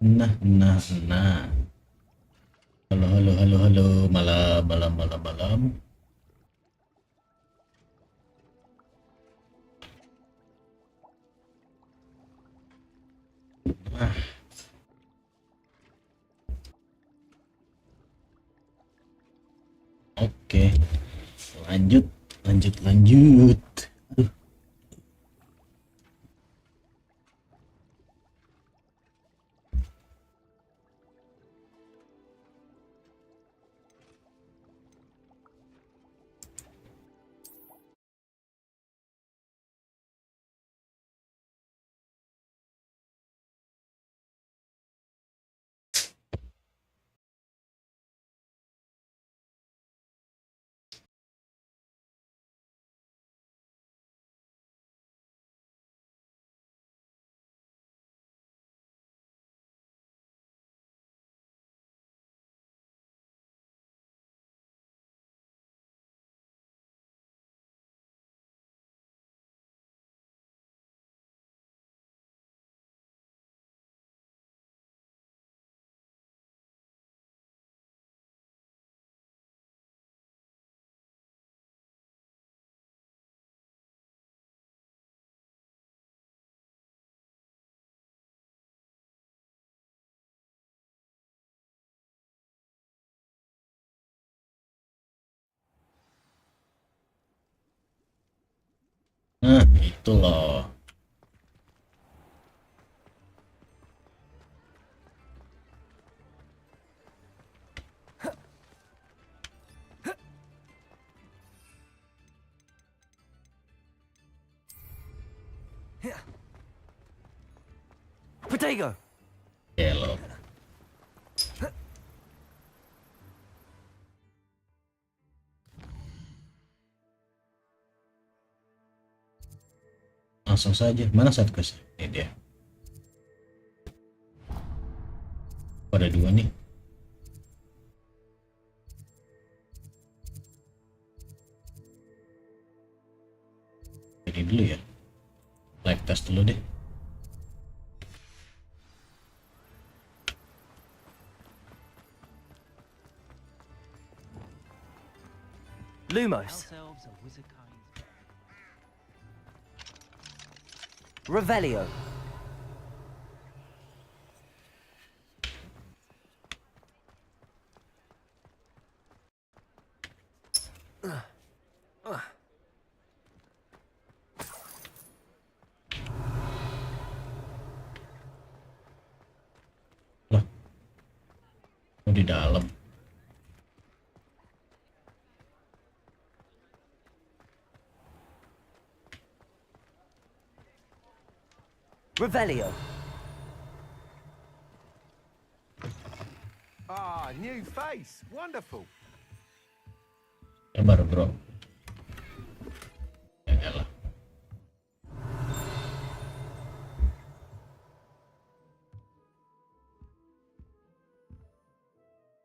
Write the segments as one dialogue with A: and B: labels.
A: Nah, nah, nah. Halo, halo, halo, halo. Malam, malam, malam, malam. Nah, oke. Lanjut, lanjut, lanjut. Aduh, nah, itu loh.
B: Potato!
A: Oke loh. Langsung saja. Mana satu quest? Ini dia. Ada dua nih. Ini dulu ya. Live test dulu deh.
B: Lumos. Revelio.
A: Lah, oh, di dalam.
B: Revelio.
C: Ah, new face. Wonderful.
A: Ya baru bro. Ya elah.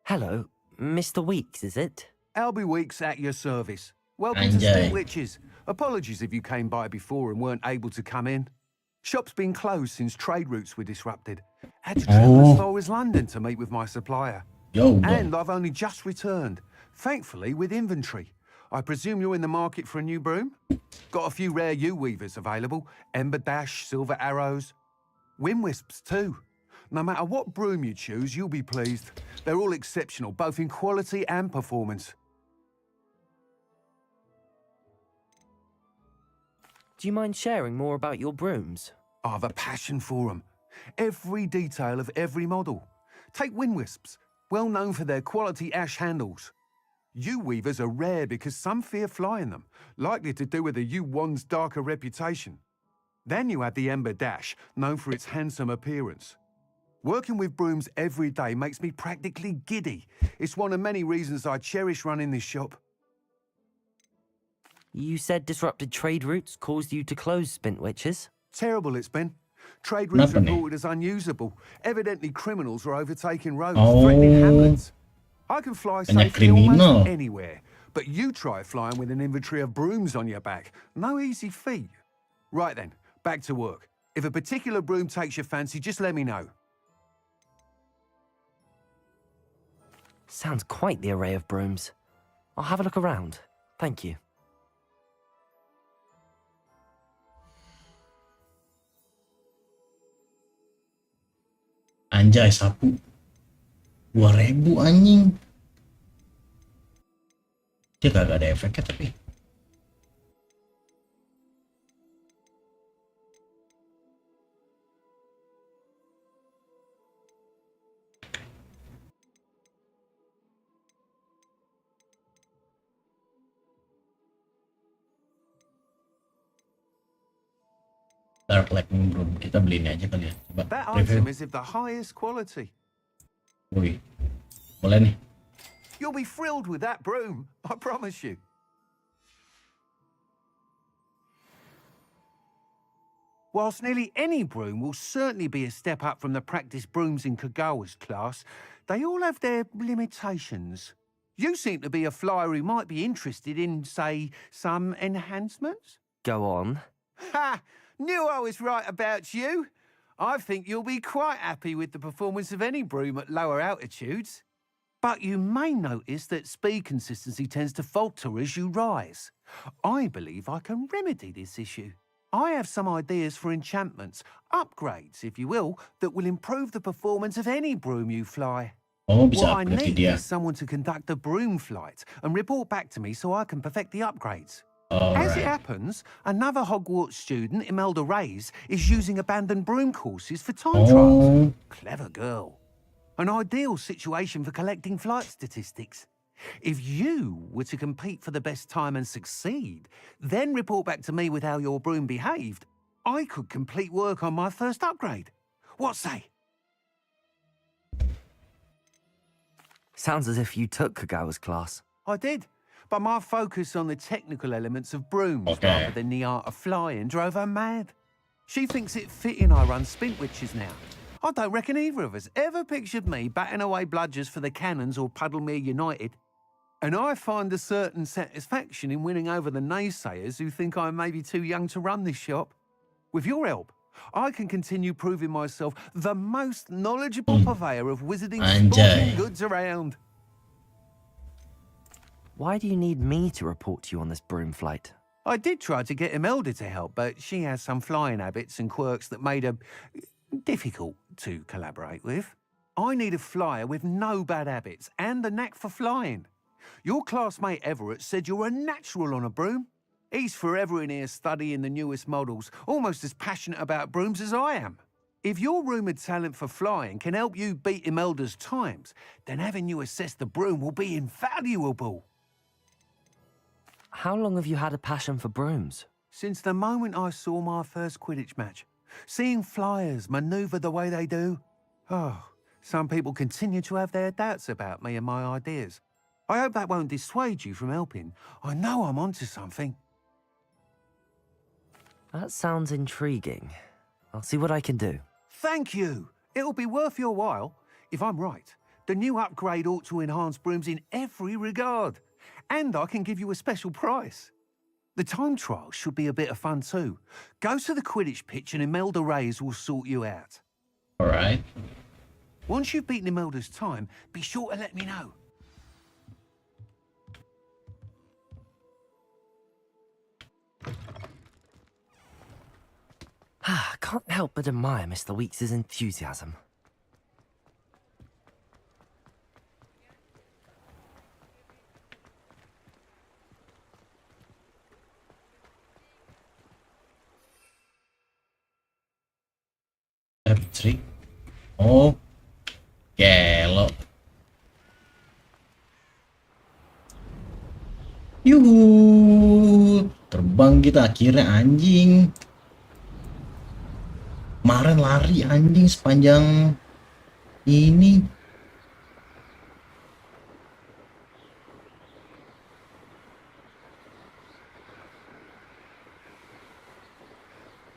B: Hello, Mr. Weeks, is it?
C: Albie Weeks at your service. Welcome to
A: Anjay.
C: Steel Witches. Apologies if you came by before and weren't able to come in. Shop's been closed since trade routes were disrupted. Had to travel as far as London to meet with my supplier.
A: Yo
C: And
A: dong.
C: I've only just returned, thankfully with inventory. I presume you're in the market for a new broom? Got a few rare U-weavers available. Ember Dash, Silver Arrows. Wind Wisps too. No matter what broom you choose, you'll be pleased. They're all exceptional, both in quality and performance.
B: Do you mind sharing more about your brooms?
C: I've a passion for them. Every detail of every model. Take Wind Wisps, well known for their quality ash handles. U-weavers are rare because some fear flying them, likely to do with the U-wand's darker reputation. Then you add the Ember Dash, known for its handsome appearance. Working with brooms every day makes me practically giddy. It's one of many reasons I cherish running this shop.
B: You said disrupted trade routes caused you to close Spintwitches?
C: Terrible it's been. Trade routes
A: Kenapa nih?
C: reported as unusable. Evidently criminals are overtaking roads,
A: Oh.
C: threatening hamlets. I can fly
A: Banyak
C: safely
A: kriminal.
C: almost anywhere, but you try flying with an inventory of brooms on your back. No easy feat. Right then, back to work. If a particular broom takes your fancy, just let me know.
B: Sounds quite the array of brooms. I'll have a look around. Thank you.
A: Anjay, sapu 2000 anjing. Dia kagak ada efeknya tapi. Dark Lightning Broom, kita beli ini aja kali ya. Coba
C: That
A: review.
C: item is of the highest quality.
A: Wih, boleh nih.
C: You'll be thrilled with that broom, I promise you. Whilst nearly any broom will certainly be a step up from the practice brooms in Kagawa's class, they all have their limitations. You seem to be a flyer who might be interested in, say, some enhancements?
B: Go on.
C: Ha! Knew I was right about you. I think you'll be quite happy with the performance of any broom at lower altitudes. But you may notice that speed consistency tends to falter as you rise. I believe I can remedy this issue. I have some ideas for enchantments, upgrades, if you will, that will improve the performance of any broom you fly.
A: Oh, bisa
C: What I
A: upgrade
C: need
A: dia.
C: is someone to conduct a broom flight and report back to me so I can perfect the upgrades. As it
A: Alright.
C: happens, another Hogwarts student, Imelda Reyes, is using abandoned broom courses for time trials.
A: Oh,
C: Clever girl. An ideal situation for collecting flight statistics. If you were to compete for the best time and succeed, then report back to me with how your broom behaved, I could complete work on my first upgrade. What say?
B: Sounds as if you took Kagawa's class.
C: I did, but my focus on the technical elements of brooms
A: Okay.
C: rather than the art of flying drove her mad. She thinks it fitting I run spint witches now. I don't reckon either of us ever pictured me batting away bludgers for the Cannons or Puddlemere United. And I find a certain satisfaction in winning over the naysayers who think I may be too young to run this shop. With your help, I can continue proving myself the most knowledgeable purveyor of wizarding sporting
A: Anjay.
C: goods around.
B: Why do you need me to report to you on this broom flight?
C: I did try to get Imelda to help, but she has some flying habits and quirks that made her difficult to collaborate with. I need a flyer with no bad habits and a knack for flying. Your classmate Everett said you're a natural on a broom. He's forever in here studying the newest models, almost as passionate about brooms as I am. If your rumoured talent for flying can help you beat Imelda's times, then having you assess the broom will be invaluable.
B: How long have you had a passion for brooms?
C: Since the moment I saw my first Quidditch match, seeing flyers manoeuvre the way they do. Oh, some people continue to have their doubts about me and my ideas. I hope that won't dissuade you from helping. I know I'm onto something.
B: That sounds intriguing. I'll see what I can do.
C: Thank you. It'll be worth your while. If I'm right, the new upgrade ought to enhance brooms in every regard. And I can give you a special price. The time trial should be a bit of fun too. Go to the Quidditch pitch and Imelda Reyes will sort you out.
A: alright.
C: Once you've beaten Imelda's time, be sure to let me know.
B: I can't help but admire Mr. Weeks' enthusiasm.
A: F3. Oh, gelo. Yuhu, terbang kita akhirnya anjing. Kemarin lari anjing sepanjang ini.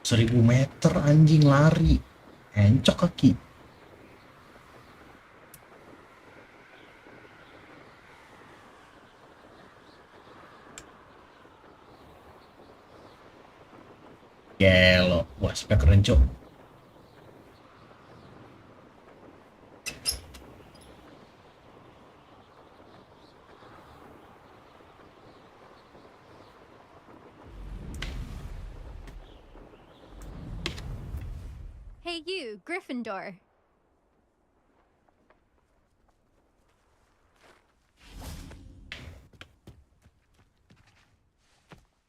A: Seribu meter anjing lari. Encok kaki. Gelo. Wah, spek keren cok.
D: Hey you, Gryffindor.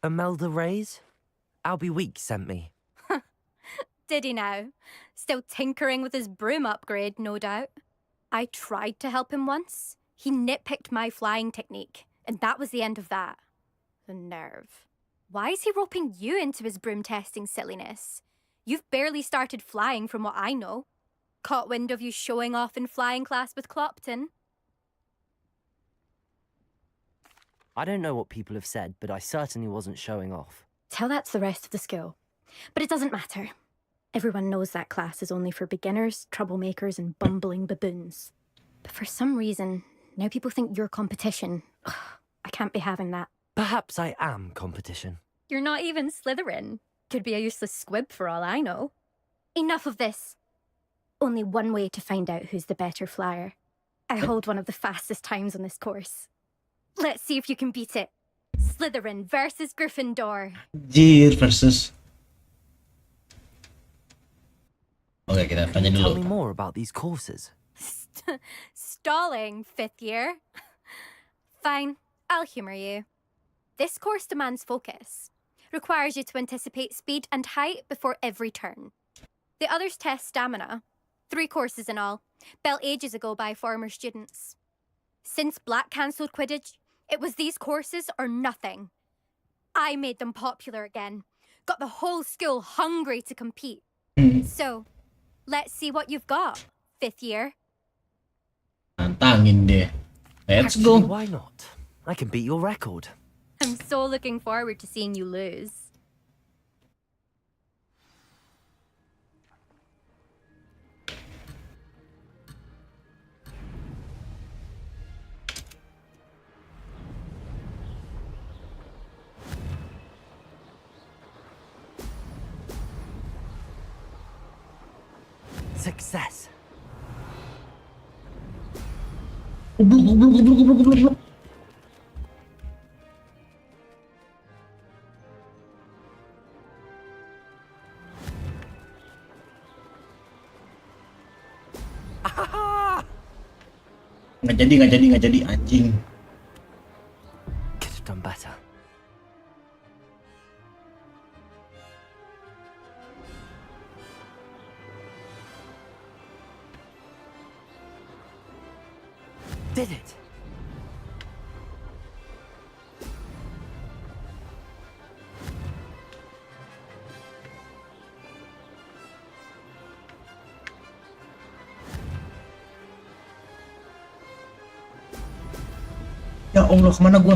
B: Imelda Reyes? Albie Weeks sent me.
D: Did he now? Still tinkering with his broom upgrade, no doubt. I tried to help him once. He nitpicked my flying technique, and that was the end of that. The nerve. Why is he roping you into his broom testing silliness? You've barely started flying from what I know. Caught wind of you showing off in flying class with Clopton.
B: I don't know what people have said, but I certainly wasn't showing off.
D: Tell that to the rest of the school. But it doesn't matter. Everyone knows that class is only for beginners, troublemakers, and bumbling baboons. But for some reason, now people think you're competition. Ugh, I can't be having that.
B: Perhaps I am competition.
D: You're not even Slytherin. Could be a useless squib for all I know. Enough of this. Only one way to find out who's the better flyer. I hold one of the fastest times on this course. Let's see if you can beat it. Slytherin versus Gryffindor.
A: Anjir versus. Oke, kita
B: Can
A: tanya
B: you tell
A: dulu.
B: me more about these courses?
D: Stalling, 5th year. Fine, I'll humour you. This course demands focus. Requires you to anticipate speed and height before every turn. The others test stamina. 3 courses in all, built ages ago by former students. Since Black cancelled Quidditch, it was these courses or nothing. I made them popular again. Got the whole school hungry to compete. So, let's see what you've got, 5th year.
A: Tantangin deh. Let's
B: Actually,
A: go.
B: why not? I can beat your record.
D: I'm so looking forward to seeing you lose.
B: Success.
A: Nggak jadi anjing.
B: Could have done better. Did it?
A: Ya Allah, kemana gua?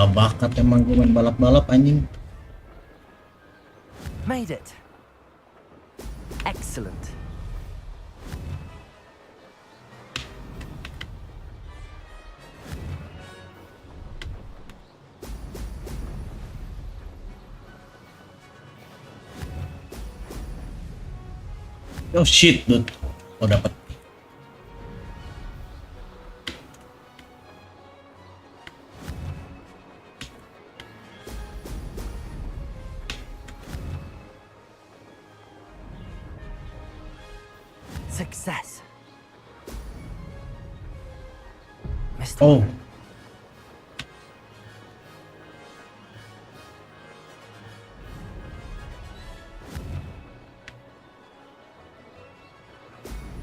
A: Gak bakat emang gue main balap-balap anjing.
B: Made it. Excellent.
A: Oh shit, dude. Oh, dapat.
B: Success. Missed
A: Oh.
B: one.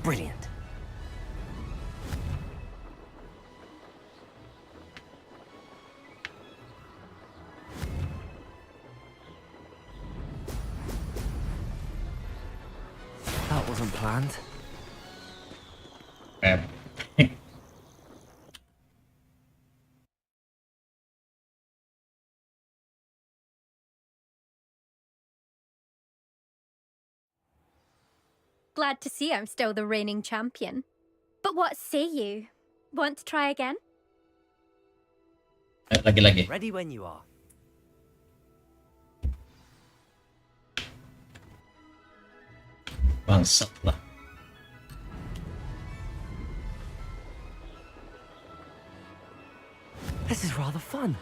B: Brilliant. That wasn't planned.
A: Pep.
D: Glad to see I'm still the reigning champion. But what say you? Want to try again?
A: Lagi-lagi.
B: Ready when you are.
A: Bangsat lah.
B: This is rather fun.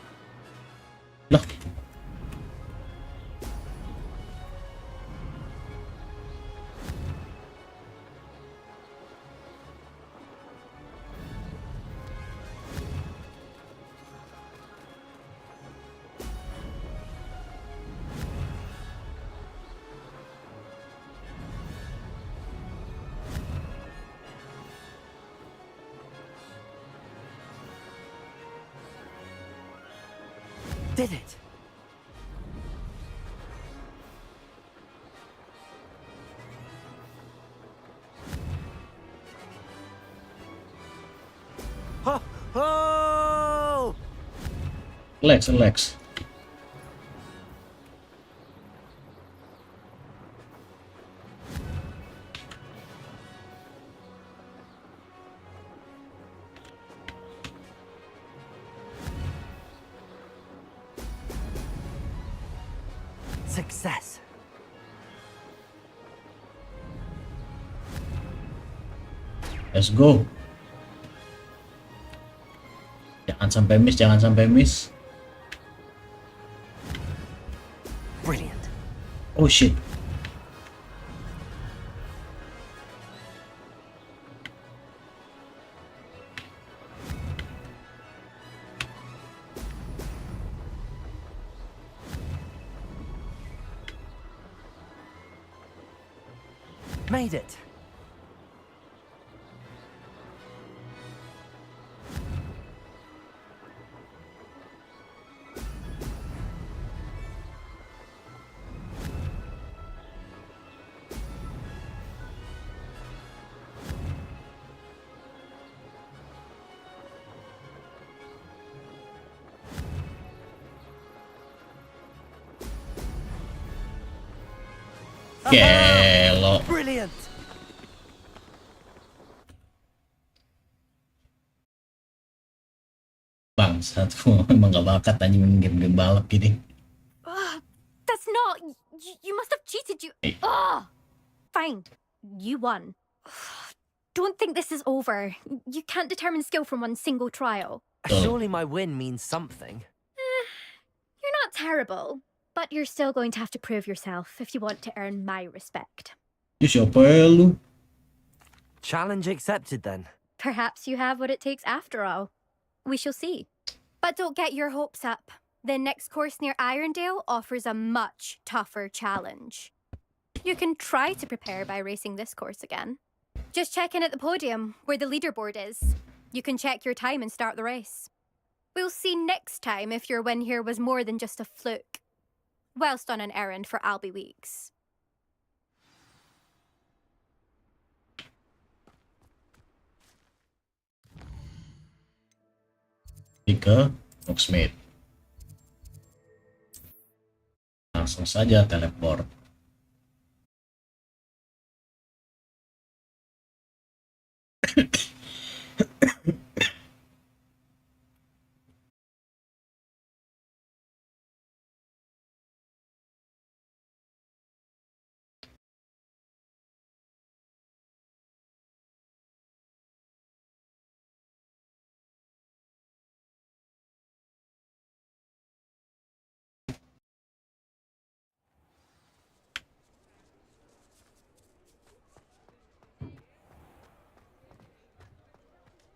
A: Lah,
B: Did it? Ho! Ho!
A: relax.
B: Success.
A: Let's go. Jangan sampai miss.
B: Brilliant.
A: Oh shit.
B: Made it.
A: Gelo.
B: Brilliant.
A: Bangsat. Emang gak bakat anjing game-game balap gini.
D: That's not. You must have cheated.
A: Hey.
D: Fine. You won. Don't think this is over. You can't determine skill from one single trial.
B: Surely my win means something.
D: You're not terrible, but you're still going to have to prove yourself if you want to earn my respect.
A: Ih, siapa ya lu?
B: Challenge accepted then.
D: Perhaps you have what it takes after all. We shall see. But don't get your hopes up. The next course near Irondale offers a much tougher challenge. You can try to prepare by racing this course again. Just check in at the podium, where the leaderboard is. You can check your time and start the race. We'll see next time if your win here was more than just a fluke. Whilst on an errand for Albie Weeks.
A: Ke Hogsmeade. Langsung saja teleport.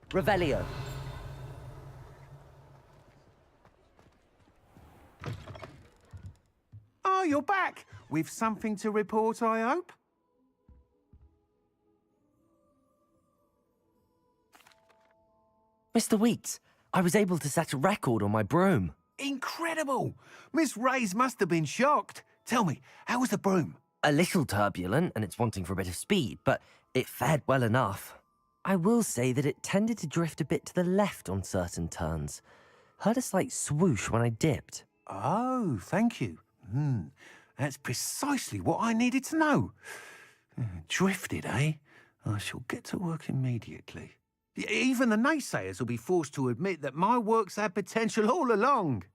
B: Revelio.
C: Oh, you're back. With something to report, I hope?
B: Mr. Weeks, I was able to set a record on my broom.
C: Incredible! Miss Ray's must have been shocked. Tell me, how was the broom?
B: A little turbulent, and it's wanting for a bit of speed, but it fared well enough. I will say that it tended to drift a bit to the left on certain turns. Heard a slight swoosh when I dipped.
C: Oh, thank you. That's precisely what I needed to know. Drifted, eh? I shall get to work immediately. Even the naysayers will be forced to admit that my work's had potential all along.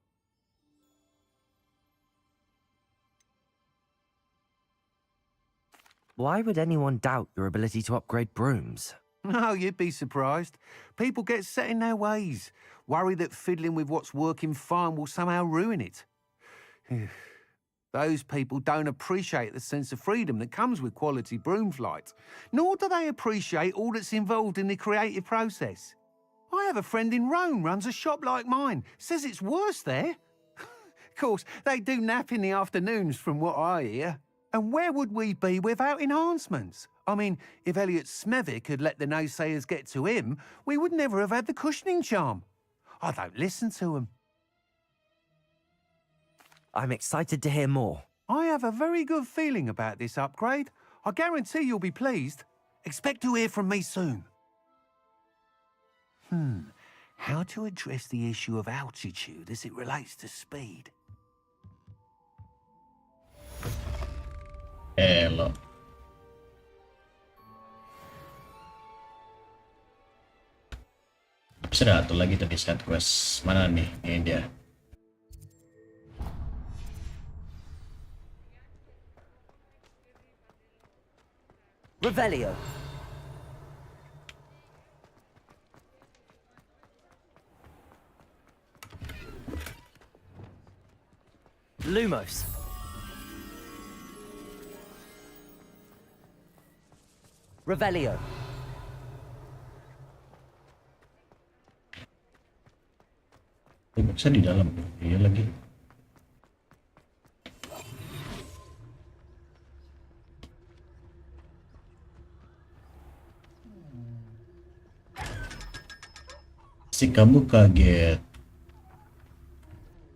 B: Why would anyone doubt your ability to upgrade brooms?
C: No, you'd be surprised. People get set in their ways, worry that fiddling with what's working fine will somehow ruin it. Those people don't appreciate the sense of freedom that comes with quality broom flight, nor do they appreciate all that's involved in the creative process. I have a friend in Rome runs a shop like mine, says it's worse there. Of course, they do nap in the afternoons from what I hear. And where would we be without enhancements? I mean, if Elliot Smethwick had let the naysayers get to him, we would never have had the cushioning charm. I don't listen to them.
B: I'm excited to hear more.
C: I have a very good feeling about this upgrade. I guarantee you'll be pleased. Expect to hear from me soon. How to address the issue of altitude as it relates to speed?
A: Elo. Sudah satu lagi tadi side quest. Mana nih? Ini dia.
B: Revelio. Lumos. Revelio.
A: Bisa di dalam. Iya lagi. Si kamu kaget.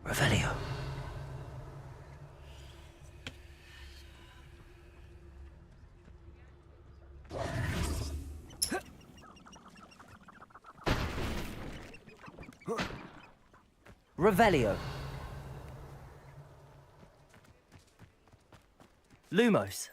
B: Revelio. Revelio. Lumos.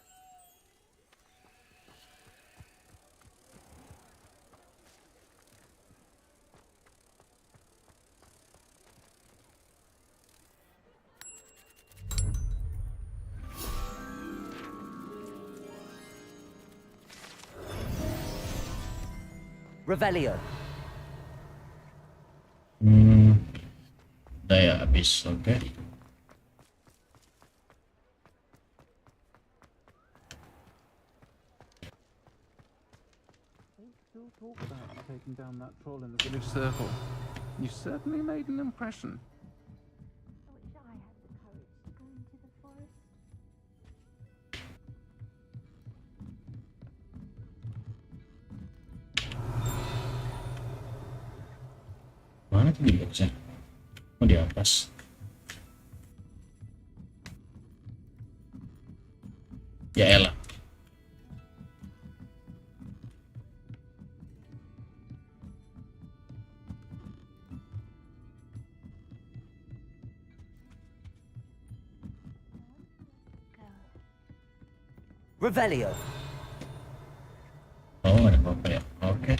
B: Revelio.
A: Udah ya habis, oke.
E: Still talk about you taking down that troll in the village circle. You certainly made an impression.
D: I wish I had the courage to go into the forest.
A: Mana tuh di boxnya? Oh, di atas. Ya elah.
B: Revelio.
A: Oh, ada apa-apa ya? Oke.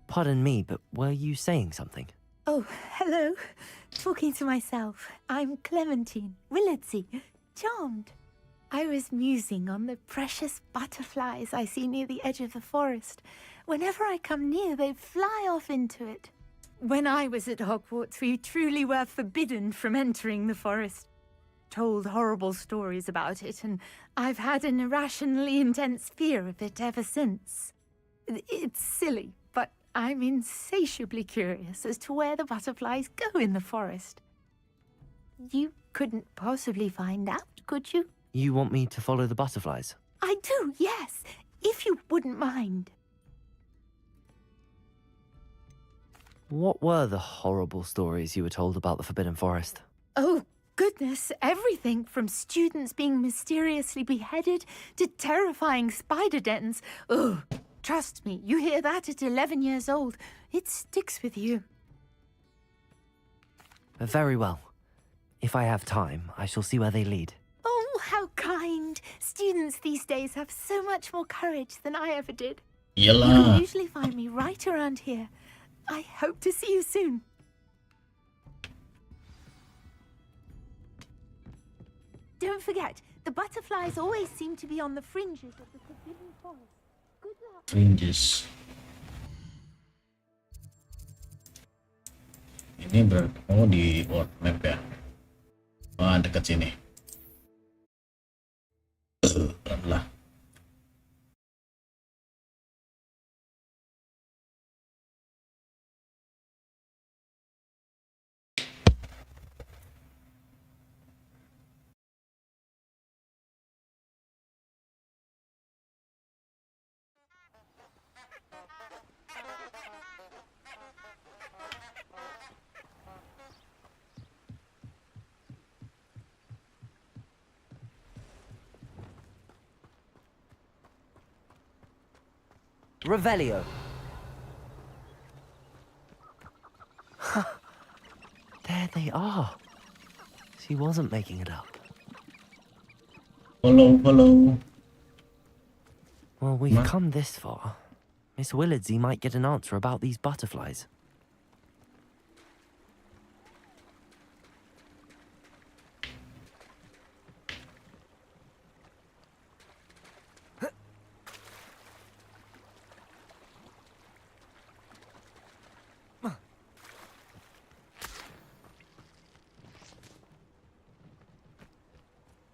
B: Pardon me, but were you saying something?
F: Oh, hello. Talking to myself. I'm Clementine Willardsey. Charmed. I was musing on the precious butterflies I see near the edge of the forest. Whenever I come near, they fly off into it. When I was at Hogwarts, we truly were forbidden from entering the forest. Told horrible stories about it, and I've had an irrationally intense fear of it ever since. It's silly, but I'm insatiably curious as to where the butterflies go in the forest. You couldn't possibly find out, could you?
B: You want me to follow the butterflies?
F: I do, yes, if you wouldn't mind.
B: What were the horrible stories you were told about the Forbidden Forest?
F: Oh, goodness, everything from students being mysteriously beheaded to terrifying spider dens. Ugh. Trust me, you hear that at 11 years old, it sticks with you.
B: Very well. If I have time, I shall see where they lead.
F: Oh, how kind. Students these days have so much more courage than I ever did. You
A: Iyalah.
F: can usually find me right around here. I hope to see you soon. Don't forget, the butterflies always seem to be on the fringes of the Forbidden Forest.
A: Fringes. Ini di world map ya. Oh, dekat sini. Lah.
B: Revelio. There they are. She wasn't making it up.
A: Follow.
B: Well, we've
A: Ma-
B: come this far. Miss Willardsey might get an answer about these butterflies.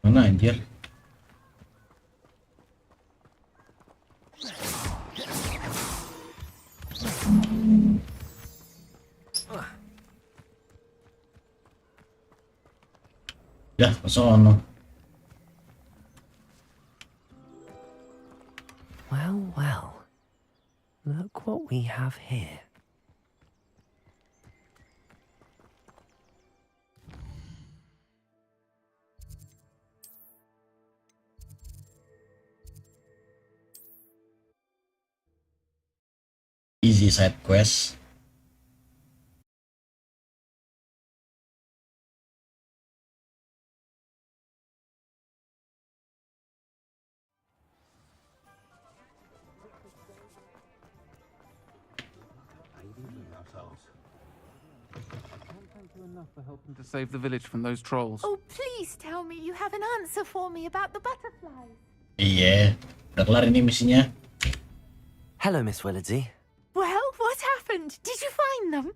A: Mana anjir? Dah, ke sono.
B: Well. Look what we have here.
A: Easy side quest.
E: Thank you enough for helping to save the village from those trolls.
F: Oh, please tell me you have an answer for me about the butterflies.
A: Iya, udah kelar ini misinya.
B: Hello, Miss Willardsey.
F: Well, what happened? Did you find them?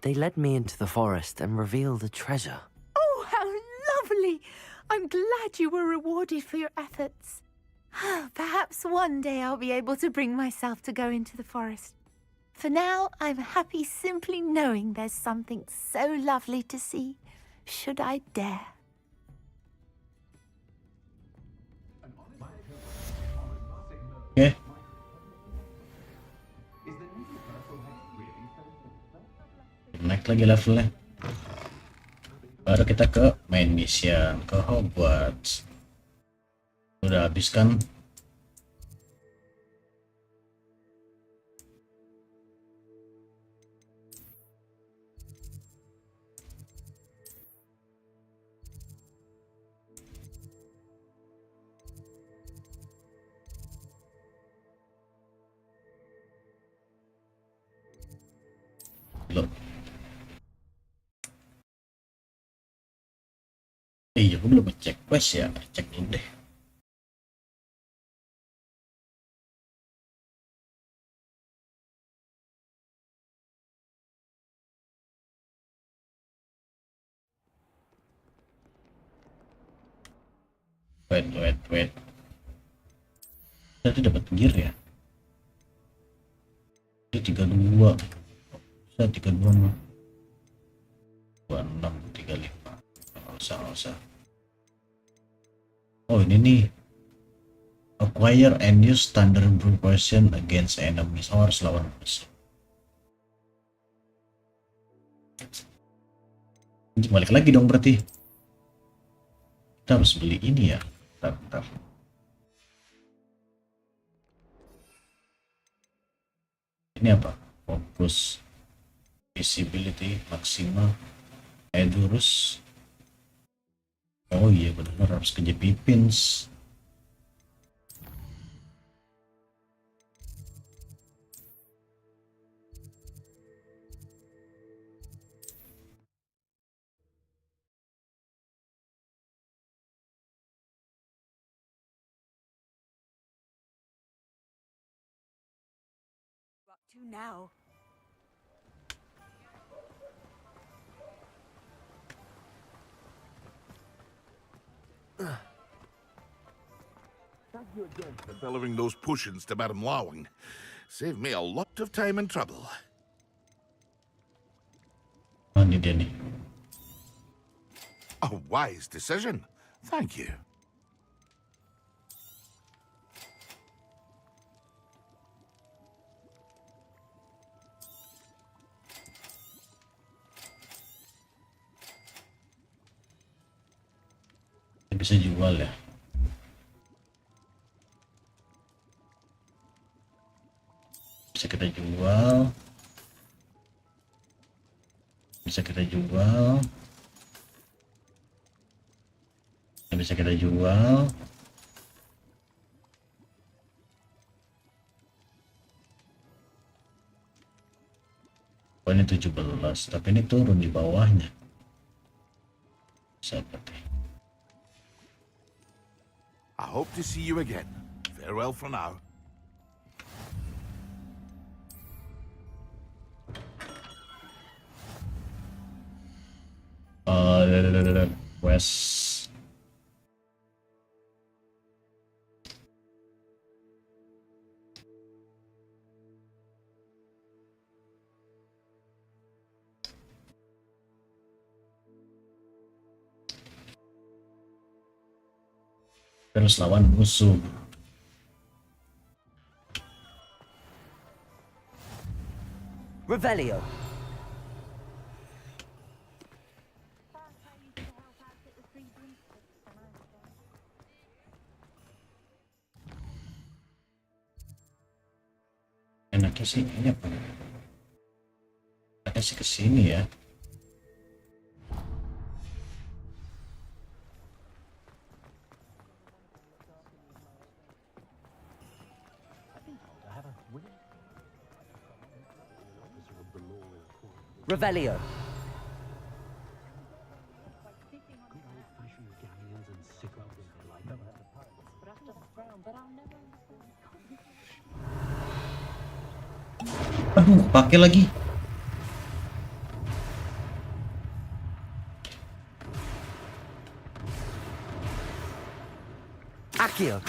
B: They led me into the forest and revealed a treasure.
F: Oh, how lovely! I'm glad you were rewarded for your efforts. Perhaps one day I'll be able to bring myself to go into the forest. For now, I'm happy simply knowing there's something so lovely to see, should I dare.
A: Oke. Naik lagi levelnya. Baru kita ke main mission ke Hogwarts. Udah habis kan? Loh. Iya, gue belum ngecek quest ya. Cek dulu deh. Wait. Tadi dapat gear ya? Itu 32. Bisa 32 mah. 26, 35. Nggak usah. Oh, ini nih. Acquire and use Thunderbolt poison against enemies. Oh, harus lawan musuh. Ini balik lagi dong berarti. Kita harus beli ini ya. Bentar. Ini apa? Fokus, visibility maksimal, Edurus. Oh iya benar harus kerja Pipins.
F: do now?
G: Thank you again for delivering those potions to Madame Lawing. Saved me a lot of time and trouble.
A: Oh, ini dia nih.
G: A wise decision. Thank you.
A: Bisa jual ya. Bisa kita jual. Bisa kita jual. Bisa kita jual. Oh, ini 17, tapi ini turun di bawahnya. Seperti.
G: I hope to see you again. Farewell for now.
A: West. Terus lawan musuh.
B: Revelio.
A: Enaknya sih ini apa? Enaknya sih kesini ya.
B: Revelio.
A: Aduh, pakai lagi.
B: Accio.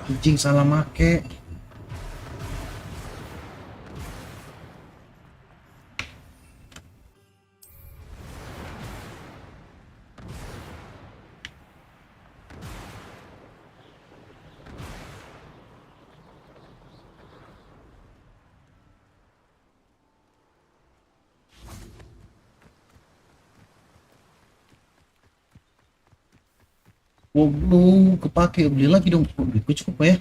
A: Kucing salah make. Oh, belum kepake, beli lagi dong. Duitku cukup ya.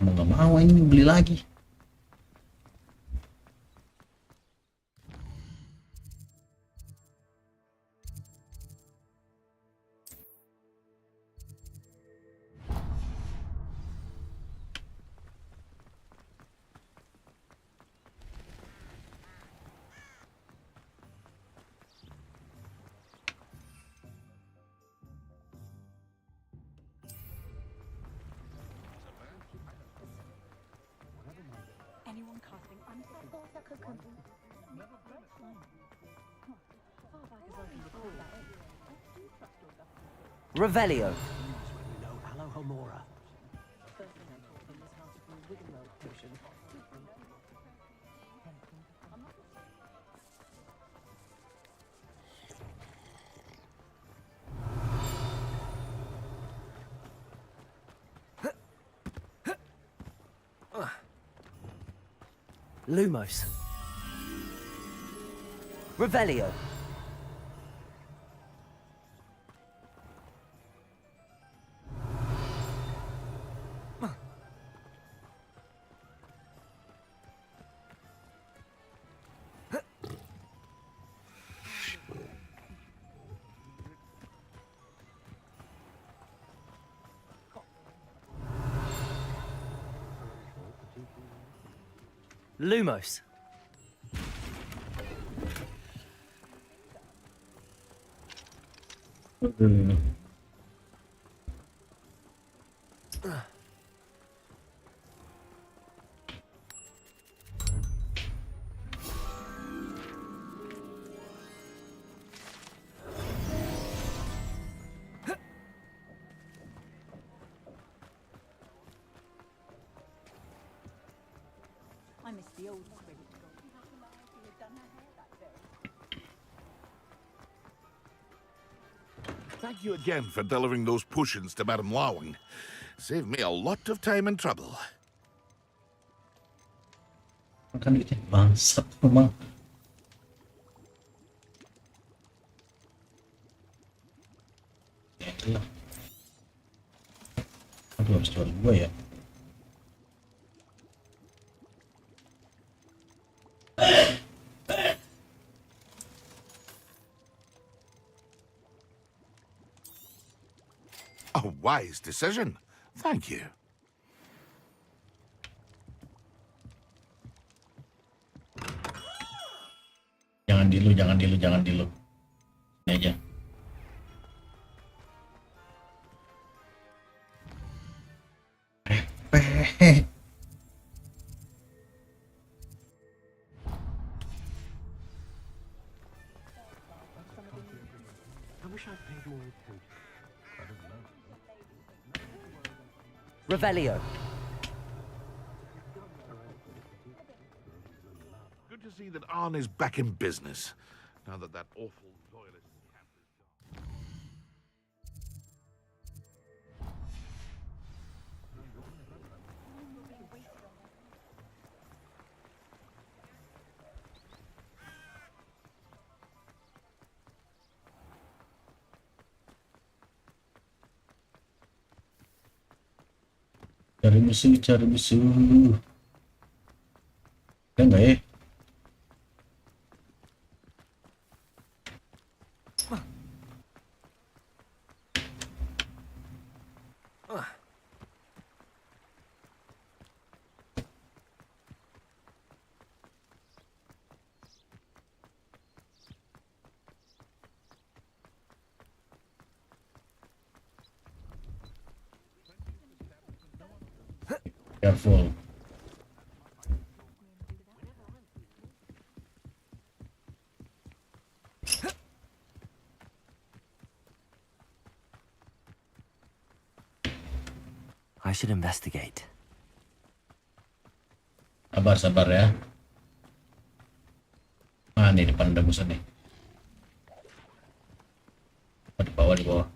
A: Mau nggak mau ini beli lagi.
F: Anyone casting
B: Revelio. Lumos. Revelio. Lumos.
A: Aduh.
F: I miss the old Quidditch.
G: Thank you again for delivering those potions to Madame Lowing. Saved me a lot of time and trouble.
A: Makan duitnya bangsat memang. Ya itulah. Aduh, harus jual gua ya.
G: A wise decision. Thank you.
A: Jangan dilu. Ini aja.
B: Revelio.
G: Good to see that Arn is back in business. Now that that awful loyalist camp is gone.
A: Cari musuh. Ada nggak ya? Careful.
B: I should investigate.
A: Sabar ya. Ah, nih depan ada musuh nih. Oh, di bawah.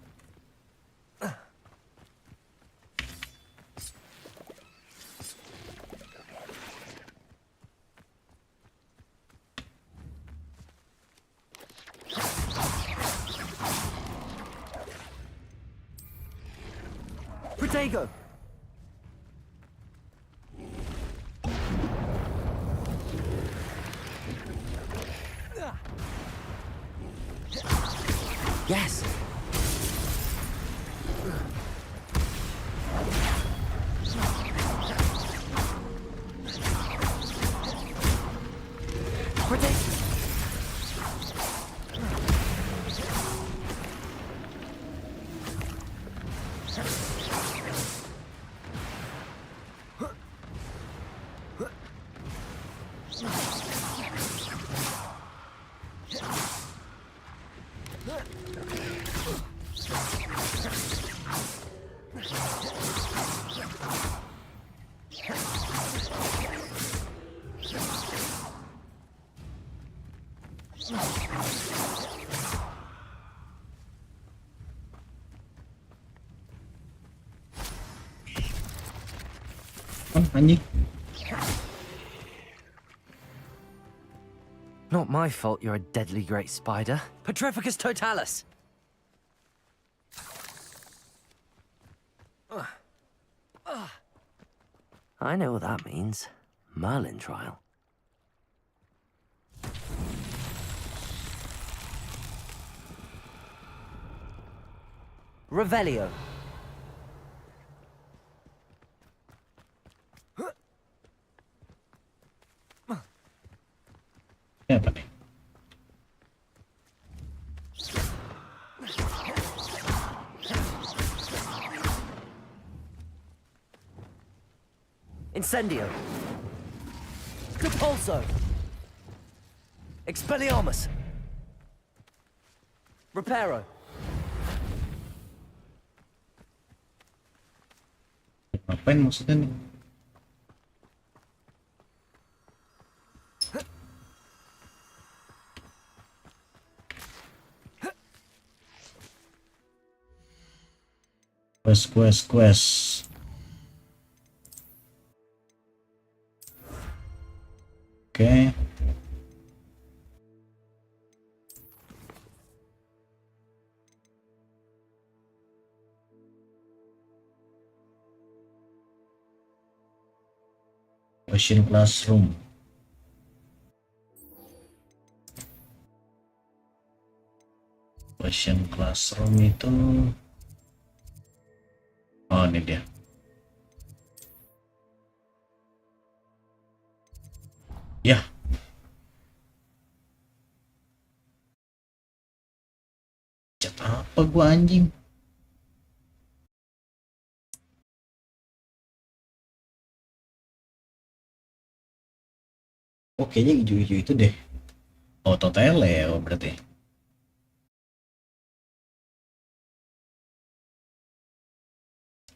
B: Protego! Yes! Protego!
A: Anjing.
B: Not my fault you're a deadly great spider. Petrificus totalis! I know what that means. Merlin trial. Revelio.
A: Ini apa nih?
B: Incendio. Compulso. Expelliarmus. Reparo.
A: Ngapain maksudnya nih? Quest. Oke. Question classroom. Question classroom itu, oh ini dia. Ya. Cat apa gua anjing? Oh kayaknya hijau-hijau itu deh. Oh totele ya berarti.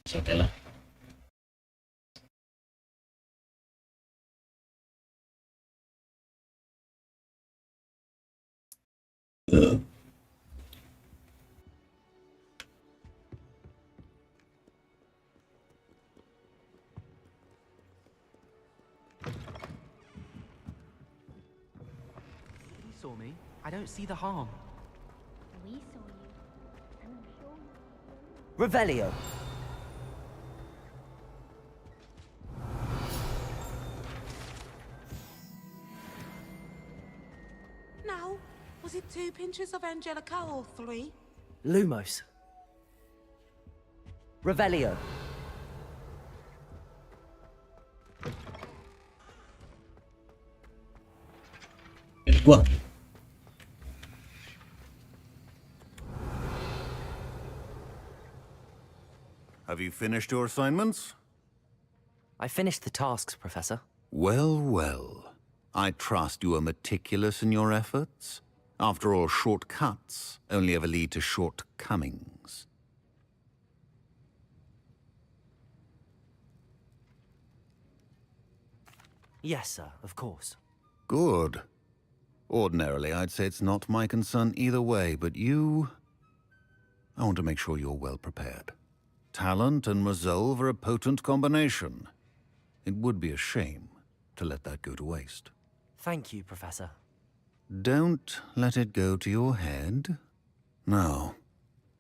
A: Oke lah.
H: You saw me. I don't see the harm.
D: We saw you. And I'm sure
B: Revelio.
I: Now, was it 2 pinches of Angelica or 3?
B: Lumos. Revelio.
A: Gua.
C: Have you finished your assignments?
B: I finished the tasks, Professor.
C: Well, well. I trust you are meticulous in your efforts. After all, shortcuts only ever lead to shortcomings.
B: Yes, sir, of course.
C: Good. Ordinarily, I'd say it's not my concern either way, but you... I want to make sure you're well prepared. Talent and resolve are a potent combination. It would be a shame to let that go to waste.
B: Thank you, Professor.
C: Don't let it go to your head. Now,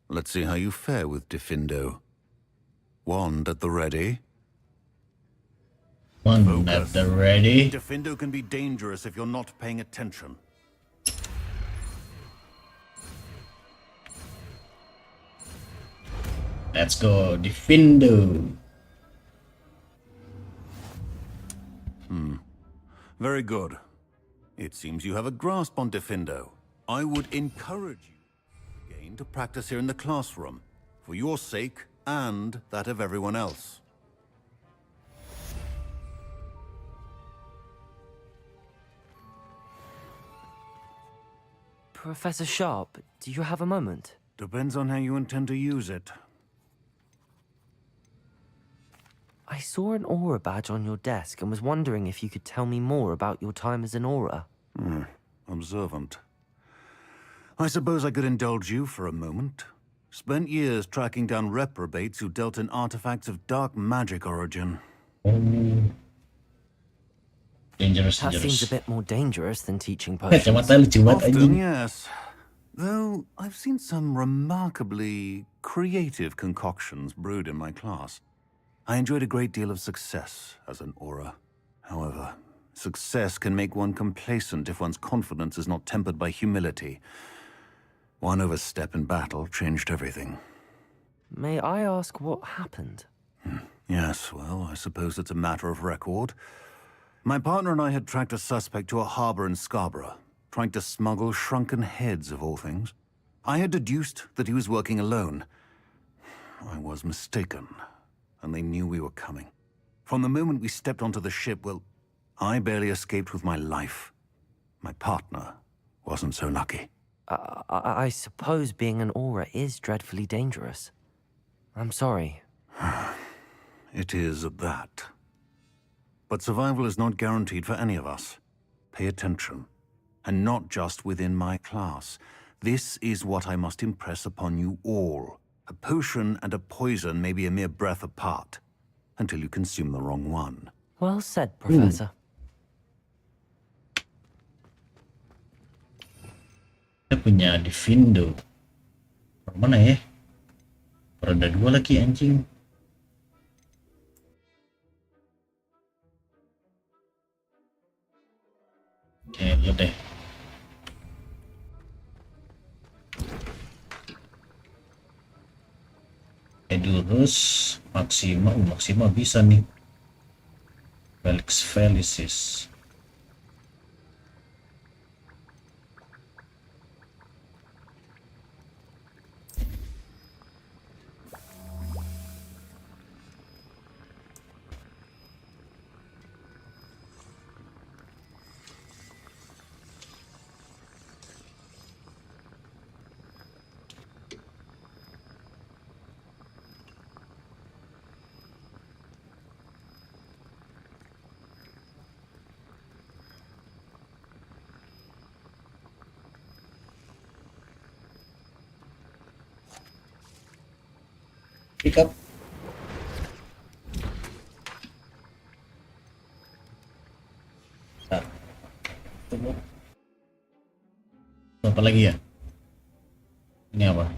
C: let's see how you fare with Diffindo. Wand at the ready.
A: One at the ready.
C: Diffindo can be dangerous if you're not paying attention.
A: Let's go, Diffindo.
C: Very good. It seems you have a grasp on Diffindo. I would encourage you again to practice here in the classroom, for your sake and that of everyone else.
B: Professor Sharp, do you have a moment?
C: Depends on how you intend to use it.
B: I saw an aura badge on your desk and was wondering if you could tell me more about your time as an aura.
C: Observant. I suppose I could indulge you for a moment. Spent years tracking down reprobates who dealt in artifacts of dark magic origin.
A: Dangerous.
B: That seems a bit more dangerous than teaching
A: Kacamata
B: potions.
A: lucu banget
C: Often,
A: anjing.
C: yes. Though I've seen some remarkably creative concoctions brewed in my class. I enjoyed a great deal of success as an aura. However, success can make one complacent if one's confidence is not tempered by humility. One overstep in battle changed everything.
B: May I ask what happened?
C: Yes, well, I suppose it's a matter of record. My partner and I had tracked a suspect to a harbor in Scarborough, trying to smuggle shrunken heads of all things. I had deduced that he was working alone. I was mistaken, and they knew we were coming. From the moment we stepped onto the ship, well, I barely escaped with my life. My partner wasn't so lucky.
B: I suppose being an aura is dreadfully dangerous. I'm sorry.
C: It is at that. But survival is not guaranteed for any of us. Pay attention. And not just within my class. This is what I must impress upon you all. A potion and a poison may be a mere breath apart, until you consume the wrong one.
B: Well said, Professor.
A: Kita punya Divindo. Mana ya? Ada 2 lagi anjing. Oke, lihat deh. Edurus, Maxima bisa nih. Felix Felicis. Pick up. Nah, tunggu. Apa lagi ya? Ini apa?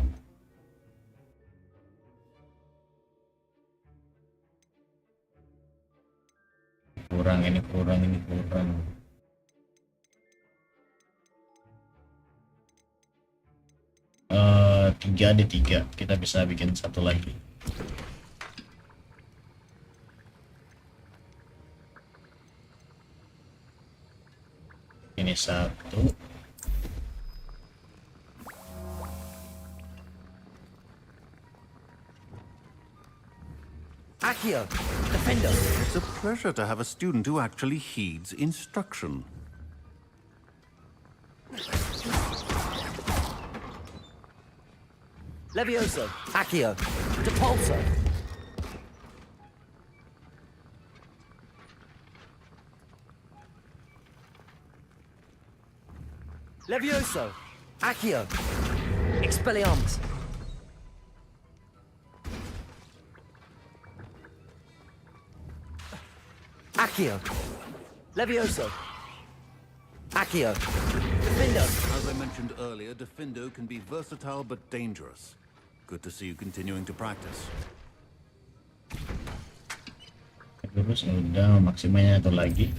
A: Kurang, ini kurang, ini kurang. Tiga ada 3. Kita bisa bikin 1 lagi. Ini 1.
B: Accio, Defender.
C: It's a pleasure to have a student who actually heeds instruction.
B: Levioso, Accio, Depulso. Levioso, Accio, Expelliarmus. Accio, Levioso, Accio, Defendo.
C: As I mentioned earlier, Defendo can be versatile but dangerous. Good to see you continuing to practice.
A: Terus udah maksimanya 1 lagi.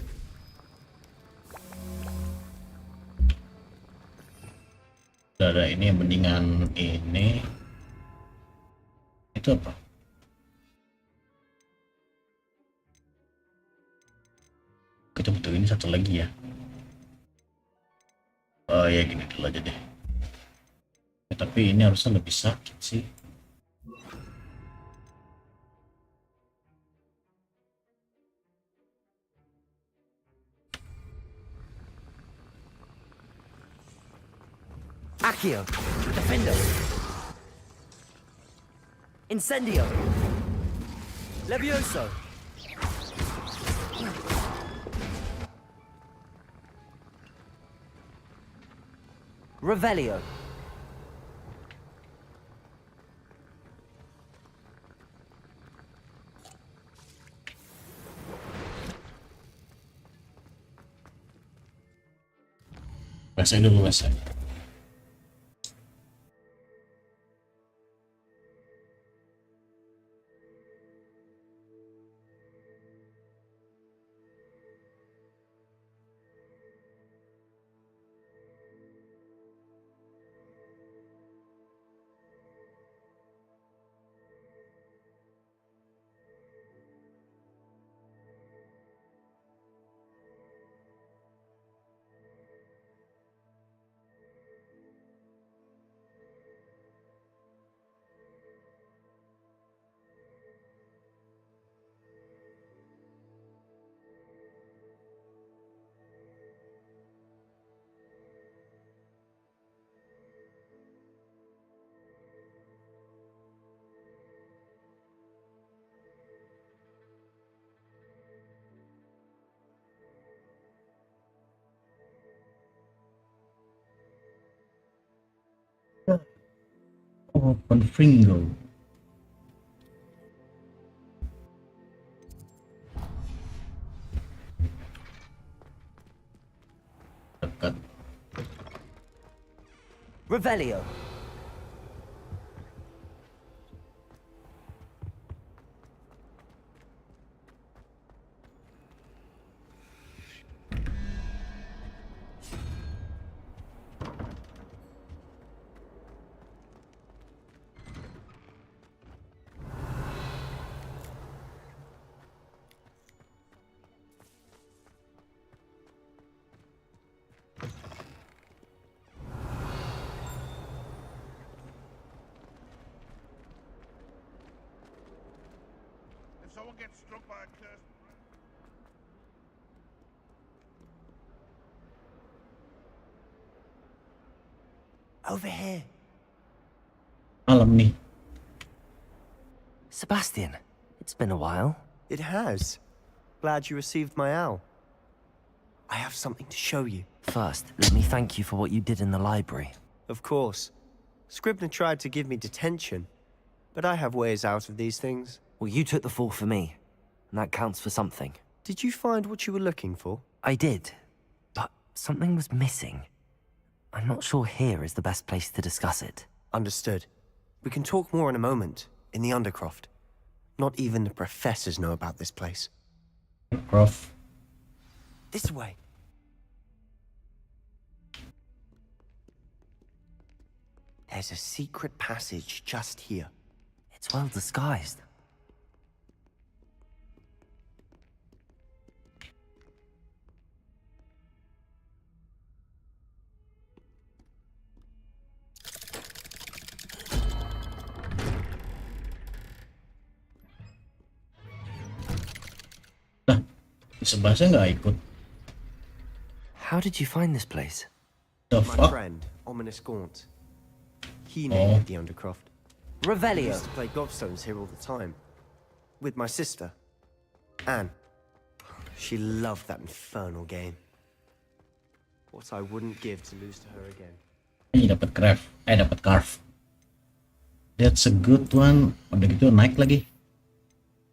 A: Udah ada ini, mendingan ini. Itu apa? Kita butuh ini 1 lagi ya. Oh ya, gini dulu aja deh. Ya, tapi ini harusnya lebih sakit sih.
B: Accio, Defendo. Incendio. Levioso. Revelio.
A: Basahin dulu, basahin. Open finger. Dekat.
B: Revelio.
G: If someone gets struck by a curse...
B: Over here.
A: Malam nih.
B: Sebastian, it's been a while.
J: It has. Glad you received my owl. I have something to show you.
B: First, let me thank you for what you did in the library.
J: Of course. Scribner tried to give me detention, but I have ways out of these things.
B: Well, you took the fall for me, and that counts for something.
J: Did you find what you were looking for?
B: I did, but something was missing. I'm not sure here is the best place to discuss it.
J: Understood. We can talk more in a moment, in the Undercroft. Not even the professors know about this place.
A: Prof.
J: This way. There's a secret passage just here.
B: It's well disguised.
A: Di sebelahnya nggak ikut.
B: How did you find this place?
A: The
J: My
A: fuck?
J: friend, Ominous Gaunt. He named it the Undercroft. I
B: Revelio.
J: used to play gobstones here all the time. With my sister, Anne. She loved that infernal game. What I wouldn't give to lose to her again.
A: Ini dapat craft. Dapat carve. That's a good one. Udah gitu naik lagi.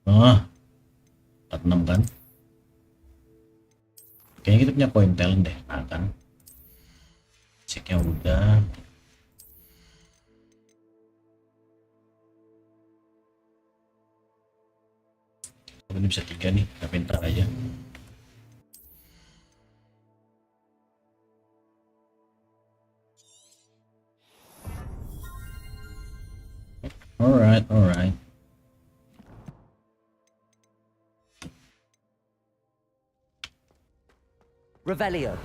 A: Oh. 46 kan? Kayaknya kita punya point talent deh. Nah kan. Checknya udah. Ini bisa 3 nih, kita pintar aja. Alright, alright.
B: Revelio.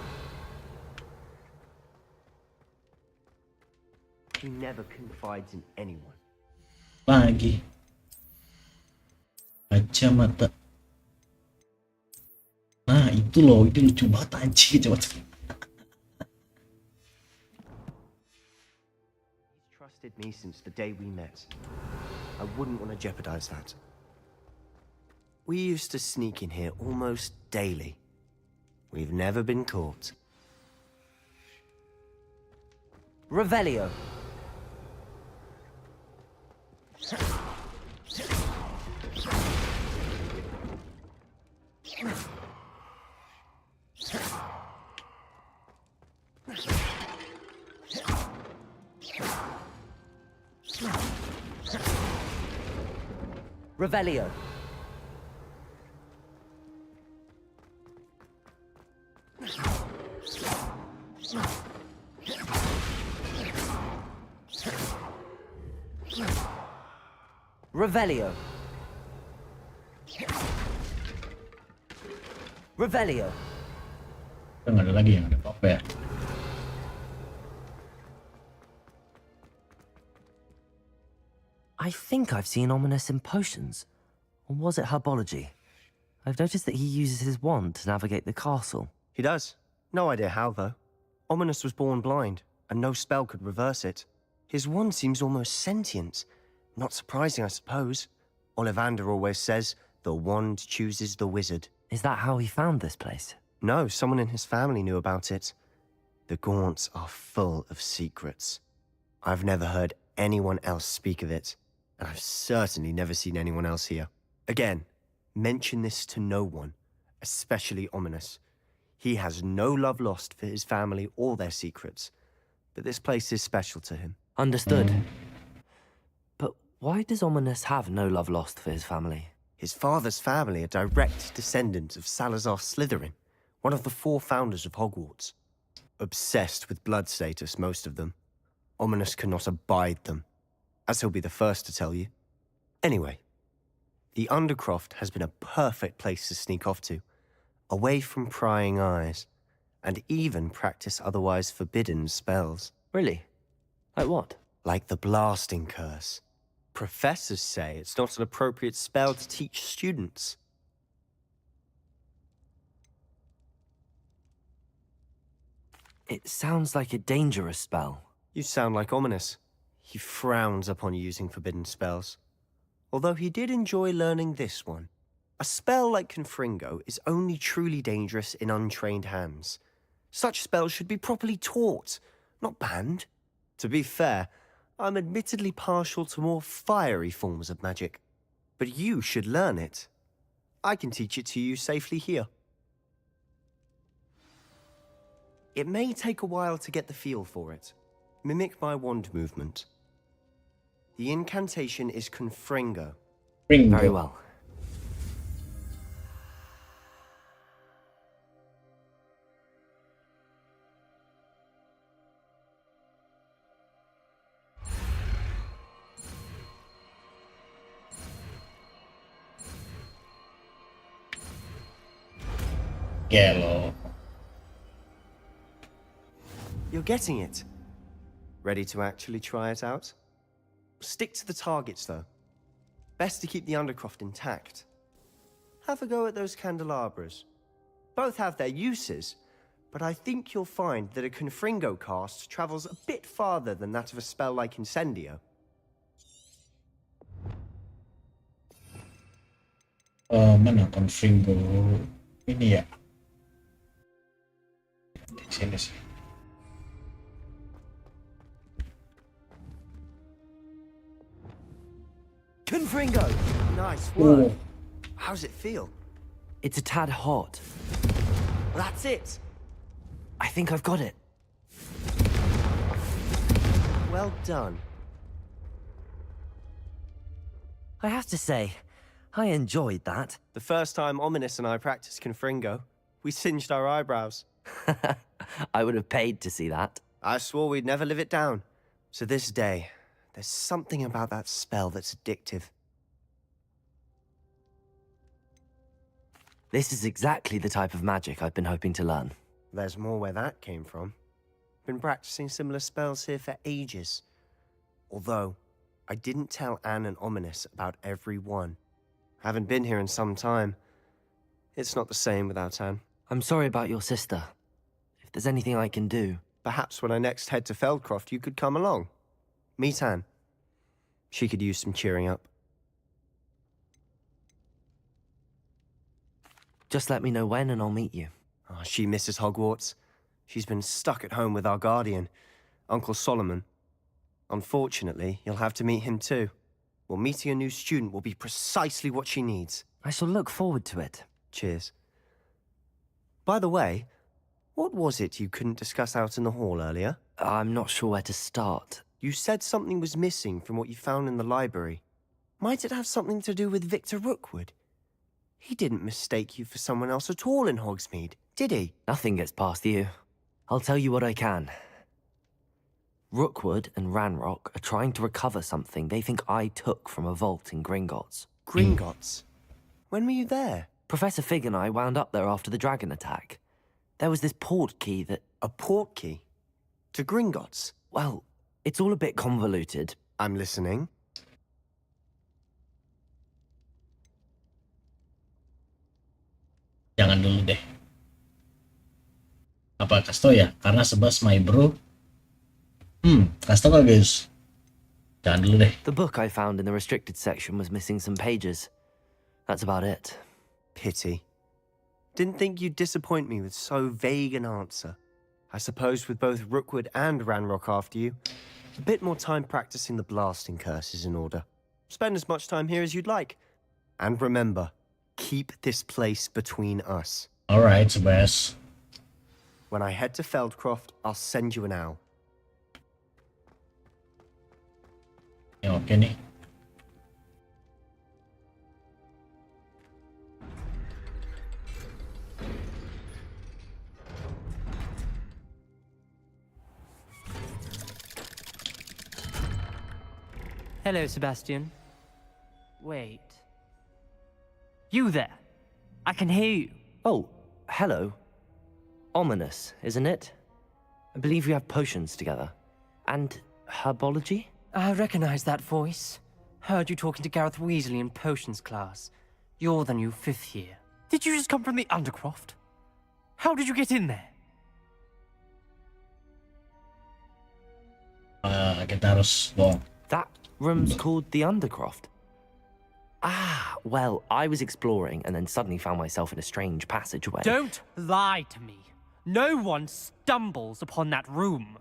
J: He never confides in anyone.
A: Lagi. Kacamata. Nah itu loh, itu lucu banget anjir. Coba.
J: He's trusted me since the day we met. I wouldn't want to jeopardize that. We used to sneak in here almost daily. We've never been caught.
B: Revelio. Revelio. Revelio. Revelio.
A: Nggak ada lagi yang ada apa ya?
B: I think I've seen Ominous in potions. Or was it herbology? I've noticed that he uses his wand to navigate the castle.
J: He does. No idea how, though. Ominous was born blind, and no spell could reverse it. His wand seems almost sentient. Not surprising, I suppose. Ollivander always says, the wand chooses the wizard.
B: Is that how he found this place?
J: No, someone in his family knew about it. The Gaunts are full of secrets. I've never heard anyone else speak of it, and I've certainly never seen anyone else here. Again, mention this to no one, especially Ominous. He has no love lost for his family or their secrets, but this place is special to him.
B: Understood. But why does Ominous have no love lost for his family?
J: His father's family are direct descendants of Salazar Slytherin, one of the 4 founders of Hogwarts. Obsessed with blood status, most of them. Ominous cannot abide them, as he'll be the first to tell you. Anyway, the Undercroft has been a perfect place to sneak off to, away from prying eyes, and even practice otherwise forbidden spells.
B: Really? Like what?
J: Like the Blasting Curse. Professors say it's not an appropriate spell to teach students.
B: It sounds like a dangerous spell.
J: You sound like Ominous. He frowns upon using forbidden spells. Although he did enjoy learning this one. A spell like Confringo is only truly dangerous in untrained hands. Such spells should be properly taught, not banned. To be fair, I'm admittedly partial to more fiery forms of magic. But you should learn it. I can teach it to you safely here. It may take a while to get the feel for it. Mimic my wand movement. The incantation is Confringo.
B: Very well.
A: Gelo.
J: You're getting it. Ready to actually try it out? Stick to the targets, though. Best to keep the Undercroft intact. Have a go at those candelabras. Both have their uses, but I think you'll find that a Confringo cast travels a bit farther than that of a spell like Incendio.
A: Mana Confringo ini ya? Di sini sih.
J: Confringo! Nice work.
A: Oh.
J: How's it feel?
B: It's a tad hot.
J: That's it!
B: I think I've got it.
J: Well done.
B: I have to say, I enjoyed that.
J: The first time Ominous and I practiced Confringo, we singed our eyebrows.
B: I would have paid to see that.
J: I swore we'd never live it down. To this day, there's something about that spell that's addictive.
B: This is exactly the type of magic I've been hoping to learn.
J: There's more where that came from. Been practicing similar spells here for ages. Although, I didn't tell Anne and Ominous about every one. Haven't been here in some time. It's not the same without Anne.
B: I'm sorry about your sister. If there's anything I can do...
J: Perhaps when I next head to Feldcroft, you could come along. Meet Anne. She could use some cheering up.
B: Just let me know when and I'll meet you.
J: Oh, she misses Hogwarts. She's been stuck at home with our guardian, Uncle Solomon. Unfortunately, you'll have to meet him too. Well, meeting a new student will be precisely what she needs.
B: I shall look forward to it.
J: Cheers. By the way, what was it you couldn't discuss out in the hall earlier?
B: I'm not sure where to start.
J: You said something was missing from what you found in the library. Might it have something to do with Victor Rookwood? He didn't mistake you for someone else at all in Hogsmeade, did he?
B: Nothing gets past you. I'll tell you what I can. Rookwood and Ranrock are trying to recover something they think I took from a vault in Gringotts.
J: Gringotts? When were you there?
B: Professor Fig and I wound up there after the dragon attack. There was this port key that...
J: A port key? To Gringotts?
B: Well, it's all a bit convoluted.
J: I'm listening.
A: Jangan dulu deh. Apa kasih tau ya? Karena sebas my bro. Kasih tau gak guys? Jangan dulu deh.
B: The book I found in the restricted section was missing some pages. That's about it.
J: Pity. Didn't think you'd disappoint me with so vague an answer. I suppose with both Rookwood and Ranrock after you, A bit more time practicing the blasting curse is in order. Spend as much time here as you'd like. And remember, keep this place between us.
A: Alright, Sebas.
J: When I head to Feldcroft, I'll send you an owl.
A: Ya, oke nih.
H: Hello, Sebastian. Wait. You there? I can hear you.
B: Oh, hello. Ominous, isn't it? I believe we have potions together. And herbology?
H: I recognize that voice. Heard you talking to Gareth Weasley in potions class. You're the new 5th year. Did you just come from the Undercroft? How did you get in there?
A: Kita harus bohong.
B: That room's called the Undercroft. Ah, well, I was exploring and then suddenly found myself in a strange passageway.
H: Don't lie to me. No one stumbles upon that room.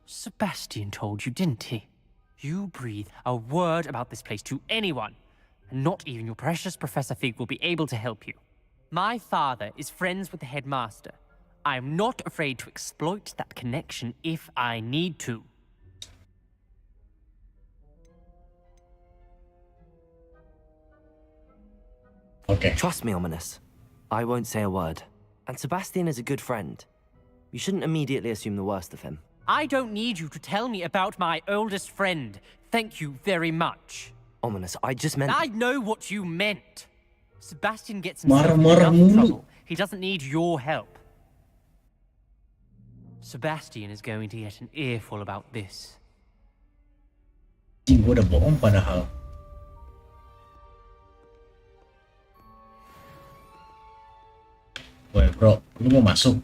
H: Sebastian told you, didn't he? You breathe a word about this place to anyone, and not even your precious Professor Fig will be able to help you. My father is friends with the headmaster. I am not afraid to exploit that connection if I need to.
A: Okay.
B: Trust me, Ominous. I won't say a word. And Sebastian is a good friend. You shouldn't immediately assume the worst of him.
H: I don't need you to tell me about my oldest friend. Thank you very much.
B: Ominous, I just meant...
H: I know what you meant. Sebastian gets himself in
A: Marah-marah
H: enough
A: mulu.
H: trouble. He doesn't need your help. Sebastian is going to get an earful about this.
A: Gue udah bohong padahal. Woi bro, lu mau masuk?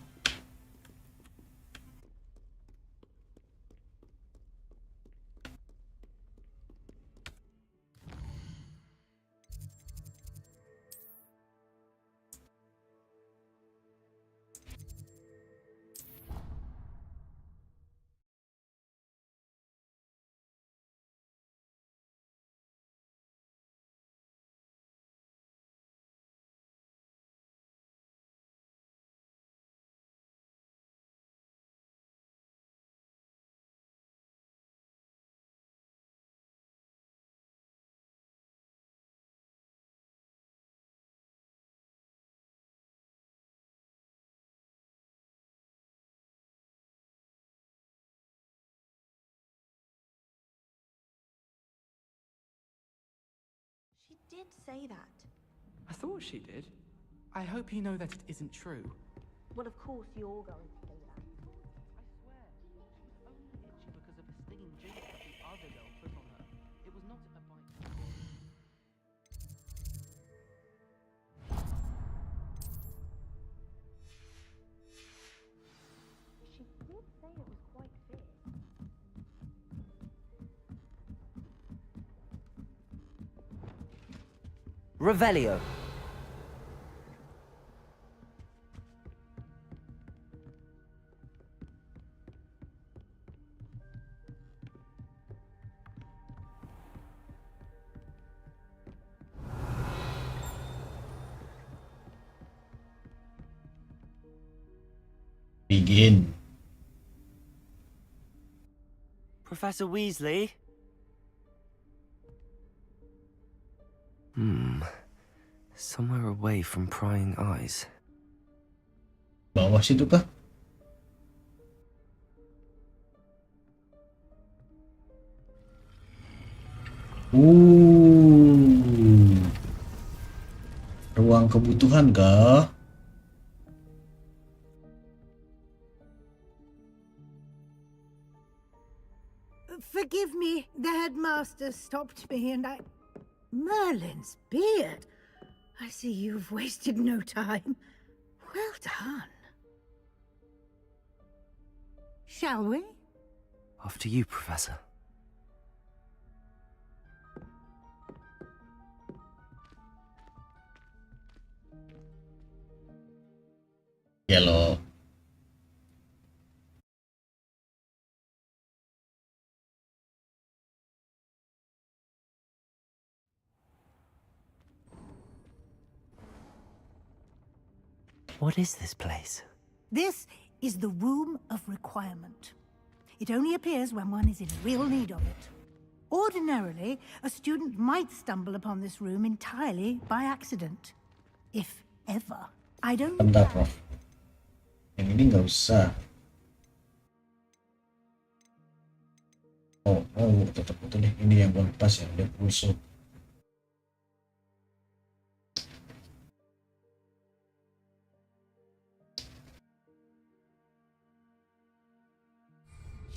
I: She did say that.
H: I thought she did. I hope you know that it isn't true.
I: Well, of course you're going to say that.
H: I swear, she was only itchy because of the stinging jinx that the other girl put on her. It was not a bite.
I: She did say it was quite fierce.
B: Revelio.
A: Begin.
J: Professor Weasley?
B: Somewhere away from prying eyes.
A: Bawah situ kah? Ruang kebutuhan kah?
F: Forgive me, the headmaster stopped me and I... Merlin's beard! I see you've wasted no time. Well done. Shall we?
B: After you, Professor.
A: Yellow.
B: What is this place?
K: This is the Room of Requirement. It only appears when one is in real need of it. Ordinarily, a student might stumble upon this room entirely by accident. If ever. I don't...
A: Bentar, Prof. Yang ini nggak usah. Oh, tetap betul nih. Ini yang gua lepas ya, dia pulso.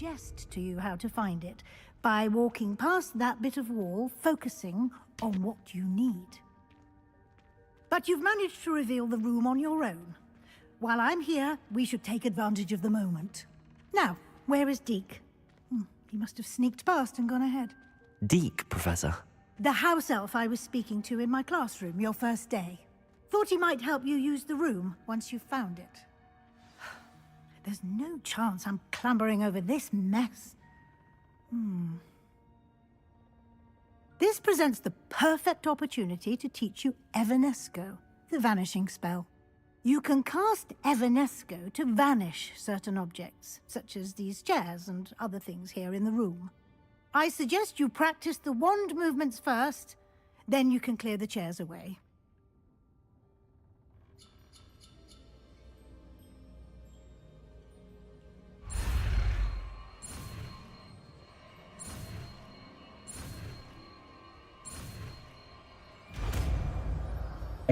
K: Suggest to you how to find it by walking past that bit of wall, focusing on what you need. But you've managed to reveal the room on your own. While I'm here, we should take advantage of the moment. Now, where is Deke? He must have sneaked past and gone ahead.
B: Deke, Professor.
K: The house elf I was speaking to in my classroom your first day. Thought he might help you use the room once you've found it. There's no chance I'm clambering over this mess. This presents the perfect opportunity to teach you Evanesco, the vanishing spell. You can cast Evanesco to vanish certain objects, such as these chairs and other things here in the room. I suggest you practice the wand movements first, then you can clear the chairs away.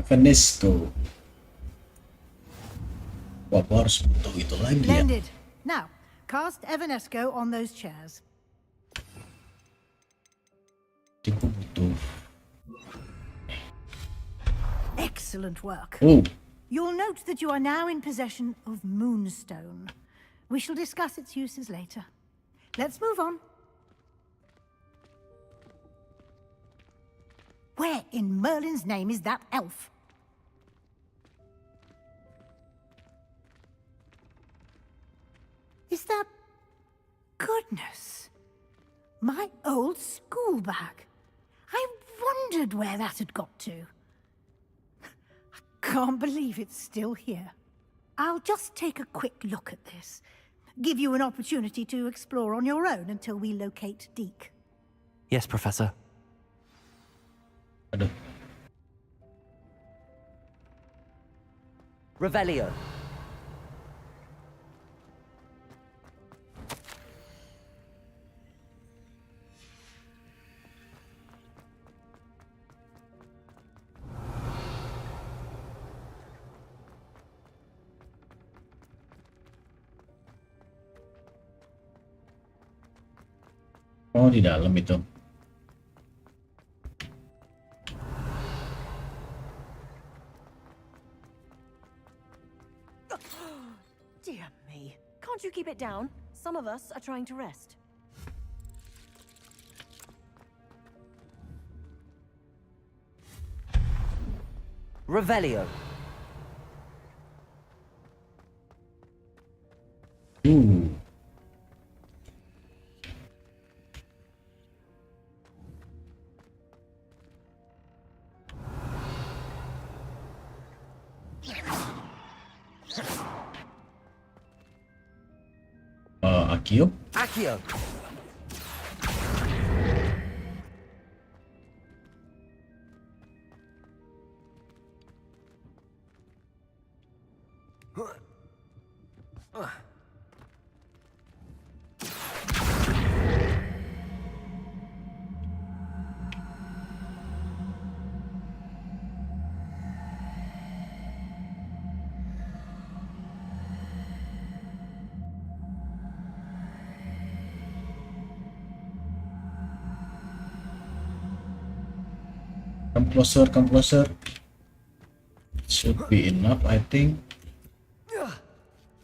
A: Evanesco. Wah, gua harus butuh itu lagi ya.
K: Splendid. Now, cast Evanesco on those chairs.
A: Jadi gua butuh.
K: Excellent work.
A: Oh,
K: You'll note that you are now in possession of Moonstone. We shall discuss its uses later. Let's move on. Where in Merlin's name is that elf? Is that... Goodness. My old school bag. I wondered where that had got to. I can't believe it's still here. I'll just take a quick look at this. Give you an opportunity to explore on your own until we locate Deke.
B: Yes, Professor.
A: aduh.
B: Revelio.
A: Oh, di dalam itu.
L: Dear me. Can't you keep it down? Some of us are trying to rest.
B: Revelio.
A: Ooh. Akio?
B: Accio.
A: Come closer. Should be enough, I think.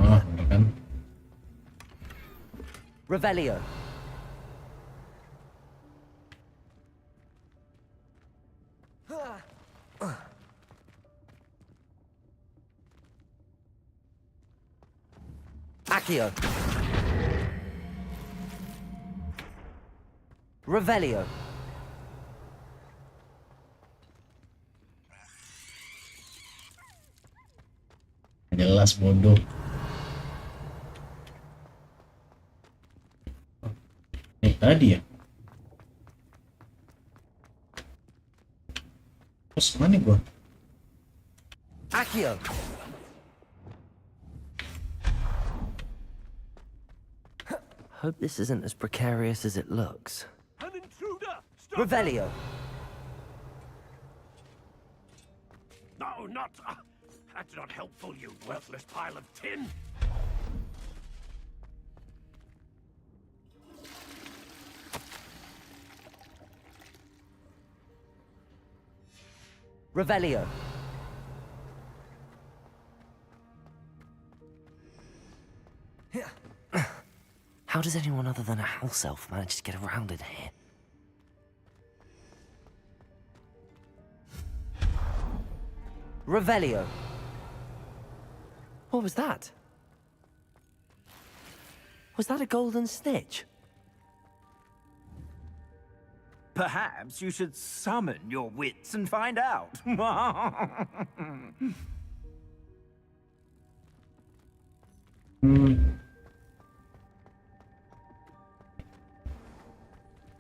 A: Ah, udah kan?
B: Revelio. Accio. Revelio.
A: jelas bodoh. Tadi ya. Terus mana gua?
B: Accio! Hope this isn't as precarious as it looks.
M: An intruder! Stop!
B: Revelio!
M: No, not... that's not helpful, you worthless pile of tin!
B: Revelio! How does anyone other than a house elf manage to get around in here? Revelio! What was that? Was that a golden snitch?
N: Perhaps you should summon your wits and find out.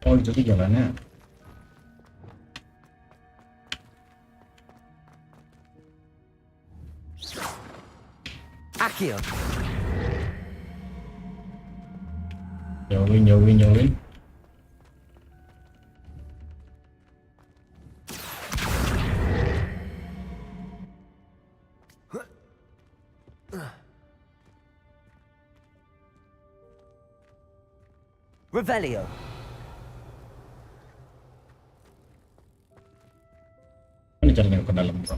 A: Oh, itu tuh jalannya.
B: Accio!
A: Jauhin.
B: Revelio!
A: Ini caranya ke dalam, bro.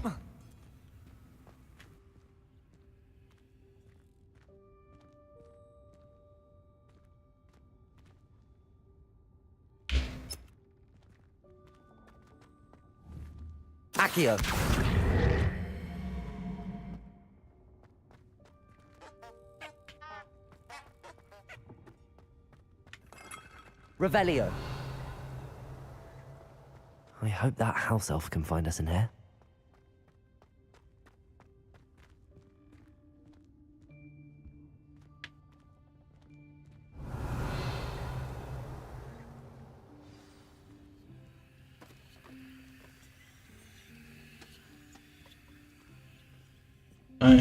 B: Accio! Revelio! I hope that house elf can find us in here.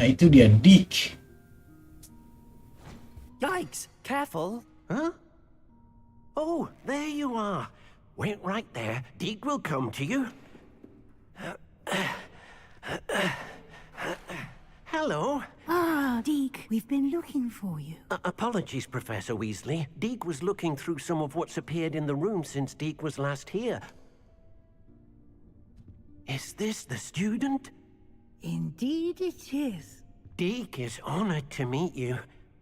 A: Itu dia Dick.
O: Yikes! Careful! Huh? Oh, there you are. Wait right there. Deke will come to you. Hello.
K: Ah, Deke, we've been looking for you.
O: Apologies, Professor Weasley. Deke was looking through some of what's appeared in the room since Deke was last here. Is this the student?
K: Indeed it is.
O: Deke is honored to meet you.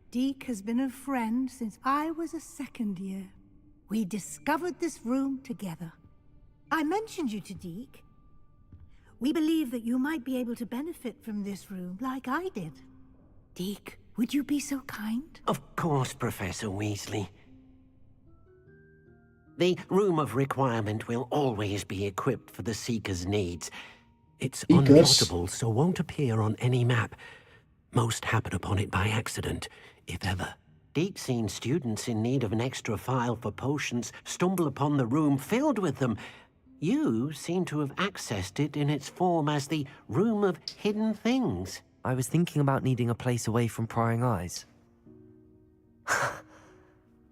K: Deke has been a friend since I was a second year. We discovered this room together. I mentioned you to Deke. We believe that you might be able to benefit from this room like I did. Deke, would you be so kind?
O: Of course, Professor Weasley. The Room of Requirement will always be equipped for the Seeker's needs. It's unplottable, so won't appear on any map. Most happen upon it by accident, if ever. Deke's seen students in need of an extra file for potions stumble upon the room filled with them. You seem to have accessed it in its form as the Room of Hidden Things.
B: I was thinking about needing a place away from prying eyes.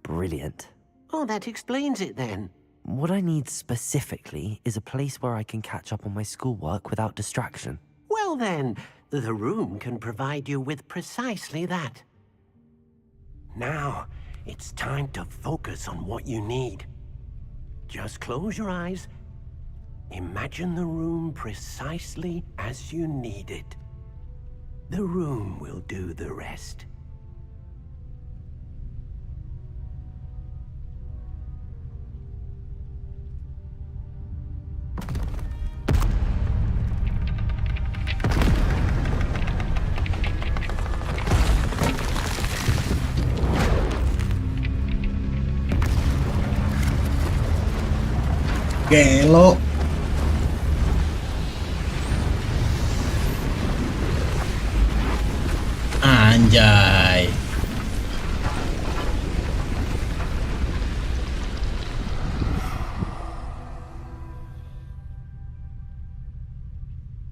B: Brilliant.
O: Oh, that explains it then.
B: What I need specifically is a place where I can catch up on my schoolwork without distraction.
O: Well then, the room can provide you with precisely that. Now, it's time to focus on what you need. Just close your eyes. Imagine the room precisely as you need it. The room will do the rest.
A: Gelo. Anjay.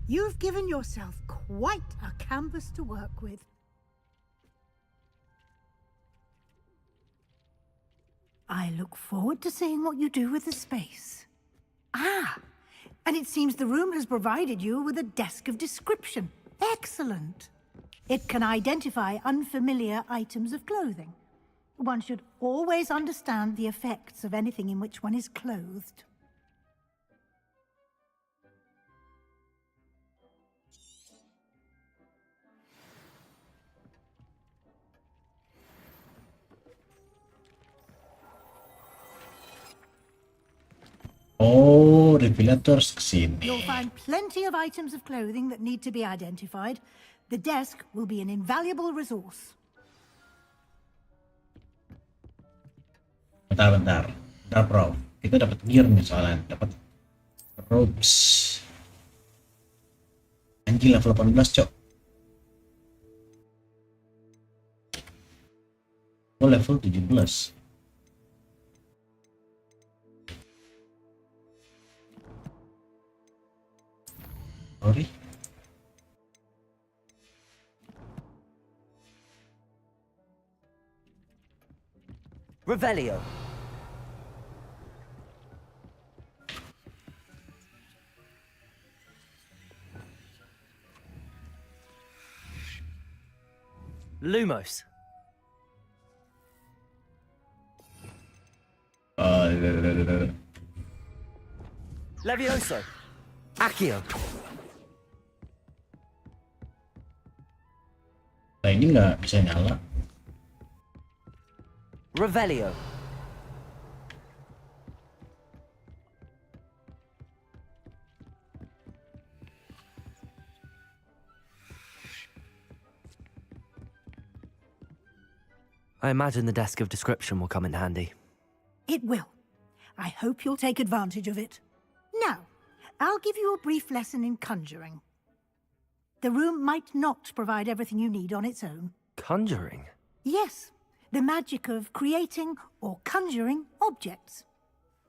K: You've given yourself quite a canvas to work with. I look forward to seeing what you do with the space. Ah, and it seems the room has provided you with a desk of description. Excellent. It can identify unfamiliar items of clothing. One should always understand the effects of anything in which one is clothed.
A: Oh, revelators kesini.
K: You'll find plenty of items of clothing that need to be identified. The desk will be an invaluable resource.
A: Bentar. Bentar, bro. Kita dapat gear nih soalnya. Dapat robes. Anjing level 18, cok. Oh, level 17. Sorry.
B: Revelio. Lumos. Levioso. Accio.
A: Nah, ini nggak bisa nyala.
B: Revelio. I imagine the desk of description will come in handy.
K: It will. I hope you'll take advantage of it. Now, I'll give you a brief lesson in conjuring. The room might not provide everything you need on its own.
B: Conjuring?
K: Yes, the magic of creating or conjuring objects.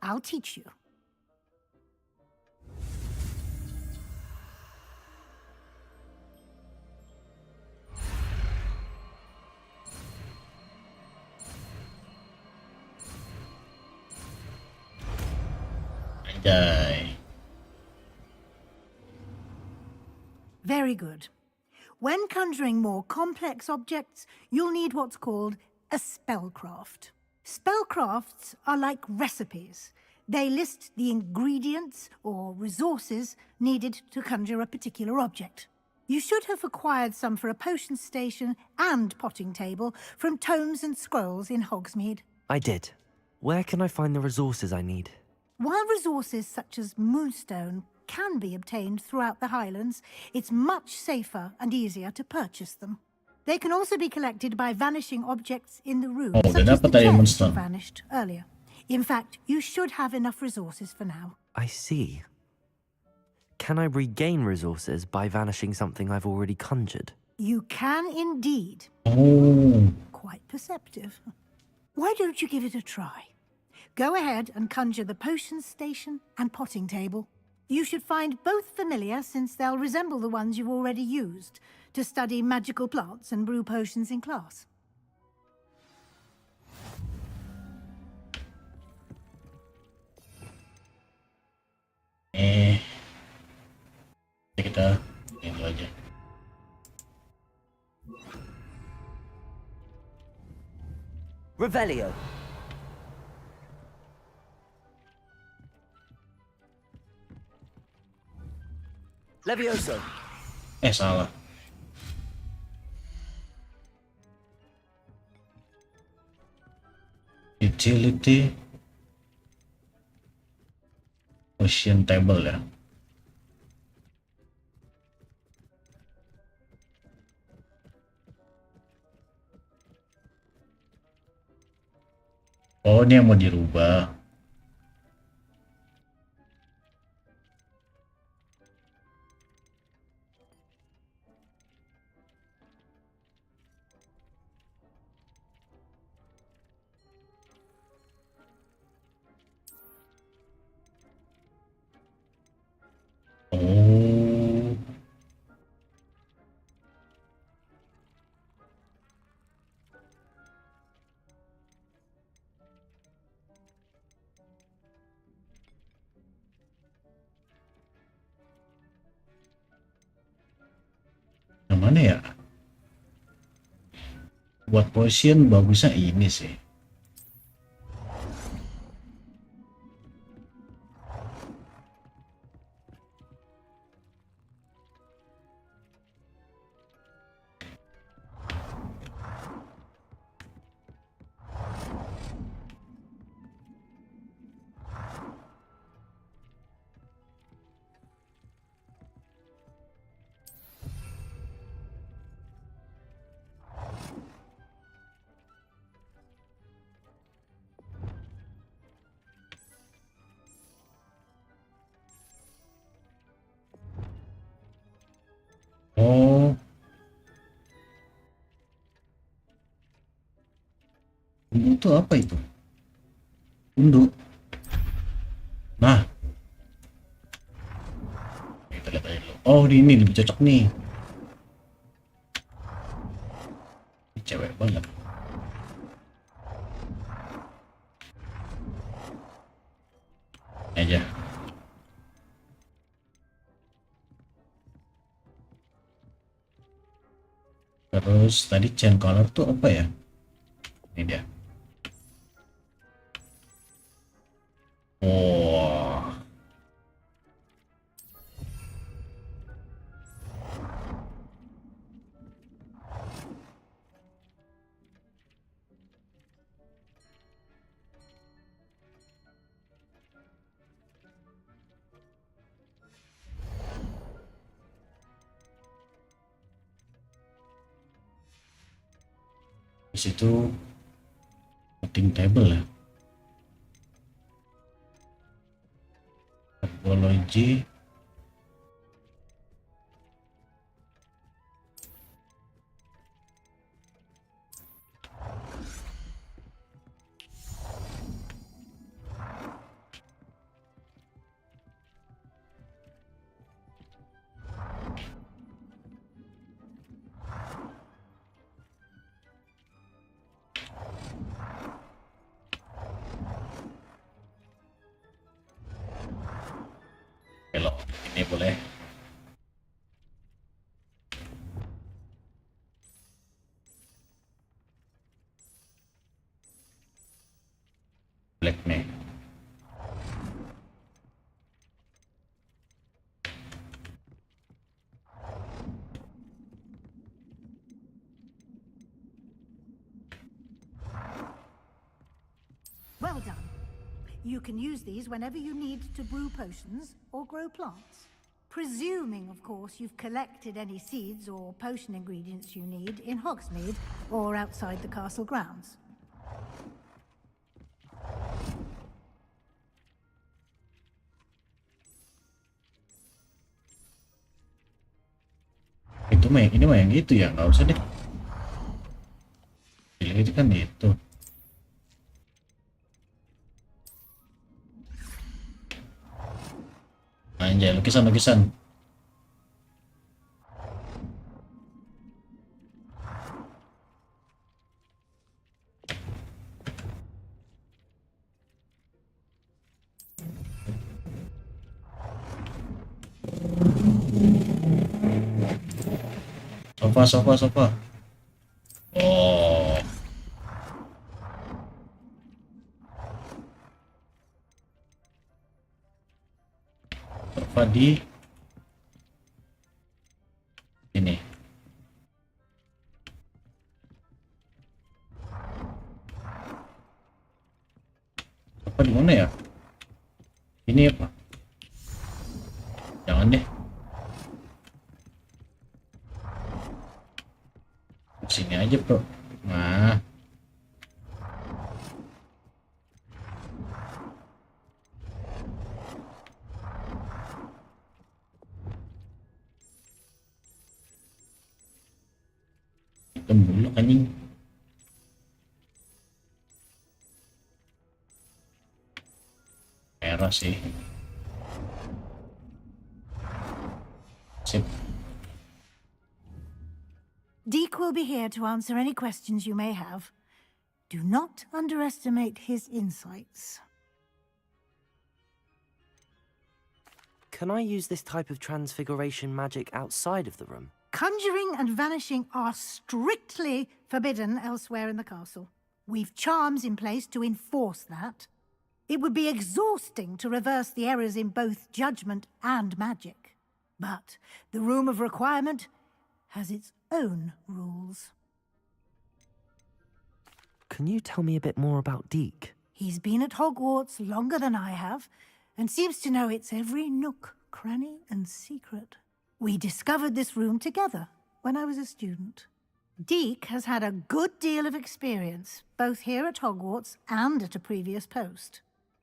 K: I'll teach you.
A: Anjay.
K: Very good. When conjuring more complex objects, you'll need what's called a spellcraft. Spellcrafts are like recipes. They list the ingredients or resources needed to conjure a particular object. You should have acquired some for a potion station and potting table from tomes and scrolls in Hogsmeade.
B: I did. Where can I find the resources I need?
K: While resources such as moonstone can be obtained throughout the Highlands, it's much safer and easier to purchase them. They can also be collected by vanishing objects in the room, such as the chairs that vanished earlier. In fact, you should have enough resources for now.
B: I see. Can I regain resources by vanishing something I've already conjured?
K: You can indeed.
A: Oh.
K: Quite perceptive. Why don't you give it a try? Go ahead and conjure the potion station and potting table. You should find both familiar, since they'll resemble the ones you've already used to study magical plants and brew potions in class.
A: Kita itu aja.
B: Revelio. Levioso.
A: Salah. Utility Ocean Table ya. Oh, ini yang mau dirubah. mana ya? Buat potion bagusnya ini sih. Oh, itu apa itu? Undu. Nah, kita lihat aja dulu. Oh, ini lebih cocok nih. Ini cewek banget. Aja. Terus tadi chain color tuh apa ya? Ini dia. Oh. Di situ cutting table ya. Topology. Belok ini boleh. Black nih.
K: Well done. You can use these whenever you need to brew potions or grow plants. Presuming, of course, you've collected any seeds or potion ingredients you need in Hogsmeade or outside the castle grounds.
A: Itu mah ini mah yang gitu ya, nggak usah deh. Pilih itu kan itu. Anjay, lukisan-lukisan. Sofa. Oh. Sofa di ini. Sofa di mana ya? Ini apa? Jangan deh. Sini aja, bro. Nah. Hitam dulu anjing. Merah sih. Sip.
K: Deke will be here to answer any questions you may have. Do not underestimate his insights.
B: Can I use this type of transfiguration magic outside of the room?
K: Conjuring and vanishing are strictly forbidden elsewhere in the castle. We've charms in place to enforce that. It would be exhausting to reverse the errors in both judgment and magic. But the Room of Requirement has its own rules.
B: Can you tell me a bit more about Deke?
K: He's been at Hogwarts longer than I have, and seems to know its every nook, cranny, and secret. We discovered this room together when I was a student. Deke has had a good deal of experience, both here at Hogwarts and at a previous post.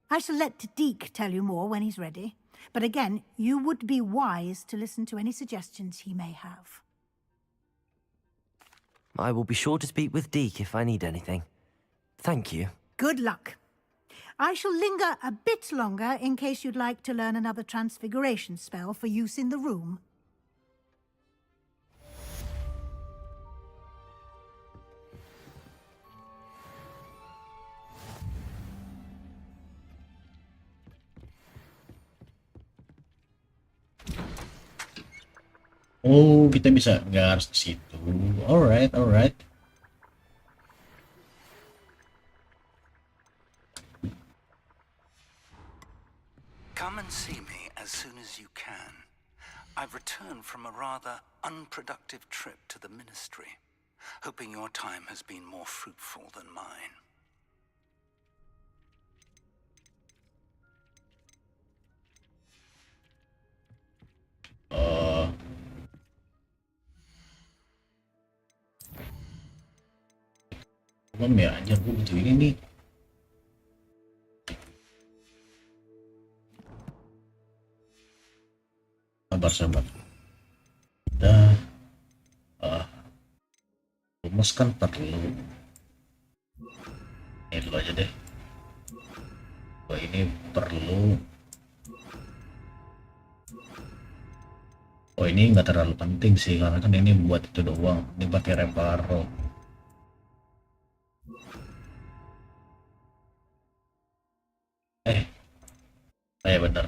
K: I shall let Deke tell you more when he's ready, but again, you would be wise to listen to any suggestions he may have.
B: I will be sure to speak with Deke if I need anything. Thank you.
K: Good luck. I shall linger a bit longer in case you'd like to learn another transfiguration spell for use in the room.
A: Oh, kita bisa nggak harus ke situ. Alright, alright.
P: Come and see me as soon as you can. I've returned from a rather unproductive trip to the Ministry, hoping your time has been more fruitful than mine.
A: Belum ya, anjir gue butuh ini nih. Sabar. Udah. Rumus kan perlu. Ini dulu aja deh. Wah, ini perlu. Oh, ini nggak terlalu penting sih, karena kan ini buat itu doang. Ini pakai reparo. Ya bener.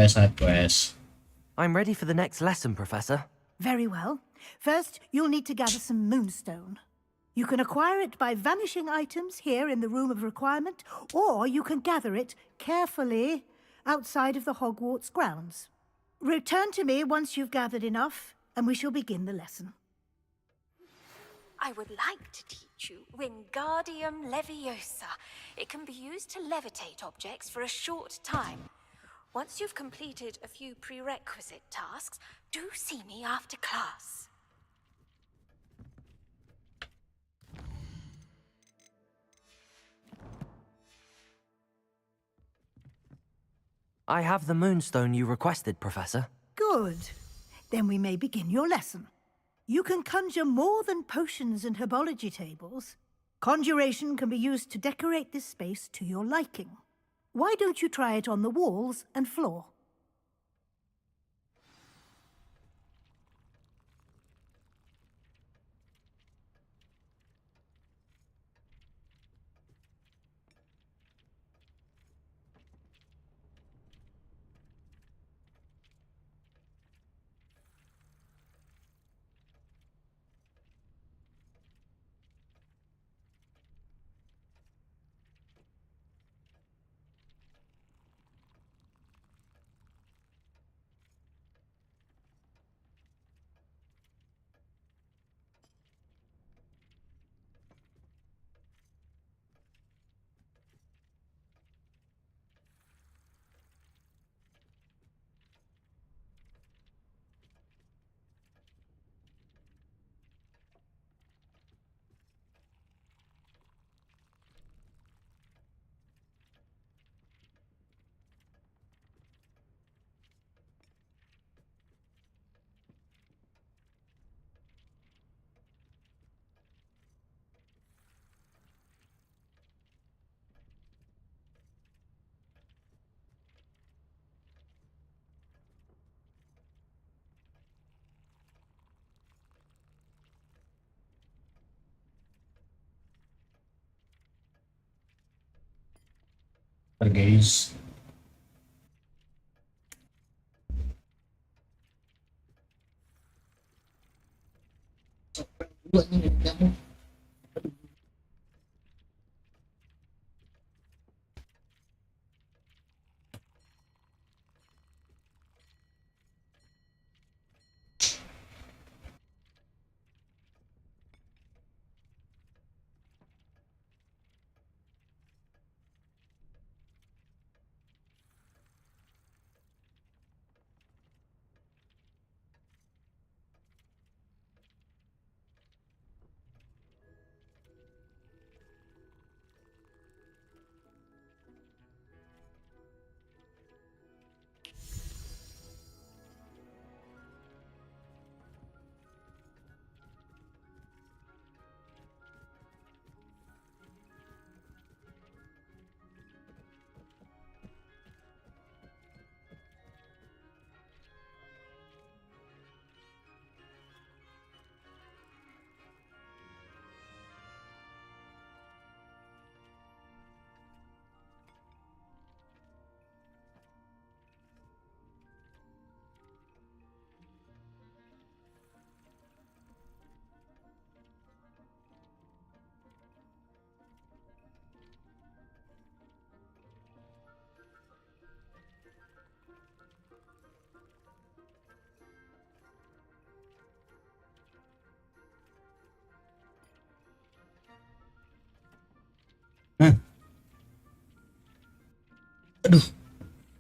A: Side quest.
B: I'm ready for the next lesson, Professor.
K: Very well. First, you'll need to gather some moonstone. You can acquire it by vanishing items here in the Room of Requirement, or you can gather it carefully outside of the Hogwarts grounds. Return to me once you've gathered enough, and we shall begin the lesson.
Q: I would like to teach you Wingardium Leviosa. It can be used to levitate objects for a short time. Once you've completed a few prerequisite tasks, do see me after class.
B: I have the moonstone you requested, Professor.
K: Good. Then we may begin your lesson. You can conjure more than potions and herbology tables. Conjuration can be used to decorate this space to your liking. Why don't you try it on the walls and floor?
A: Guys.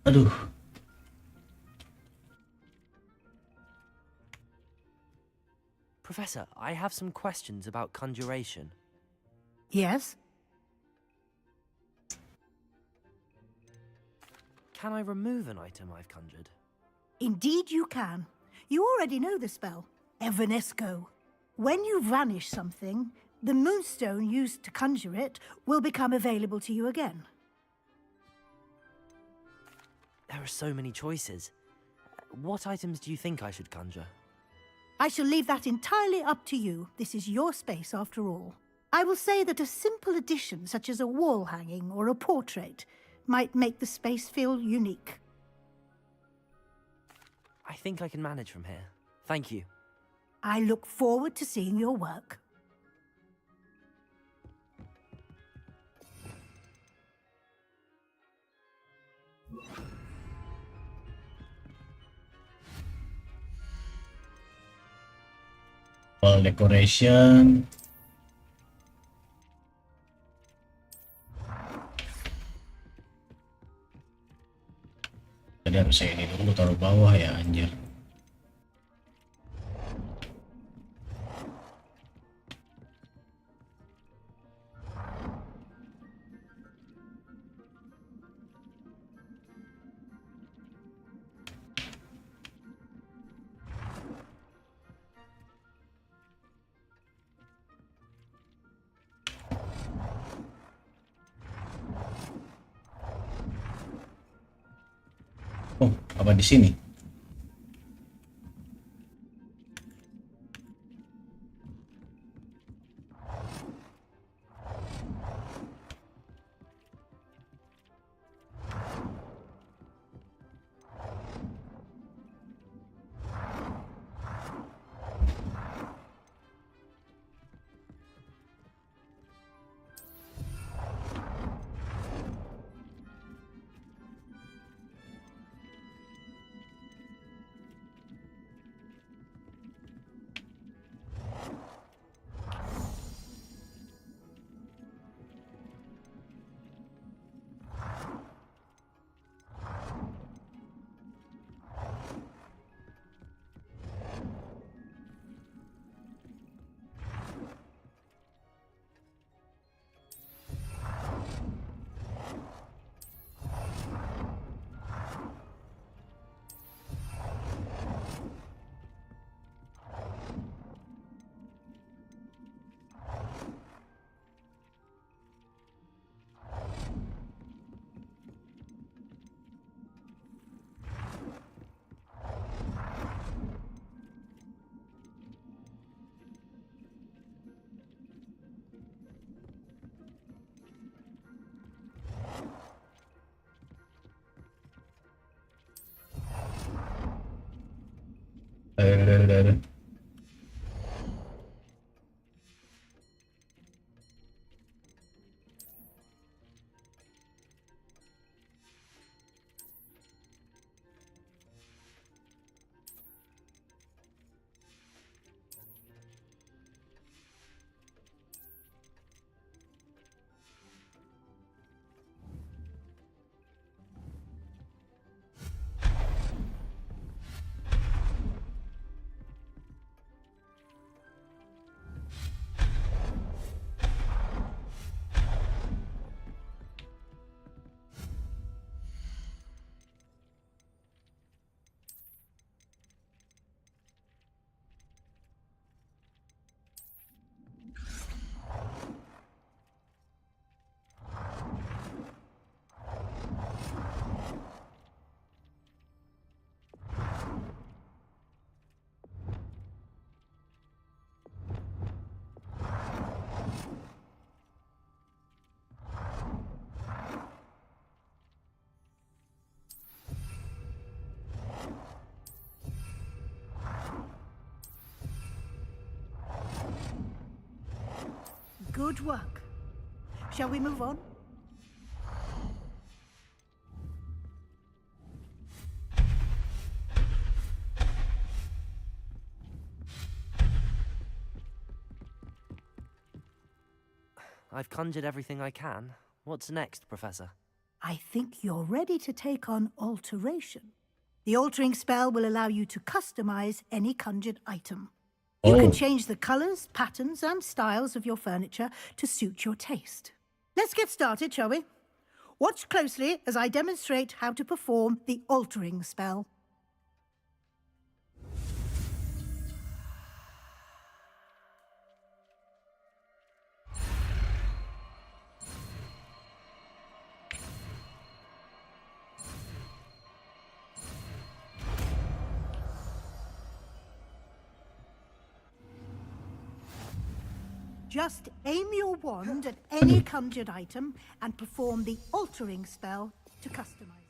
A: Aduh.
B: Professor, I have some questions about conjuration.
K: Yes?
B: Can I remove an item I've conjured?
K: Indeed you can. You already know the spell, Evanesco. When you vanish something, the moonstone used to conjure it will become available to you again.
B: There are so many choices. What items do you think I should conjure?
K: I shall leave that entirely up to you. This is your space after all. I will say that a simple addition such as a wall hanging or a portrait might make the space feel unique.
B: I think I can manage from here. Thank you.
K: I look forward to seeing your work.
A: Wall decoration. Tadi harusnya ini dulu taruh bawah ya anjir. Oh, apa di sini? Ada.
K: Good work. Shall we move on?
B: I've conjured everything I can. What's next, Professor?
K: I think you're ready to take on alteration. The altering spell will allow you to customize any conjured item. You can change the colors, patterns, and styles of your furniture to suit your taste. Let's get started, shall we? Watch closely as I demonstrate how to perform the altering spell. Just aim your wand at any conjured item and perform the altering spell to customize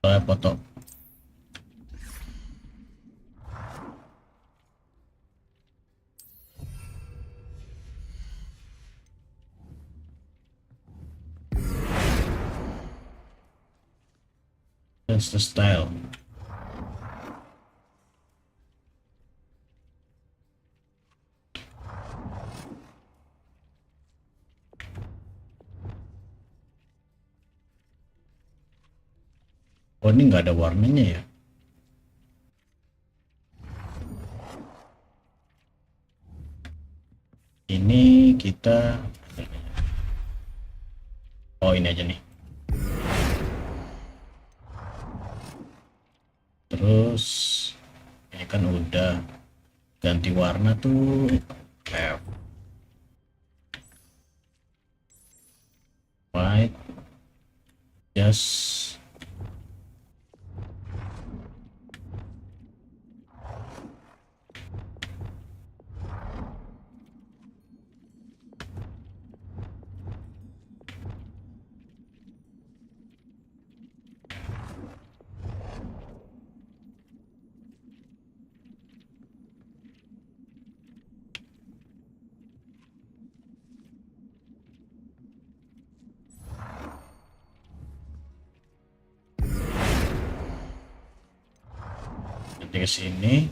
K: it.
A: Foto. That's the style. Oh, ini nggak ada warnanya ya? Ini kita... Oh, ini aja nih. Terus ini kan udah ganti warna tuh. Left, right, just ke sini,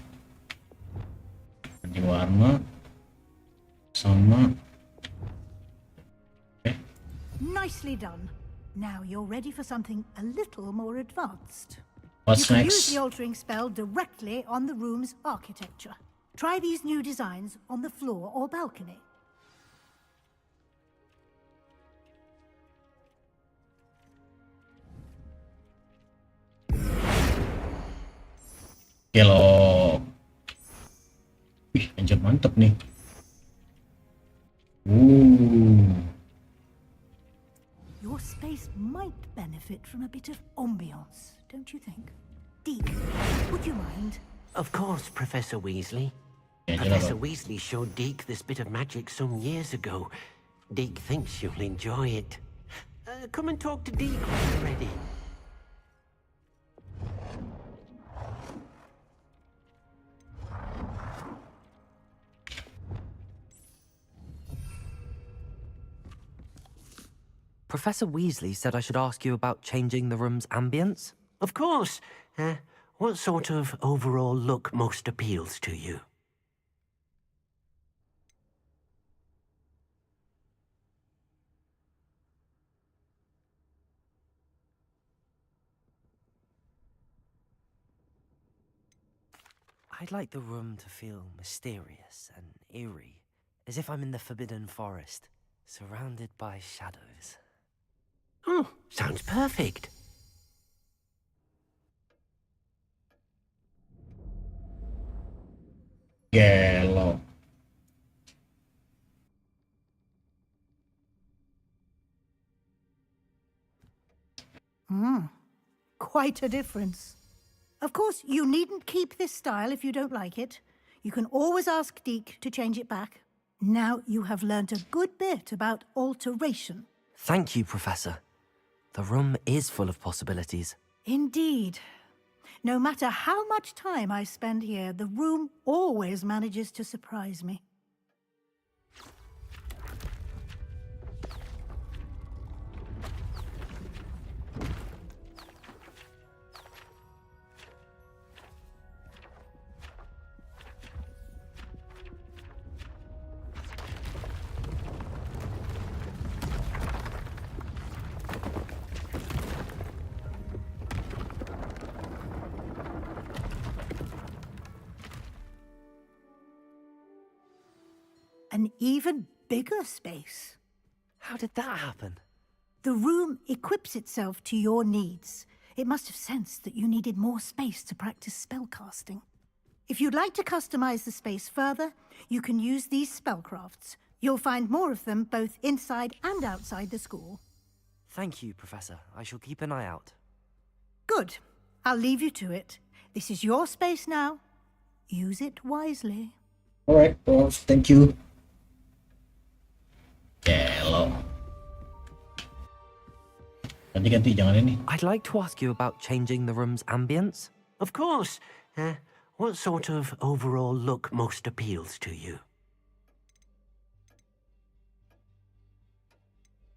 A: ganti warna sama.
K: Nicely done. Now you're ready for something a little more advanced.
A: What's
K: you can
A: next?
K: use the altering spell directly on the room's architecture. Try these new designs on the floor or balcony.
A: Kalau wih, anjir mantep nih.
K: Your space might benefit from a bit of ambiance, don't you think? Deke, would you mind?
O: Of course, Professor Weasley.
A: Ya, jelas,
O: Professor
A: Bang.
O: Weasley showed Deke this bit of magic some years ago. Deke thinks you'll enjoy it. Come and talk to Deke when you're ready.
B: Professor Weasley said I should ask you about changing the room's ambience.
O: Of course. What sort of overall look most appeals to you?
B: I'd like the room to feel mysterious and eerie, as if I'm in the Forbidden Forest, surrounded by shadows.
O: Oh, sounds perfect.
A: Gelo.
K: Quite a difference. Of course, you needn't keep this style if you don't like it. You can always ask Deke to change it back. Now you have learnt a good bit about alteration.
B: Thank you, Professor. The room is full of possibilities.
K: Indeed. No matter how much time I spend here, the room always manages to surprise me. An even bigger space.
B: How did that happen?
K: The room equips itself to your needs. It must have sensed that you needed more space to practice spellcasting. If you'd like to customize the space further, you can use these spellcrafts. You'll find more of them both inside and outside the school.
B: Thank you, Professor. I shall keep an eye out.
K: Good. I'll leave you to it. This is your space now. Use it wisely.
A: Alright, Prof. Thank you. Gelo. Ganti-ganti, jangan ini.
B: I'd like to ask you about changing the room's ambience.
O: Of course. What sort of overall look most appeals to you?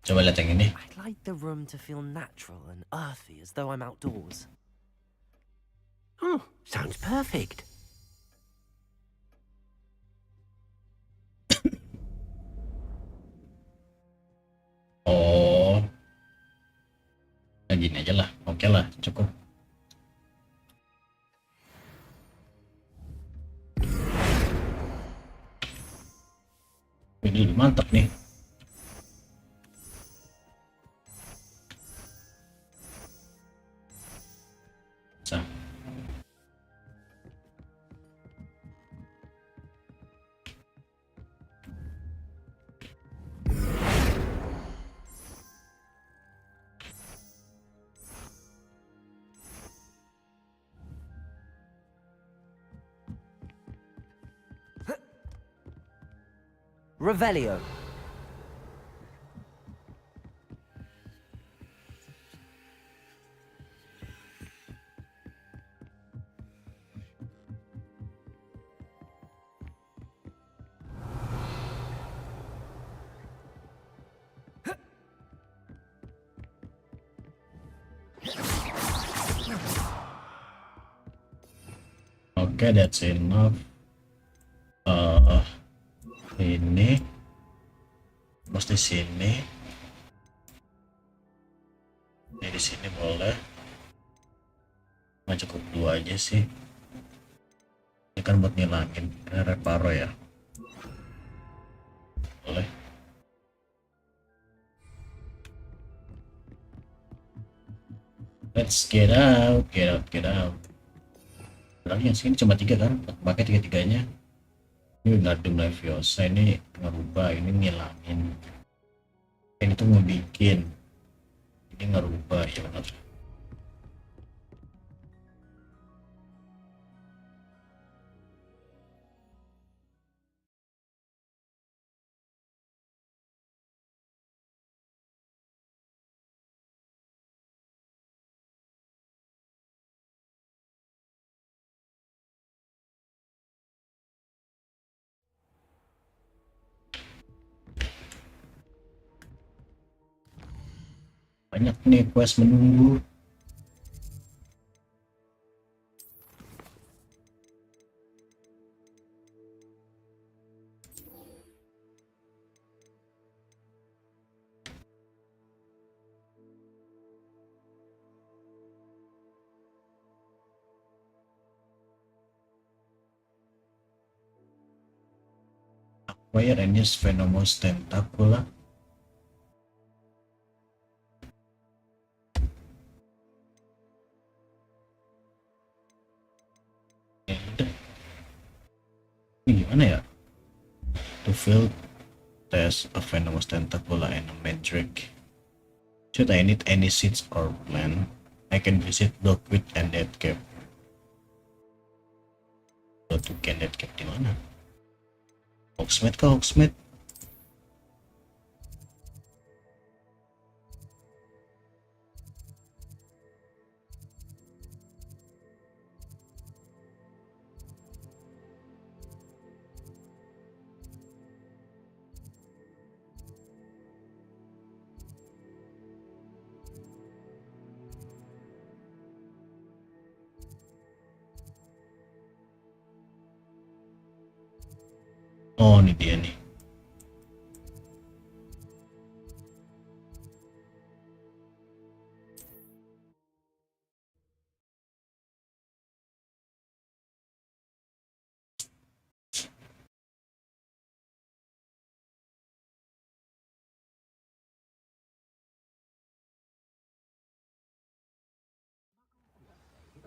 A: Coba lihat yang ini.
B: I'd like the room to feel natural and earthy, as though I'm outdoors.
O: Oh, sounds perfect.
A: Oh. Nah, gini aja lah. Oke lah, cukup. Ini lebih mantap nih. Nah.
B: Revelio.
A: Oke, that's enough. Ini mesti sini. Ini di sini boleh. Nggak cukup 2 aja sih. Ini kan buat ngilangin. Ini reparo ya. Boleh. Let's get out, get out, get out. Berarti yang sini cuma 3 kan? Pakai 3-3-nya. Ini Wingardium Leviosa, ini ngerubah, ini ngilangin. Ini tuh ngebikin. Ini ngerubah, ya benar. Banyak nih quest menunggu. Acquire and use venomous tentacula. Ini gimana ya? To fill test a venomous tentacula and a magic. Should I need any seeds or plant, I can visit Lockwood and Dead Cave. Lockwood and Dead Cave di mana? Hogsmeade kah? Hogsmeade? Oh, ini dia nih.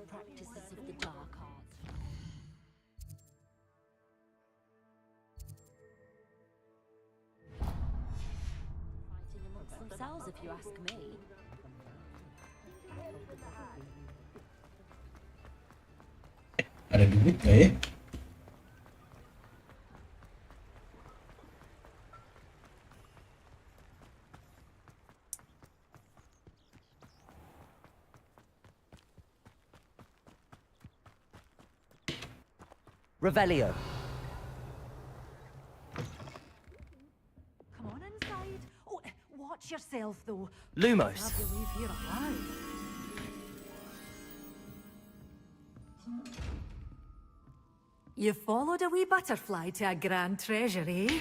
L: Practices of the dark arts. Fighting amongst themselves, if you ask me.
A: Ada duit gak ya?
B: Revelio.
L: Come on inside. Oh, watch yourself, though.
B: Lumos.
L: Have you leave here alive. You followed a wee butterfly to a grand treasure, eh?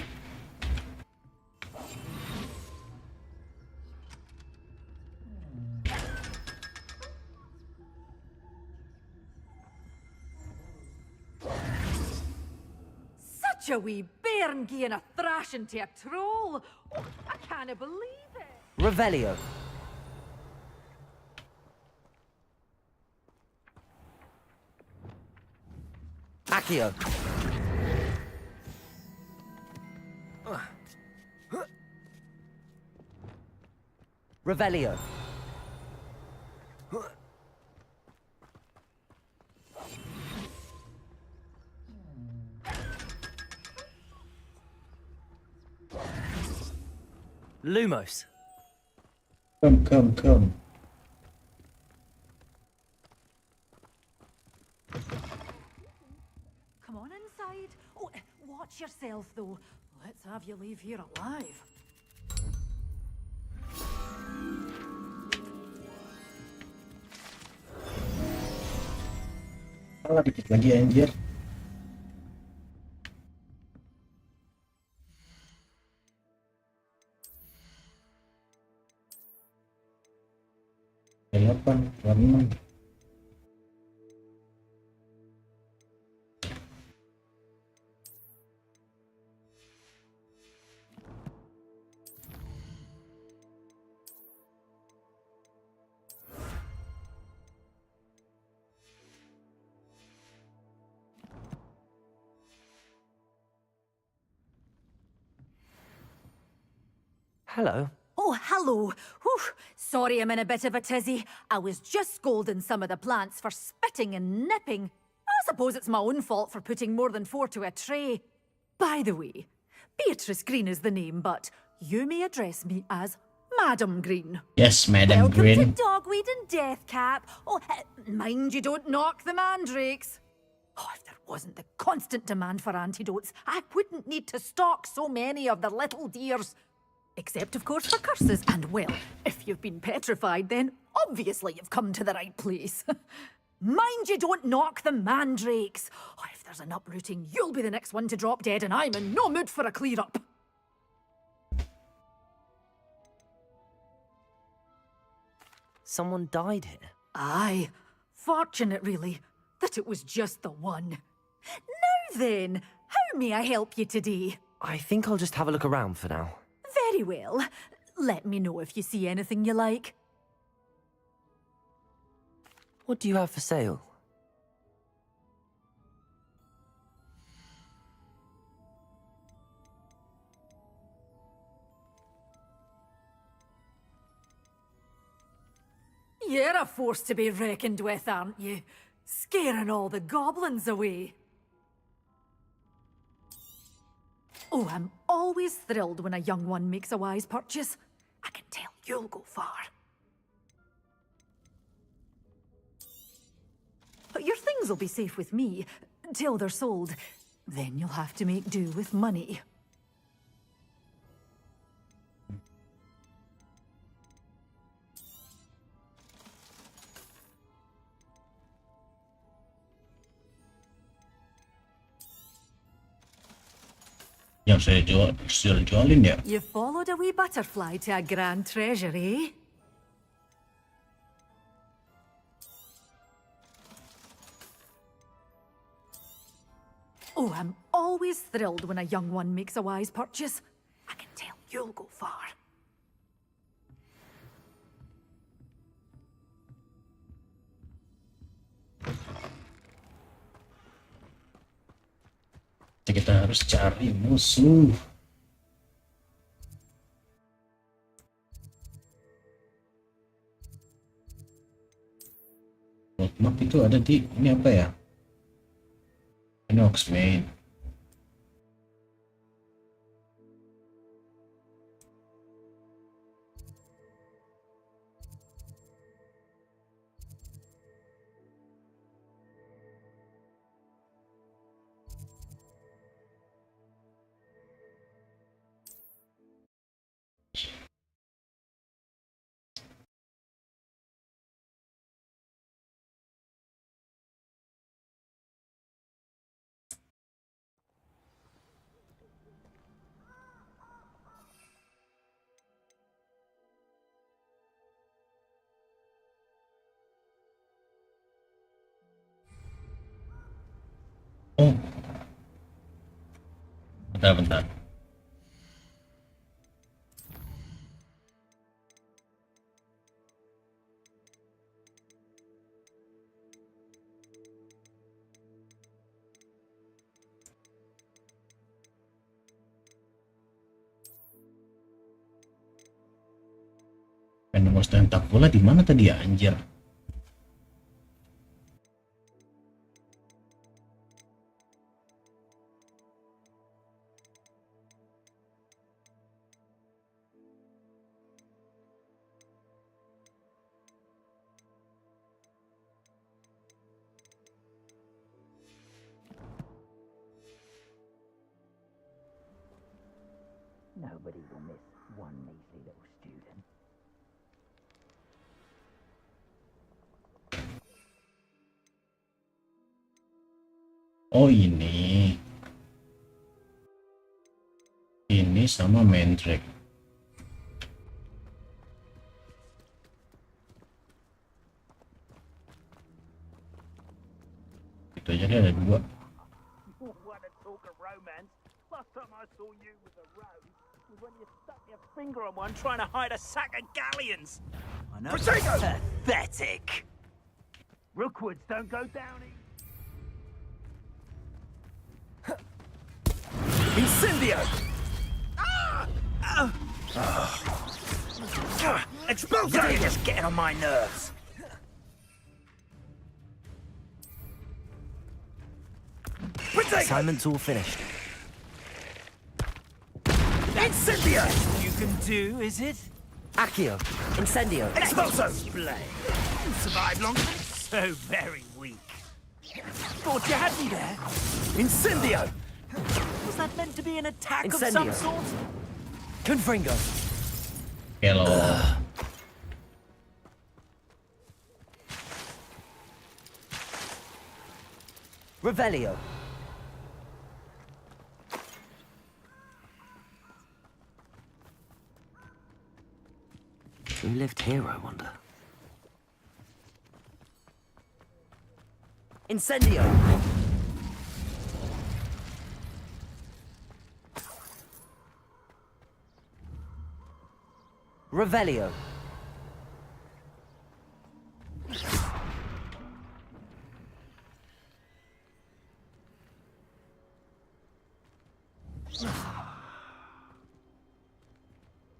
L: Such a wee bairn gieing a thrashing to a troll. Oh, I can't believe it.
B: Revelio. Accio. Revelio. Lumos.
A: Come, come, come.
L: Come on inside. Oh, watch yourself, though. Let's have you leave here alive.
A: Salah dikit lagi anjir. Delapan, enam.
B: Hello.
L: Oh, hello. Whew. Sorry I'm in a bit of a tizzy. I was just scolding some of the plants for spitting and nipping. I suppose it's my own fault for putting more than 4 to a tray. By the way, Beatrice Green is the name, but you may address me as Madam Green.
A: Yes, Madam
L: Welcome
A: Green.
L: to Dogweed and Deathcap. Oh, mind you don't knock the mandrakes. Oh, if there wasn't the constant demand for antidotes, I wouldn't need to stock so many of the little dears. Except, of course, for curses. And, well, if you've been petrified, then obviously you've come to the right place. Mind you don't knock the mandrakes. Oh, if there's an uprooting, you'll be the next one to drop dead, and I'm in no mood for a clear-up.
B: Someone died here?
L: Aye. Fortunate, really, that it was just the one. Now then, how may I help you today?
B: I think I'll just have a look around for now.
L: Very well. Let me know if you see anything you like.
B: What do you have for sale?
L: You're a force to be reckoned with, aren't you? Scaring all the goblins away. Oh, I'm always thrilled when a young one makes a wise purchase. I can tell you'll go far. But your things will be safe with me, till they're sold. Then you'll have to make do with money.
A: Yang saya jualin ya.
L: You followed a wee butterfly to a grand treasure, eh? Oh, I'm always thrilled when a young one makes a wise purchase. I can tell you'll go far.
A: Kita harus cari musuh. Map itu ada di ini apa ya? Ini Oxmain. Oh, bentar. Pengen monster yang tak bola di mana tadi ya, anjir?
R: Nobody will miss one measly little student.
A: Oh ini sama Mandrake. Itu aja ada dua.
N: You want to talk of romance? Last time I saw you with a rose was when you stuck your finger on one trying to hide a sack of galleons. I know. Pathetic. Rookwoods don't go down easy. Incendio! Expulso! You're just getting on my nerves.
B: Assignment's all finished.
N: Incendio! You can do, is it?
B: Accio, Incendio.
N: Expulso! Display. You survived long. So very weak. Thought you had me there. Incendio! Was that meant to be an attack
B: Incendio.
N: of some sort?
B: Confringo.
A: Hello.
B: Revelio. Who lived here, I wonder? Incendio. Revelio.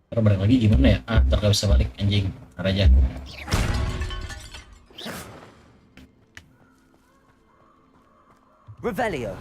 A: Ntar balik lagi gimana ya? Ah, ntar gak bisa balik anjing. Ntar aja.
B: Revelio.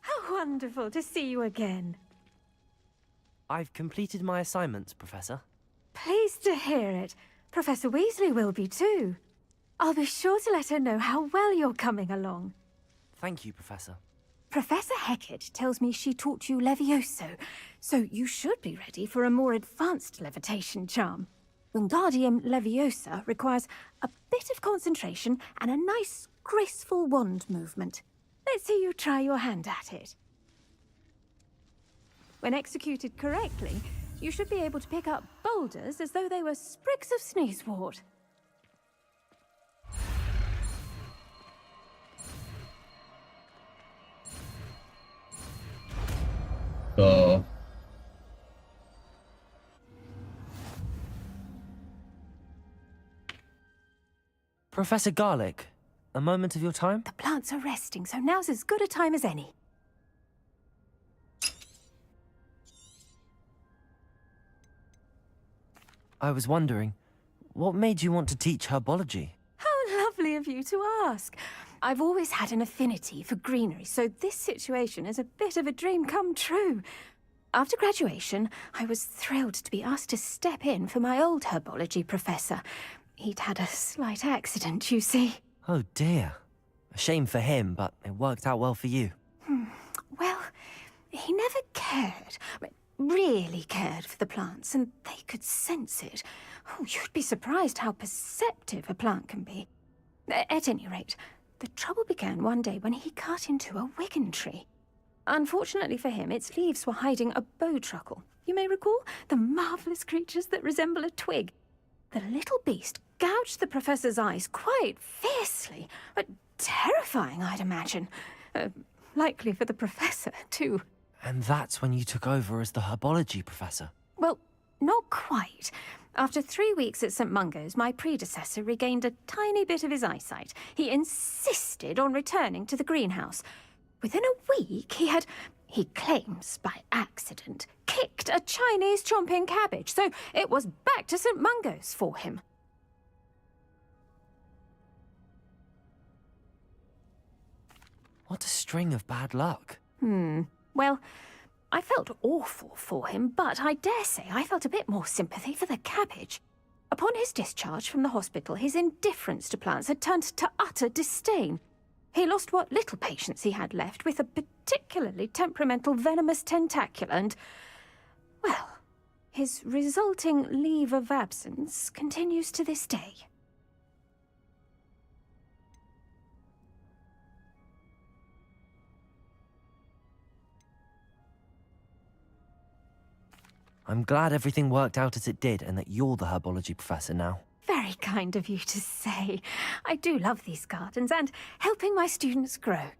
S: How wonderful to see you again.
B: I've completed my assignments, Professor.
S: Pleased to hear it. Professor Weasley will be too. I'll be sure to let her know how well you're coming along.
B: Thank you, Professor.
S: Professor Hecat tells me she taught you Levioso, so you should be ready for a more advanced levitation charm. Wingardium Leviosa requires a bit of concentration and a nice, graceful wand movement. Let's see you try your hand at it. When executed correctly, you should be able to pick up boulders as though they were sprigs of sneezewort.
A: Tuh.
B: Professor Garlick, a moment of your time?
S: The plants are resting, so now's as good a time as any.
B: I was wondering, what made you want to teach herbology?
S: How lovely of you to ask. I've always had an affinity for greenery, so this situation is a bit of a dream come true. After graduation, I was thrilled to be asked to step in for my old herbology professor. He'd had a slight accident, you see.
B: Oh dear. A shame for him, but it worked out well for you.
S: Well, he never cared, really cared for the plants, and they could sense it. Oh, you'd be surprised how perceptive a plant can be. At any rate, the trouble began one day when he cut into a wigan tree. Unfortunately for him, its leaves were hiding a bowtruckle. You may recall the marvellous creatures that resemble a twig. The little beast gouged the professor's eyes quite fiercely, but terrifying, I'd imagine. Likely for the professor, too.
B: And that's when you took over as the herbology professor?
S: Well, not quite. After 3 weeks at St. Mungo's, my predecessor regained a tiny bit of his eyesight. He insisted on returning to the greenhouse. Within a week, he claims by accident, kicked a Chinese chomping cabbage, so it was back to St. Mungo's for him.
B: What a string of bad luck.
S: Well, I felt awful for him, but I dare say I felt a bit more sympathy for the cabbage. Upon his discharge from the hospital, his indifference to plants had turned to utter disdain. He lost what little patience he had left with a particularly temperamental venomous tentacula and, well, his resulting leave of absence continues to this day.
B: I'm glad everything worked out as it did and that you're the herbology professor now.
S: Very kind of you to say. I do love these gardens and helping my students grow.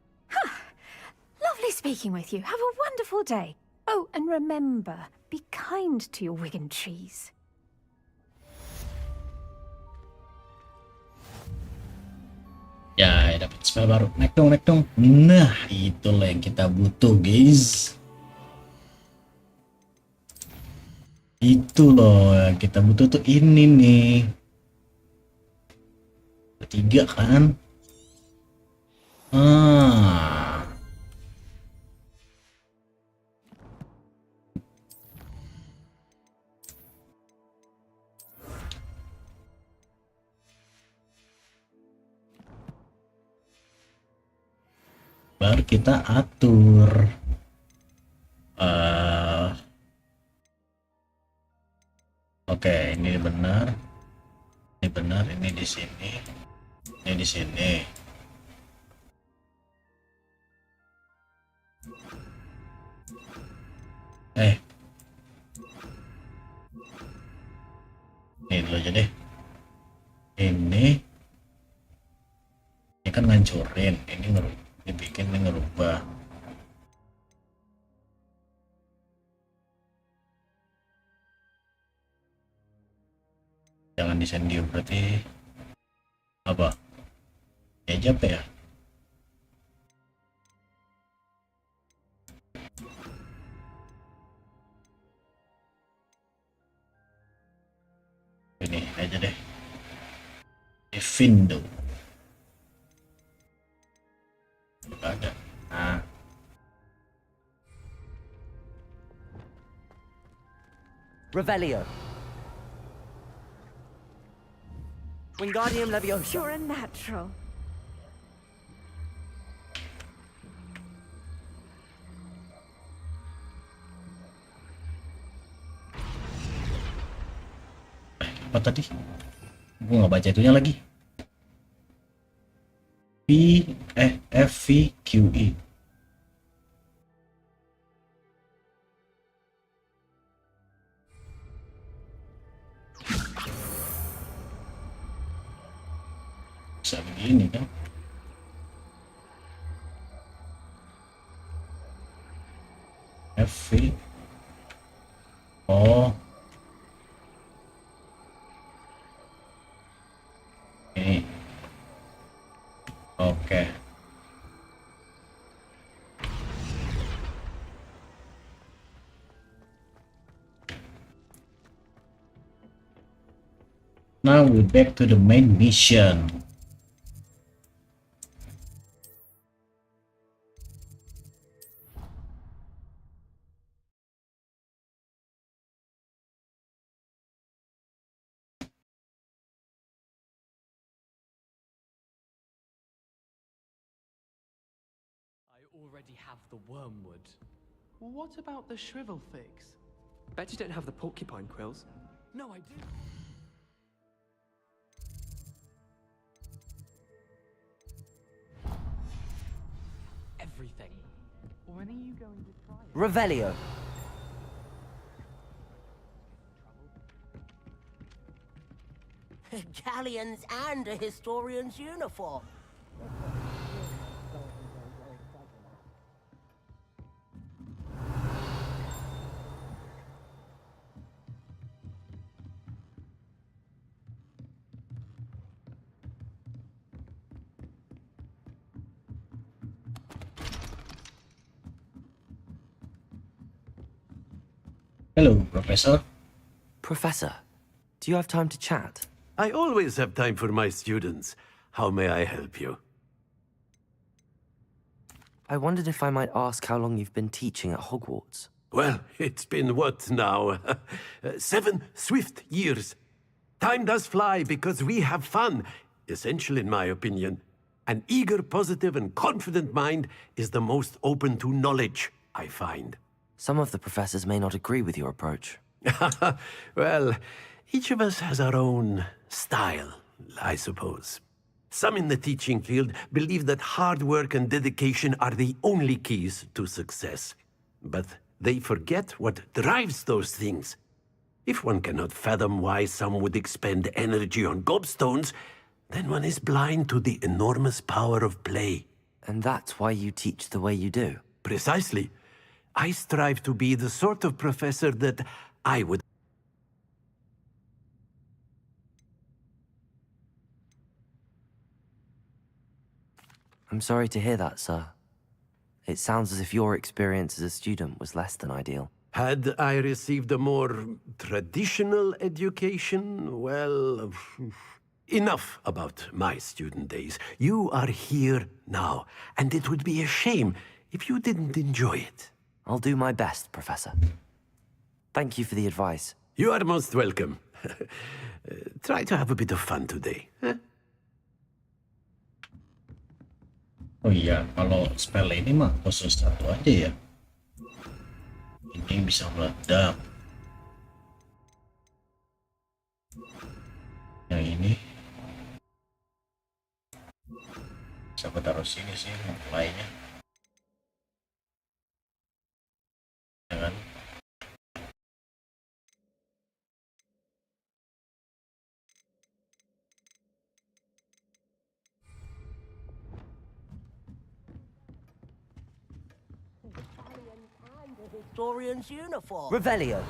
S: Lovely speaking with you. Have a wonderful day. Oh, and remember, be kind to your Wigan trees.
A: Ya, dapat spell baru. Naik dong. Nah, itulah yang kita butuh, guys. Itu loh yang kita butuh tuh ini nih. Ketiga kan? Baru kita atur. Oke, ini benar. Ini benar, ini di sini. Ini di sini. Ini dulu aja deh. Ini kan ngancurin, ini dibikin ini ngerubah. Jangan desain dia berarti apa? Ya aja apa ya? Ini aja deh. Defindo. Ada. Nah.
B: Revelio. Wingardium Leviosa.
S: You're a natural.
A: Apa tadi? Gue nggak baca itunya lagi. FVQE. Bisa begini kan? FV. Oh. Ini. Oke. Now we're back to the main mission.
T: Already have the wormwood. What about the shrivel figs? Bet you don't have the porcupine quills. No, I do. Everything. When are you going to try it?
B: Revelio.
U: Galleons and a historian's uniform.
A: Hello, Professor.
B: Professor, do you have time to chat?
V: I always have time for my students. How may I help you?
B: I wondered if I might ask how long you've been teaching at Hogwarts.
V: Well, it's been what now? 7 swift years. Time does fly because we have fun. Essential in my opinion. An eager, positive, and confident mind is the most open to knowledge, I find.
B: Some of the professors may not agree with your approach.
V: Well, each of us has our own style, I suppose. Some in the teaching field believe that hard work and dedication are the only keys to success. But they forget what drives those things. If one cannot fathom why some would expend energy on gobstones, then one is blind to the enormous power of play.
B: And that's why you teach the way you do?
V: Precisely. I strive to be the sort of professor that I would...
B: I'm sorry to hear that, sir. It sounds as if your experience as a student was less than ideal.
V: Had I received a more traditional education, well, enough about my student days. You are here now, and it would be a shame if you didn't enjoy it.
B: I'll do my best, Professor. Thank you for the advice.
V: You are most welcome. Try to have a bit of fun today. Huh?
A: Oh iya, kalau spell ini mah khusus satu aja ya. Ini bisa meledak. Yang ini bisa taruh sini sih mulainya. Jangan.
U: Historian's uniform.
B: Revelio.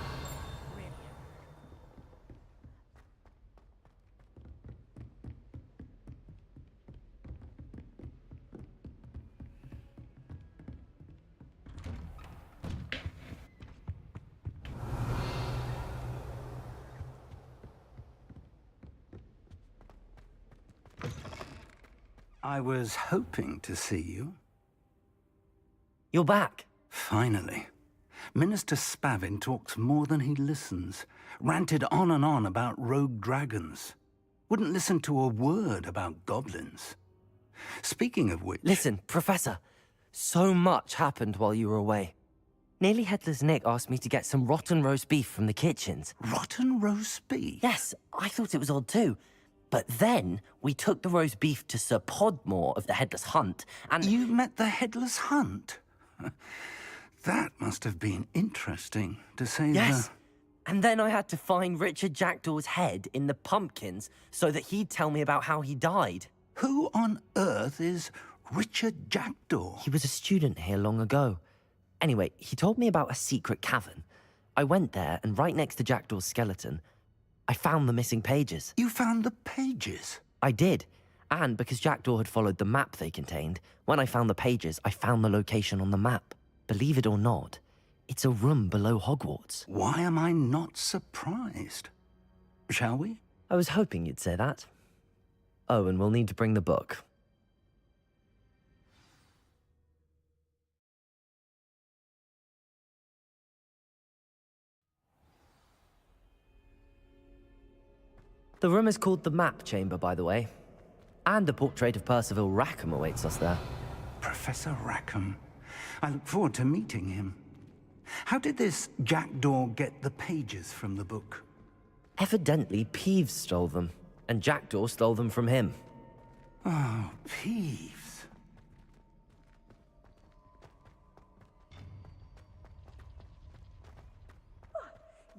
P: I was hoping to see you.
B: You're back.
P: Finally. Minister Spavin talks more than he listens. Ranted on and on about rogue dragons. Wouldn't listen to a word about goblins. Speaking of which...
B: Listen, Professor. So much happened while you were away. Nearly Headless Nick asked me to get some rotten roast beef from the kitchens.
P: Rotten roast beef?
B: Yes, I thought it was odd too. But then we took the roast beef to Sir Podmore of the Headless Hunt, and...
P: You met the Headless Hunt? That must have been interesting, to say the...
B: Yes. And then I had to find Richard Jackdaw's head in the pumpkins so that he'd tell me about how he died.
P: Who on earth is Richard Jackdaw?
B: He was a student here long ago. Anyway, he told me about a secret cavern. I went there, and right next to Jackdaw's skeleton, I found the missing pages.
P: You found the pages?
B: I did. And because Jackdaw had followed the map they contained, when I found the pages, I found the location on the map. Believe it or not, it's a room below Hogwarts.
P: Why am I not surprised? Shall we?
B: I was hoping you'd say that. Oh, and we'll need to bring the book. The room is called the Map Chamber, by the way. And a portrait of Percival Rackham awaits us there.
P: Professor Rackham. I look forward to meeting him. How did this Jackdaw get the pages from the book?
B: Evidently, Peeves stole them, and Jackdaw stole them from him.
P: Oh, Peeves.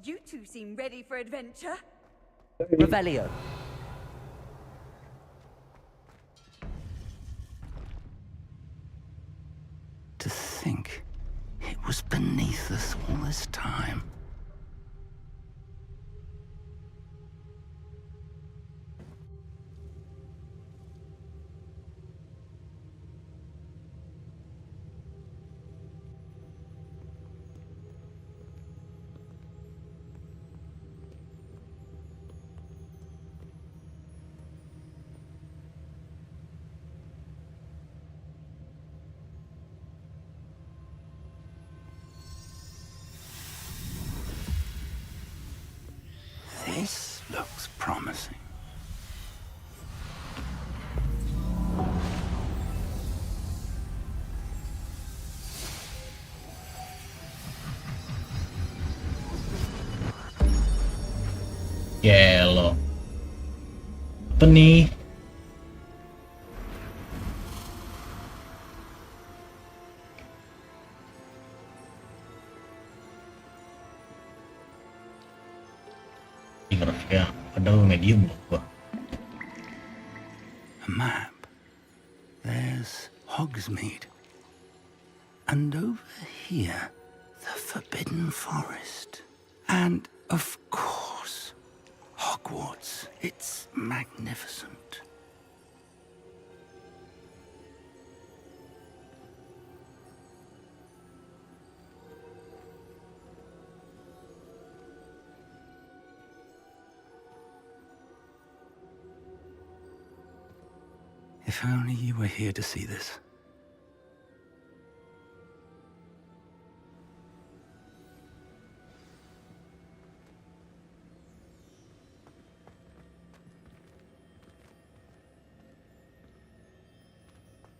L: You two seem ready for adventure.
B: Revelio.
P: To think it was beneath us all this time. This looks promising.
A: Gelo. Apa nih? Padahal medium loh gua.
P: A map. There's Hogsmeade. And over here, the Forbidden Forest. And, of course, Hogwarts. It's magnificent. If only you were here to see this.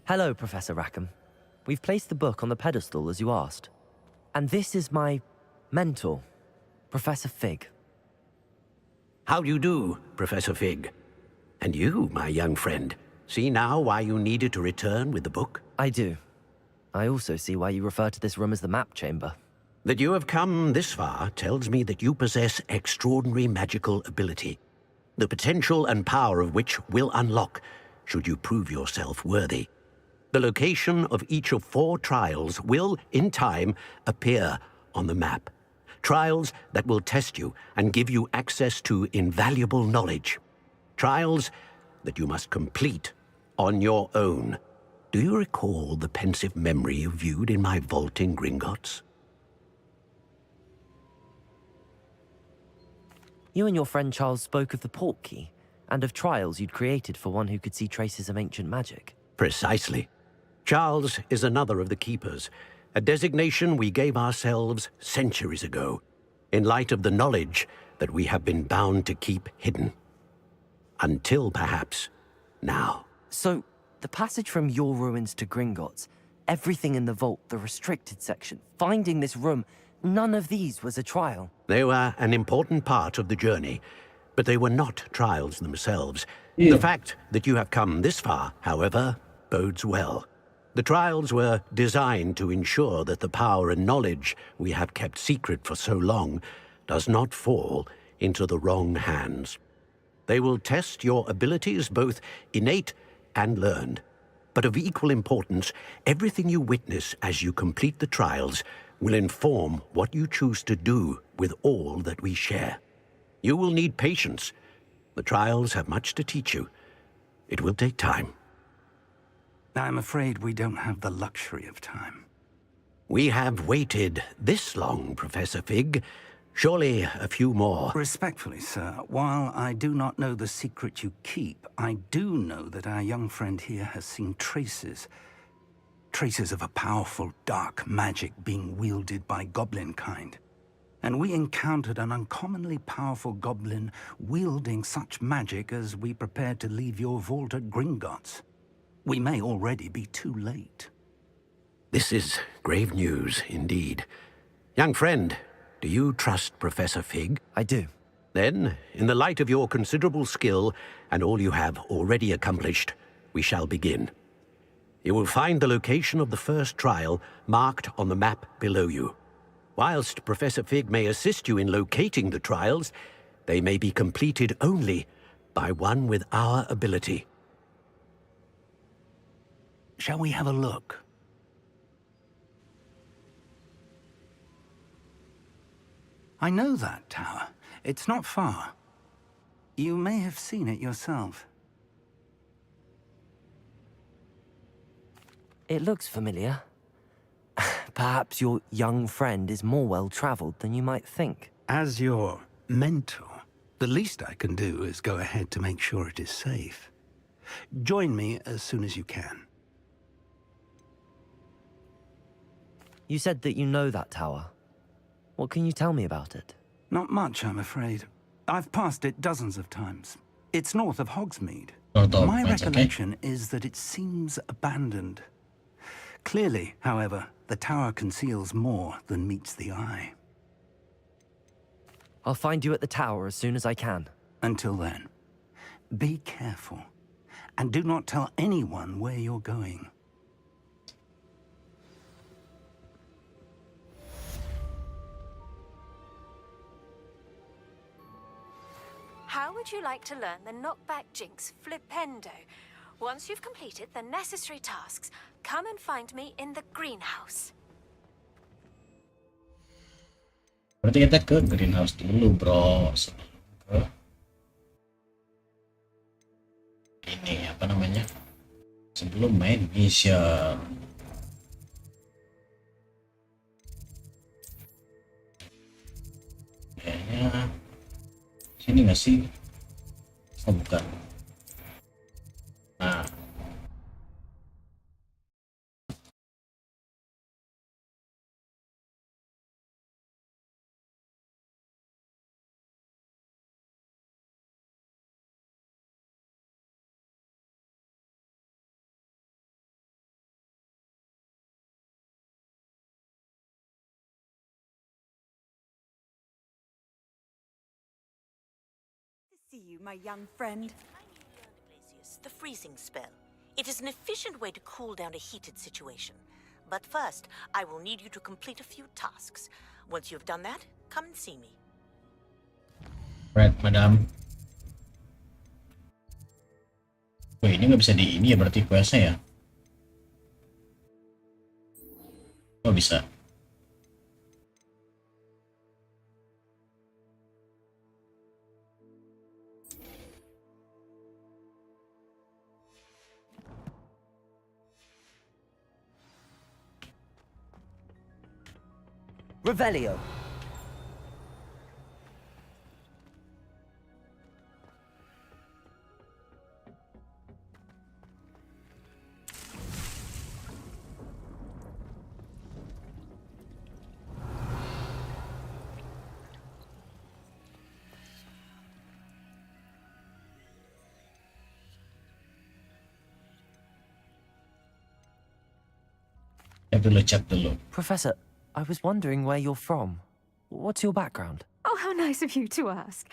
B: Hello, Professor Rackham. We've placed the book on the pedestal as you asked. And this is my mentor, Professor Fig.
V: How do you do, Professor Fig? And you, my young friend, see now why you needed to return with the book?
B: I do. I also see why you refer to this room as the map chamber.
V: That you have come this far tells me that you possess extraordinary magical ability, the potential and power of which will unlock should you prove yourself worthy. The location of each of 4 trials will, in time, appear on the map. Trials that will test you and give you access to invaluable knowledge. Trials that you must complete on your own. Do you recall the pensive memory you viewed in my vault in Gringotts?
B: You and your friend Charles spoke of the portkey and of trials you'd created for one who could see traces of ancient magic.
V: Precisely. Charles is another of the keepers, a designation we gave ourselves centuries ago, in light of the knowledge that we have been bound to keep hidden. Until, perhaps, now.
B: So, the passage from your ruins to Gringotts, everything in the vault, the restricted section, finding this room, none of these was a trial.
V: They were an important part of the journey, but they were not trials themselves. The fact that you have come this far, however, bodes well. The trials were designed to ensure that the power and knowledge we have kept secret for so long does not fall into the wrong hands. They will test your abilities, both innate and learned. But of equal importance, everything you witness as you complete the trials will inform what you choose to do with all that we share. You will need patience. The trials have much to teach you. It will take time.
P: I'm afraid we don't have the luxury of time.
V: We have waited this long, Professor Fig. Surely a few more.
P: Respectfully, sir, while I do not know the secret you keep, I do know that our young friend here has seen traces. Traces of a powerful dark magic being wielded by goblin kind. And we encountered an uncommonly powerful goblin wielding such magic as we prepared to leave your vault at Gringotts. We may already be too late.
V: This is grave news, indeed. Young friend, do you trust Professor Fig?
B: I do.
V: Then, in the light of your considerable skill and all you have already accomplished, we shall begin. You will find the location of the first trial marked on the map below you. Whilst Professor Fig may assist you in locating the trials, they may be completed only by one with our ability.
P: Shall we have a look? I know that tower. It's not far. You may have seen it yourself.
B: It looks familiar. Perhaps your young friend is more well-traveled than you might think.
P: As your mentor, the least I can do is go ahead to make sure it is safe. Join me as soon as you can.
B: You said that you know that tower. What can you tell me about it?
P: Not much, I'm afraid. I've passed it dozens of times. It's north of Hogsmeade. My recollection is that it seems abandoned. Clearly, however, the tower conceals more than meets the eye.
B: I'll find you at the tower as soon as I can.
P: Until then, be careful, and do not tell anyone where you're going.
Q: How would you like to learn the knockback jinx flipendo? Once you've completed the necessary tasks, come and find me in the greenhouse.
A: Berarti kita ke greenhouse dulu, bro. Sebelum ke ini apa namanya? Sebelum main mission. Kayaknya sini nggak sih? Oh bukan. Nah.
D: See you, my young friend. The freezing spell. It is an efficient way to cool down a heated situation. But first, I will need you to complete a few tasks. Once you've done that, come and see me.
A: Right, madam. Oh, ini nggak bisa di ini ya berarti questnya ya? Oh bisa.
B: Revelio.
A: Cek dulu.
B: Professor, I was wondering where you're from. What's your background?
S: Oh, how nice of you to ask.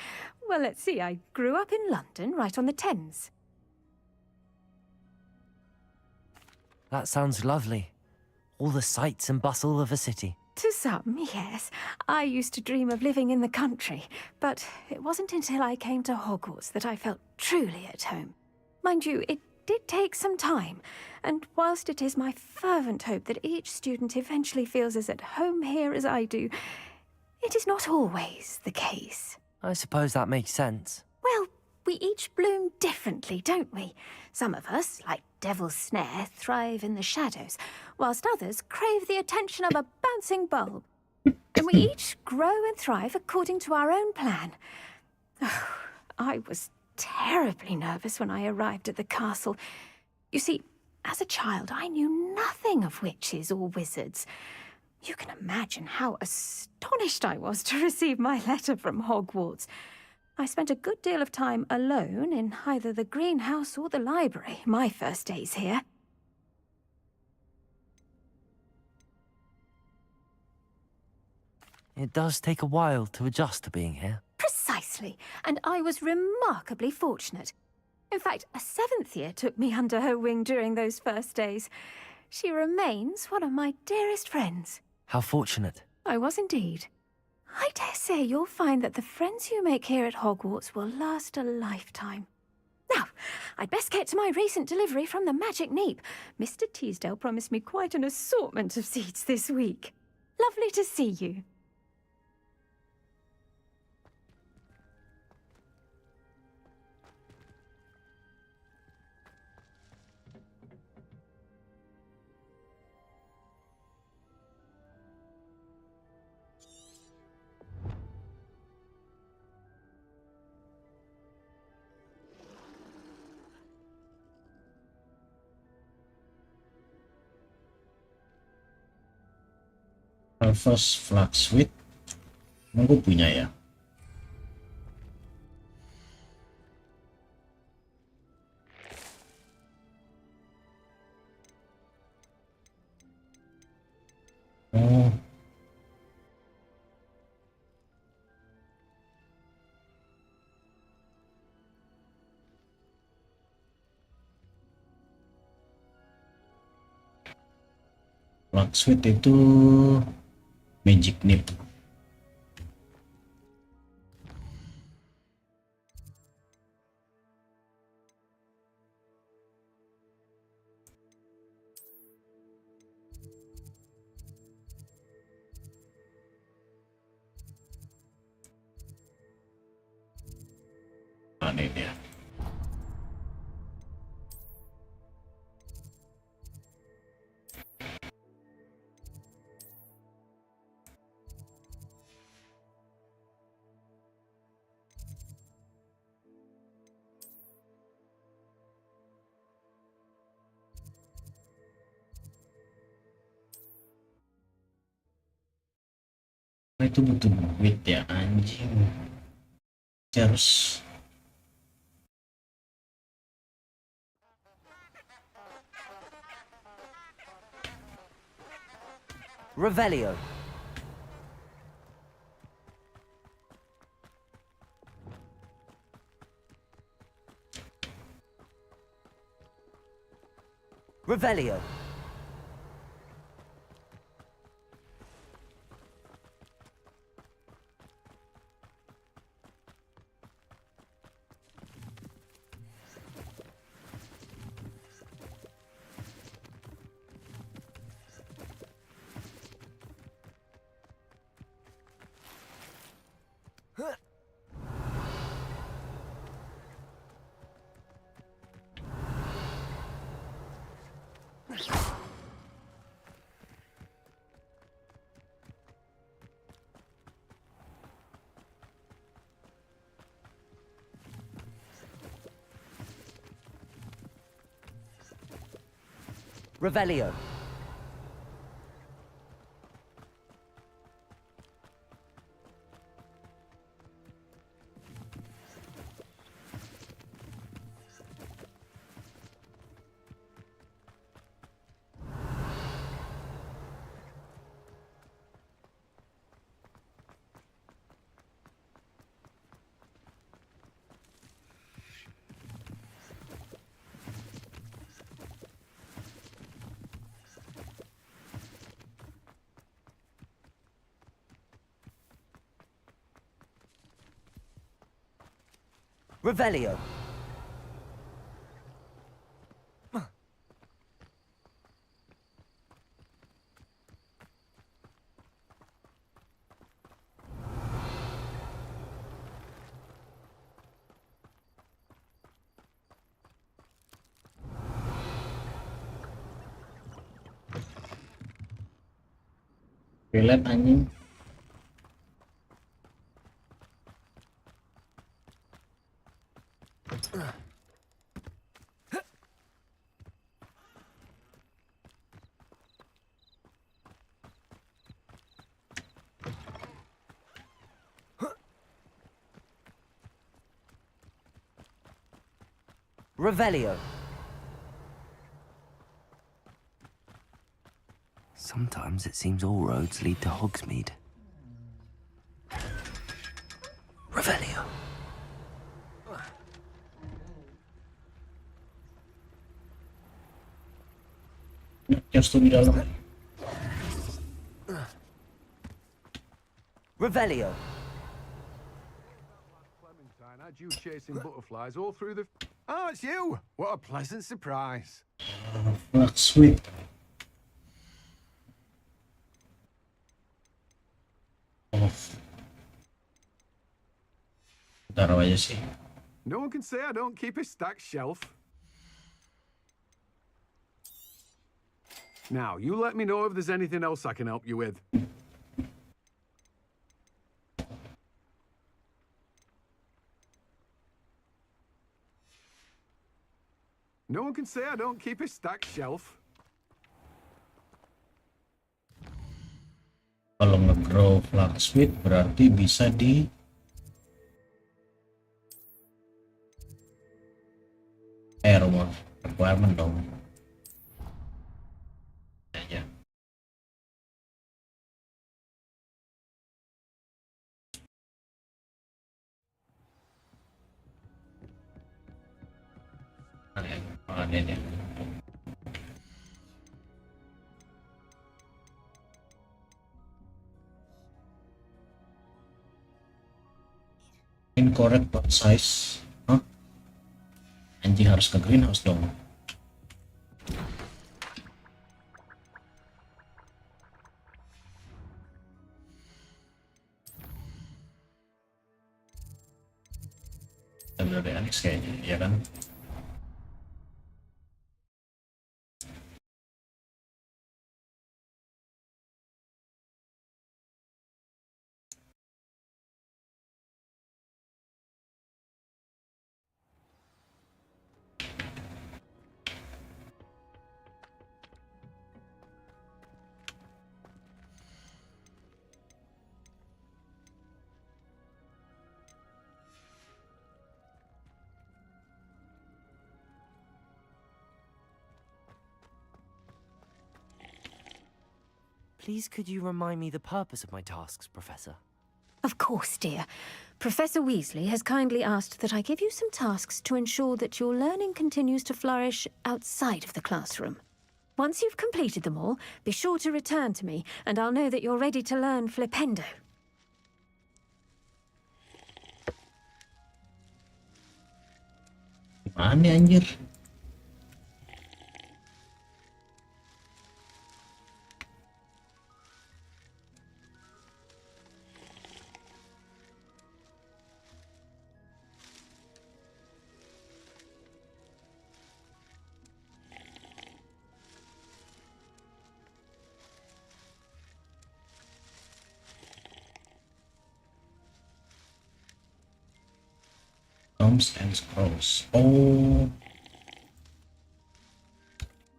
S: Well, let's see. I grew up in London, right on the Thames.
B: That sounds lovely. All the sights and bustle of a city.
S: To some, yes. I used to dream of living in the country, but it wasn't until I came to Hogwarts that I felt truly at home. Mind you, it did take some time, and whilst it is my fervent hope that each student eventually feels as at home here as I do, it is not always the case.
B: I suppose that makes sense.
S: Well, we each bloom differently, don't we? Some of us, like Devil's Snare, thrive in the shadows, whilst others crave the attention of a bouncing bulb. And we each grow and thrive according to our own plan. Oh, I was terribly nervous when I arrived at the castle. You see, as a child, I knew nothing of witches or wizards. You can imagine how astonished I was to receive my letter from Hogwarts. I spent a good deal of time alone in either the greenhouse or the library my first days here.
B: It does take a while to adjust to being here.
S: Precisely, and I was remarkably fortunate. In fact, a seventh year took me under her wing during those first days. She remains one of my dearest friends.
B: How fortunate.
S: I was indeed. I dare say you'll find that the friends you make here at Hogwarts will last a lifetime. Now, I'd best get to my recent delivery from the Magic Neep. Mr. Teasdale promised me quite an assortment of seeds this week. Lovely to see you.
A: First flag suite. Emang gue punya ya? Oh. Flag suite itu Magic Nip. Nah, ini dia. Nah, itu butuh duit ya anjing. Harus
B: Revelio. Revelio. Revelio. Revelio.
A: relate anjing.
B: Revelio. Sometimes it seems all roads lead to Hogsmeade. Revelio.
A: Just di dalam.
B: Revelio.
C: Clementine had you chasing butterflies all through the... Oh, it's you! What a pleasant surprise.
A: That's sweet. Oh. Taruh aja sih.
C: No one can say I don't keep a stacked shelf. Now, you let me know if there's anything else I can help you with. No one can say I don't keep a stacked shelf.
A: Kalau nge-grow flaxweed berarti bisa di rumah requirement dong. Ya. Panen ya. Incorrect pot size. Hah? Anjing harus ke greenhouse dong. Dari Alex kayaknya, ya kan?
B: Please, could you remind me the purpose of my tasks, Professor?
S: Of course, dear. Professor Weasley has kindly asked that I give you some tasks to ensure that your learning continues to flourish outside of the classroom. Once you've completed them all, be sure to return to me, and I'll know that you're ready to learn Flipendo.
A: Mana anjir? Toms and Scrolls. Oh,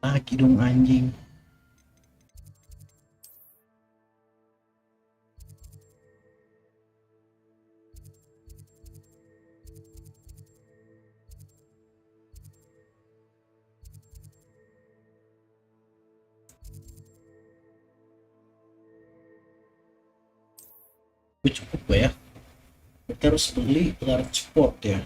A: lagi dong anjing. Cukup gak ya? Kita harus beli large pot ya.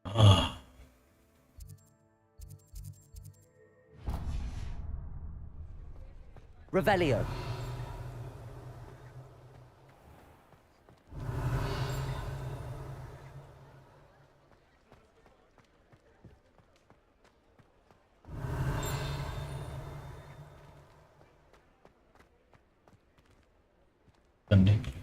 A: Ah.
B: Revelio.
A: Pendek.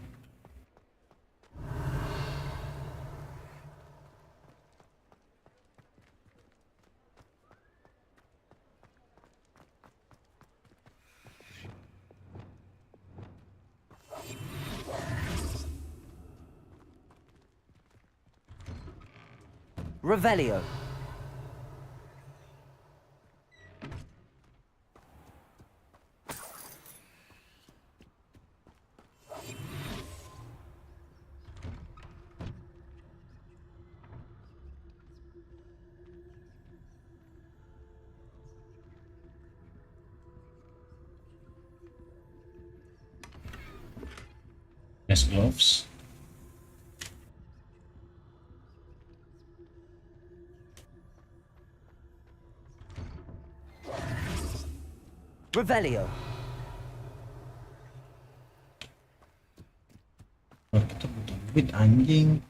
B: Revelio.
A: Nice gloves.
B: Revelio.
A: Oh, kita butuh duit anjing.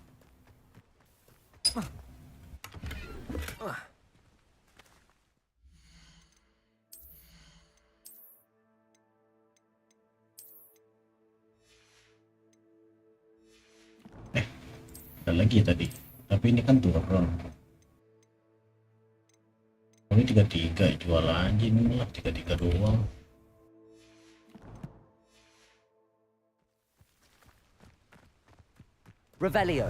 A: Ada lagi tadi, tapi ini kan turun. Oh, ini 33 jual aja ini lah, 33 doang.
B: Revelio.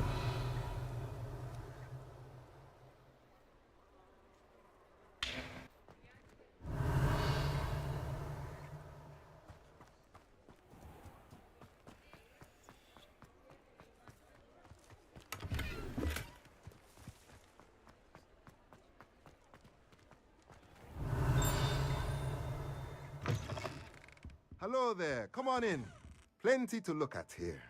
C: Hello there. Come on in. Plenty to look at here.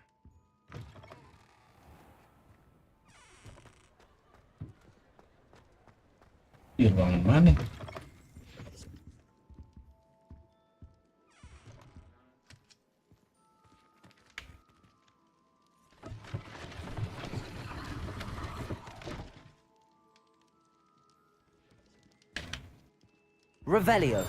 A: Di ruangan mana?
B: Revelio.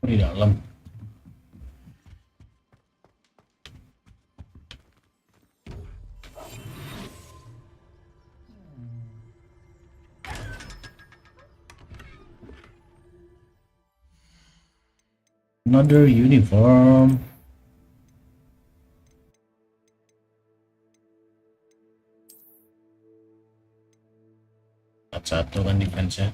A: Di dalam. Another uniform. Satu kan defense-nya.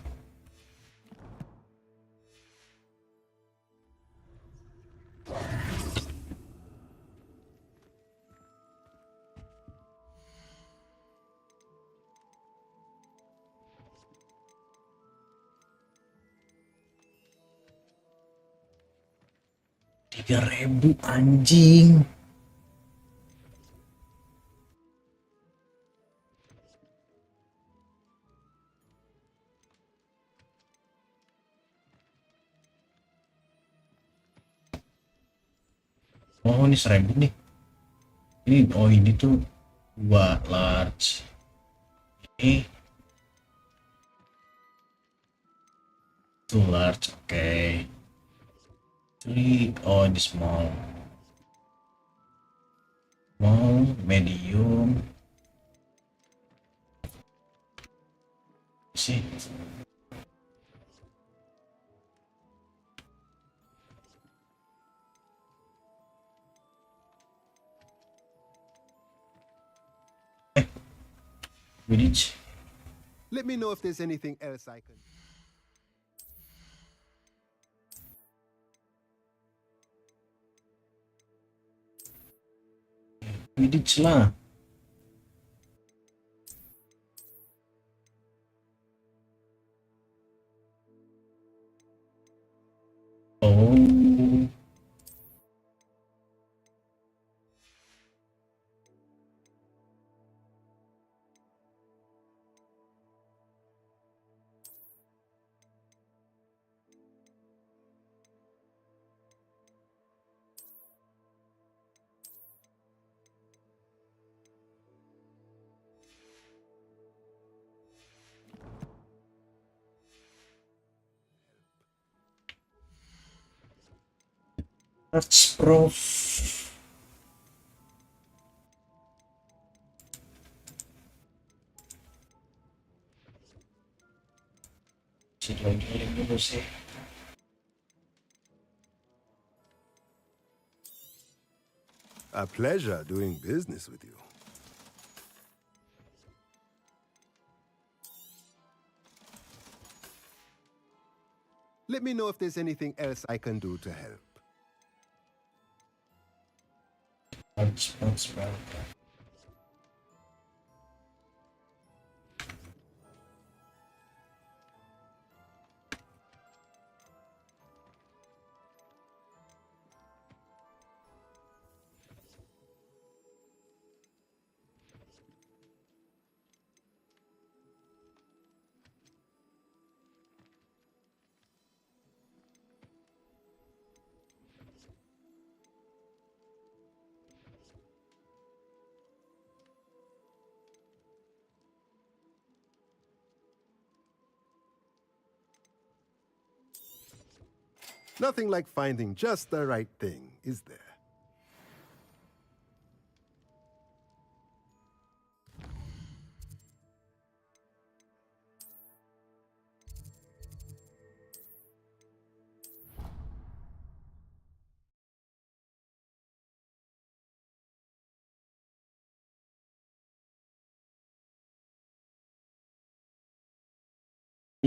A: Rp3.000 anjing. Oh ini 1.000 nih. Ini tuh 2 large. Ini 2 large, oke. 3, oh ini small. Small, medium. Sih. Village.
C: Let me know if there's anything else I can.
A: Village lah. Oh. Arts Prof. Lagi dulu sih.
C: A pleasure doing business with you. Let me know if there's anything else I can do to help.
A: Arts Prof.
C: Nothing like finding just the right thing, is there?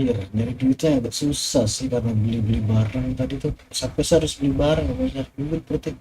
A: Iya, nyari duitnya agak susah sih karena beli-beli barang tadi tuh sampai saya harus beli barang banyak duit berarti.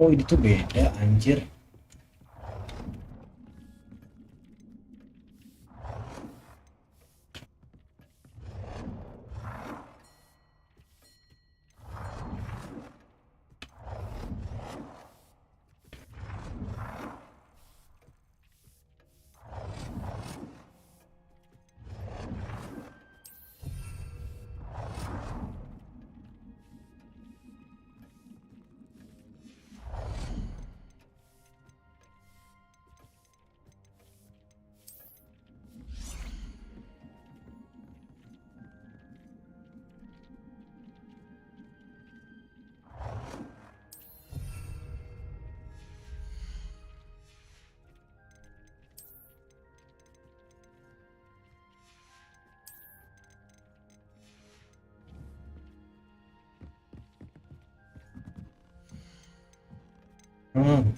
A: Oh ini tuh beda anjir.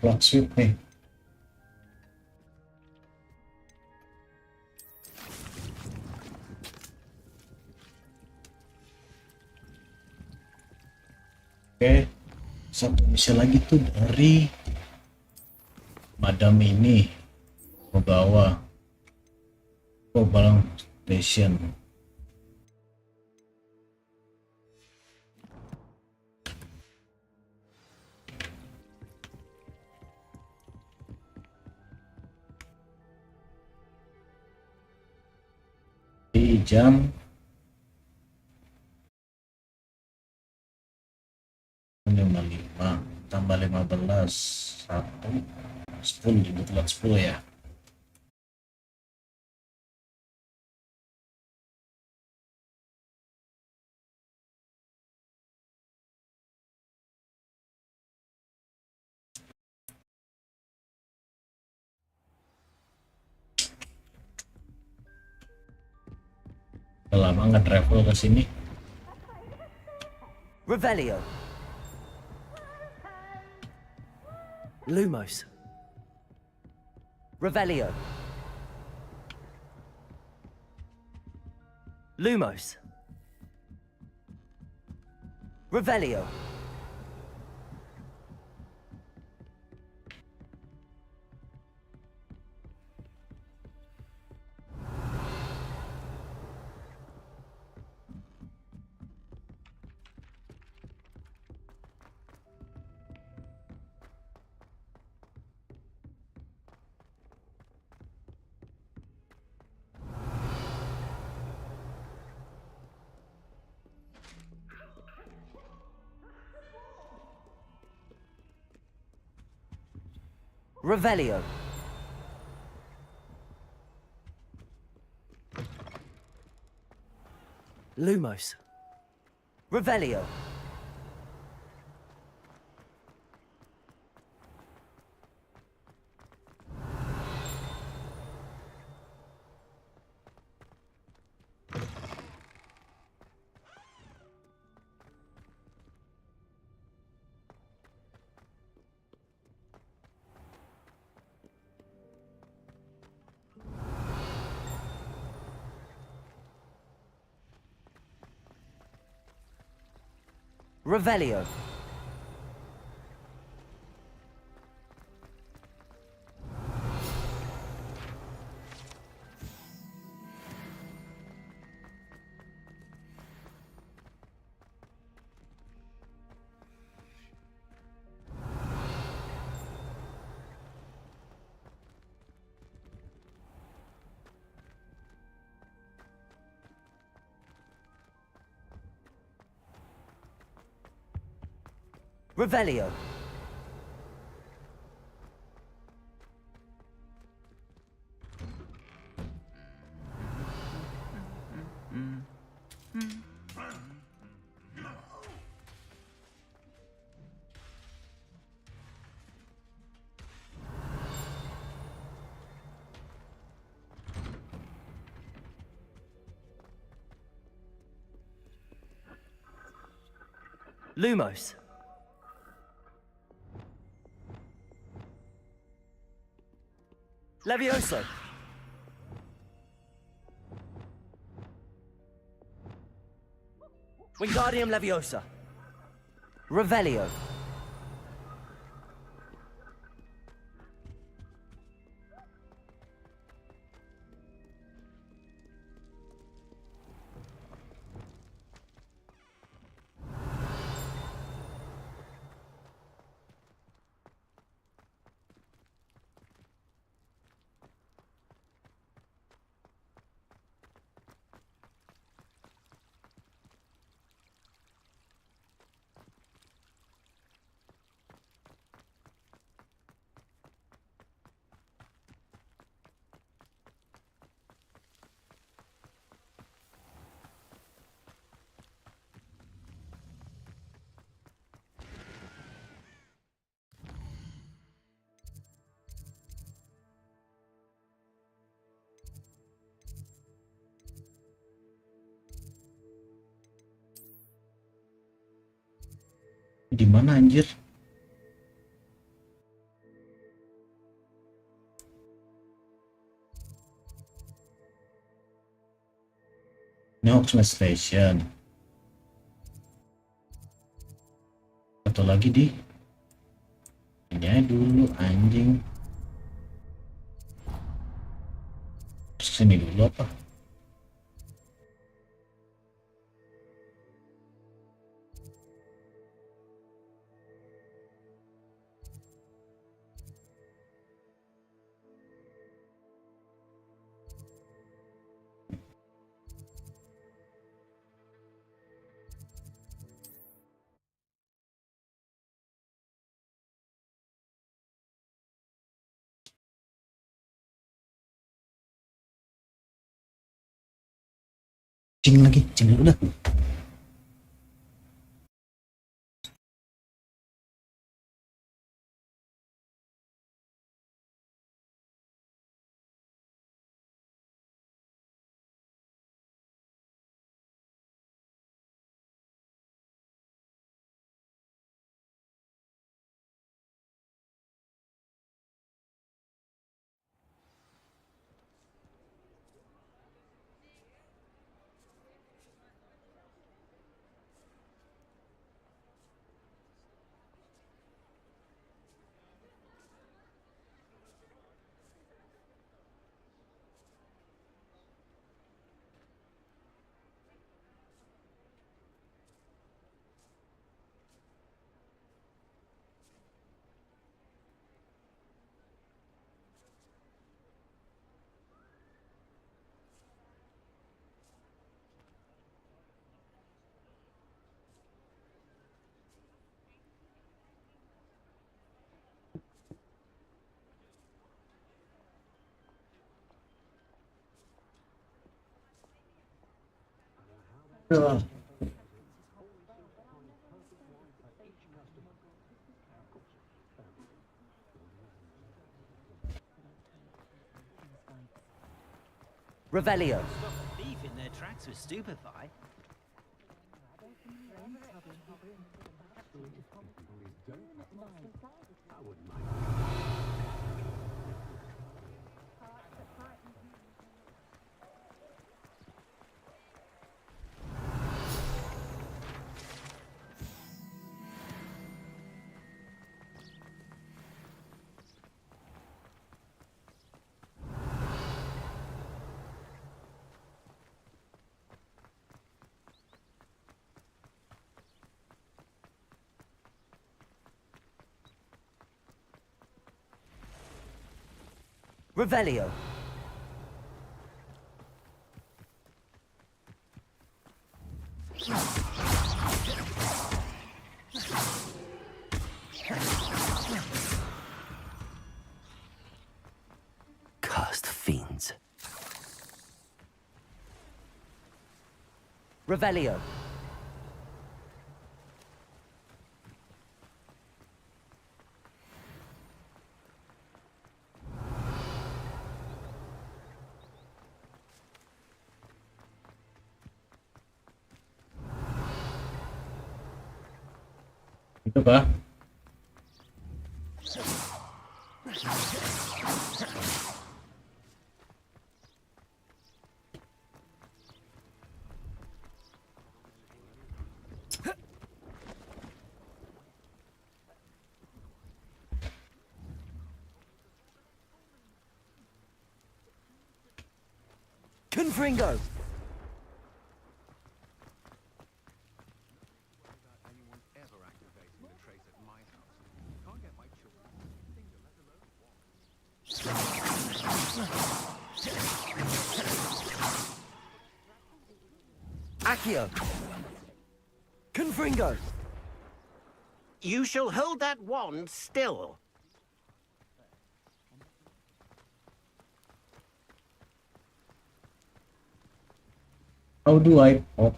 A: Block sweep nih. Oke, satu misi lagi tuh dari Madam ini ke bawah. Oh, Balang Station. Di jam 55 tambah 15 1 10 juga telat 10 ya. Udah lama nggak travel ke sini.
B: Revelio. Lumos. Revelio. Lumos. Revelio. Revelio. Lumos. Revelio. Revelio. Revelio. Lumos. Levioso. Wingardium Leviosa. Revelio.
A: Di mana anjir? Ini Hogwarts Station. Atau lagi di ini aja dulu anjing. Sini dulu apa? Cing lagi, cing dulu dah.
B: Revelio.
N: Stop a thief in their tracks with stupefy.
B: Revelio. Cursed fiends. Revelio.
A: Itu kah?
B: Confringo. Accio. Confringo.
O: You shall hold that wand still.
A: How do I pop?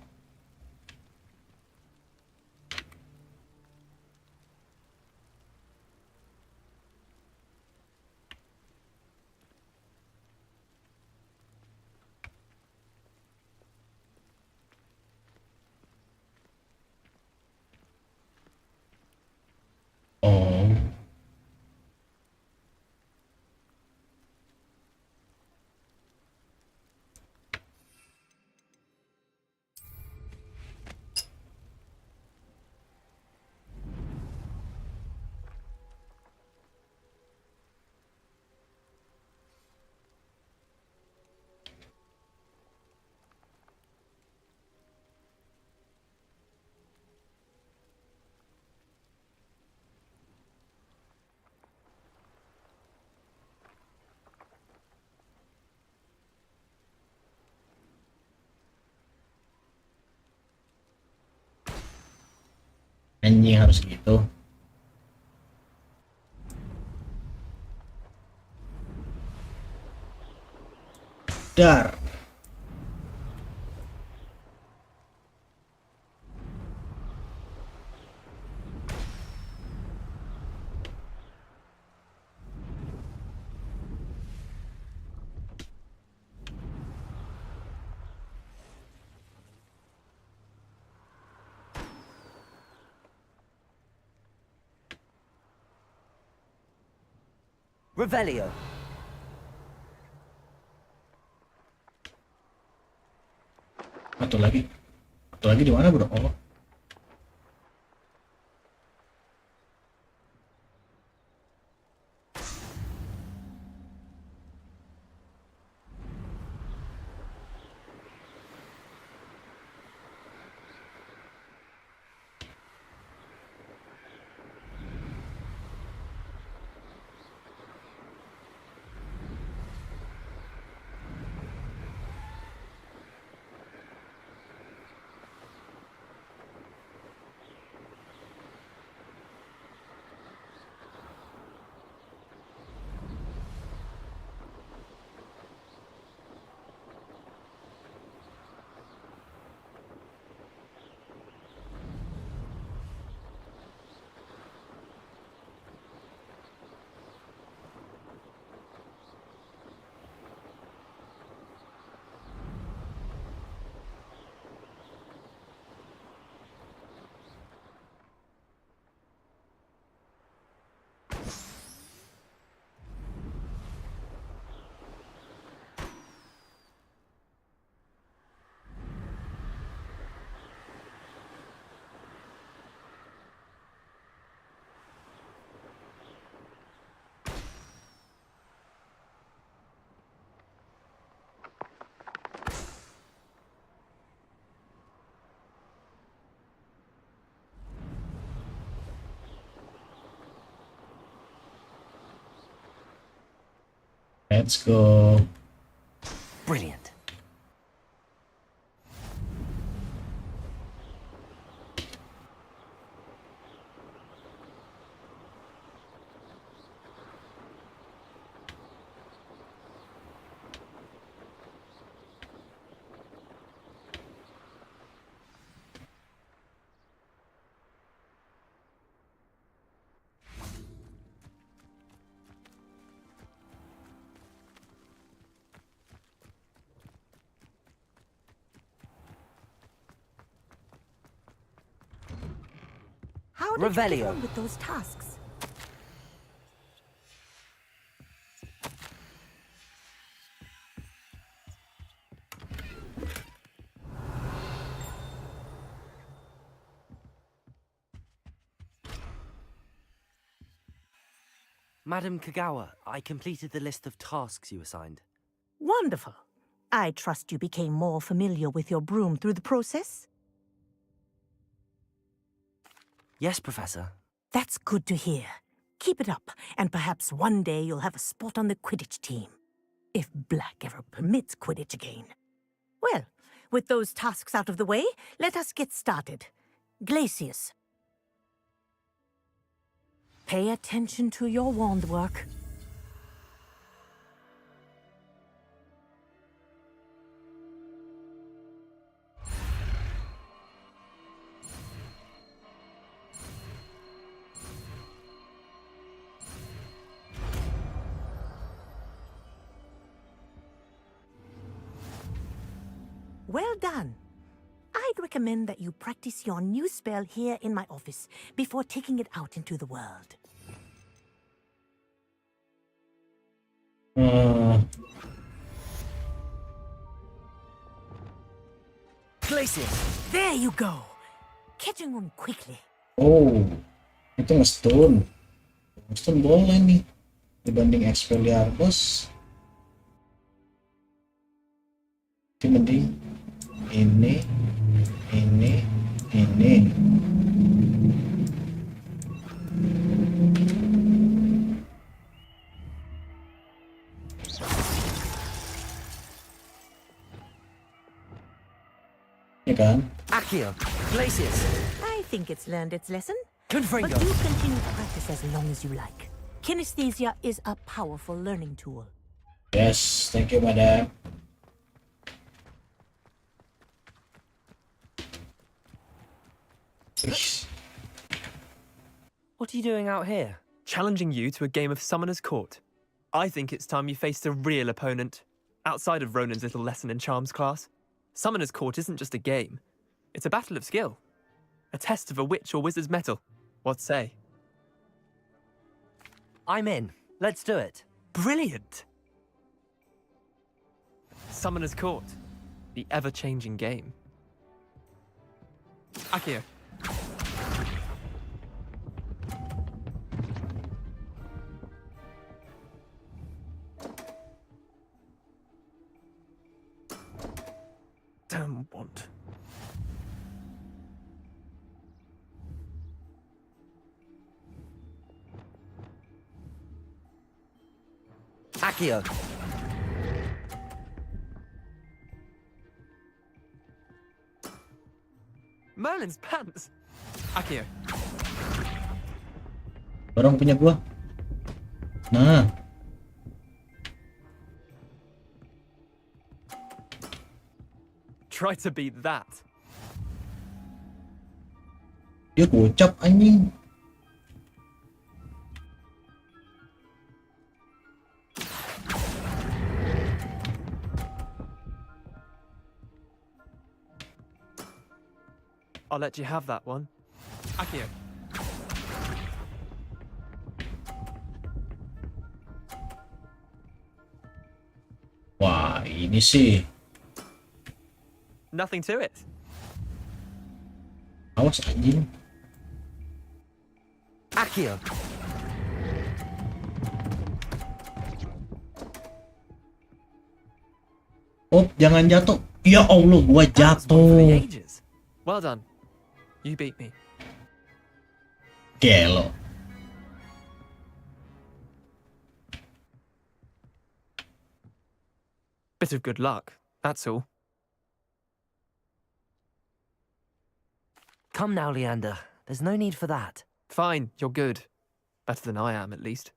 A: Anjing harus gitu. Dar.
B: Revelio.
A: Atau lagi di mana bro? Oh. Let's go.
B: Brilliant.
U: How did you get
B: Revelio.
U: on with those tasks?
B: Madam Kagawa, I completed the list of tasks you assigned.
U: Wonderful. I trust you became more familiar with your broom through the process?
B: Yes, Professor.
U: That's good to hear. Keep it up, and perhaps one day you'll have a spot on the Quidditch team. If Black ever permits Quidditch again. Well, with those tasks out of the way, let us get started. Glacius. Pay attention to your wand work. Well done. I'd recommend that you practice your new spell here in my office before taking it out into the world.
B: Glacius!
U: There you go. Catching on quickly.
A: Oh, itu nge-stun. Nge-stun boleh nih. Dibanding Expelliarmus. Ini mending ini. Ya kan?
B: Accio! Glacius!
U: I think it's learned its lesson.
B: Good
U: But
B: Fringo.
U: you continue to practice as long as you like. Kinesthesia is a powerful learning tool.
A: Yes, thank you, madam.
B: What are you doing out here?
T: Challenging you to a game of Summoner's Court. I think it's time you faced a real opponent, outside of Ronan's little lesson in charms class. Summoner's Court isn't just a game. It's a battle of skill. A test of a witch or wizard's mettle. What say?
B: I'm in. Let's do it.
T: Brilliant! Summoner's Court. The ever-changing game. Akio. Damn want.
B: Akio.
T: Merlin's pants. Akio.
A: Orang punya gua. Nah,
T: Try to beat that.
A: dia gocap anjing.
T: I'll let you have that one. Akio.
A: Wah, ini sih.
T: Nothing to it.
A: Awas anjing.
B: Akio.
A: Oh, jangan jatuh. Ya Allah, gua
T: For the
A: jatuh.
T: ages. Well done. You beat me.
A: Gelo.
T: Bit of good luck, that's all.
B: Come now, Leander. There's no need for that.
T: Fine, you're good. Better than I am, at least.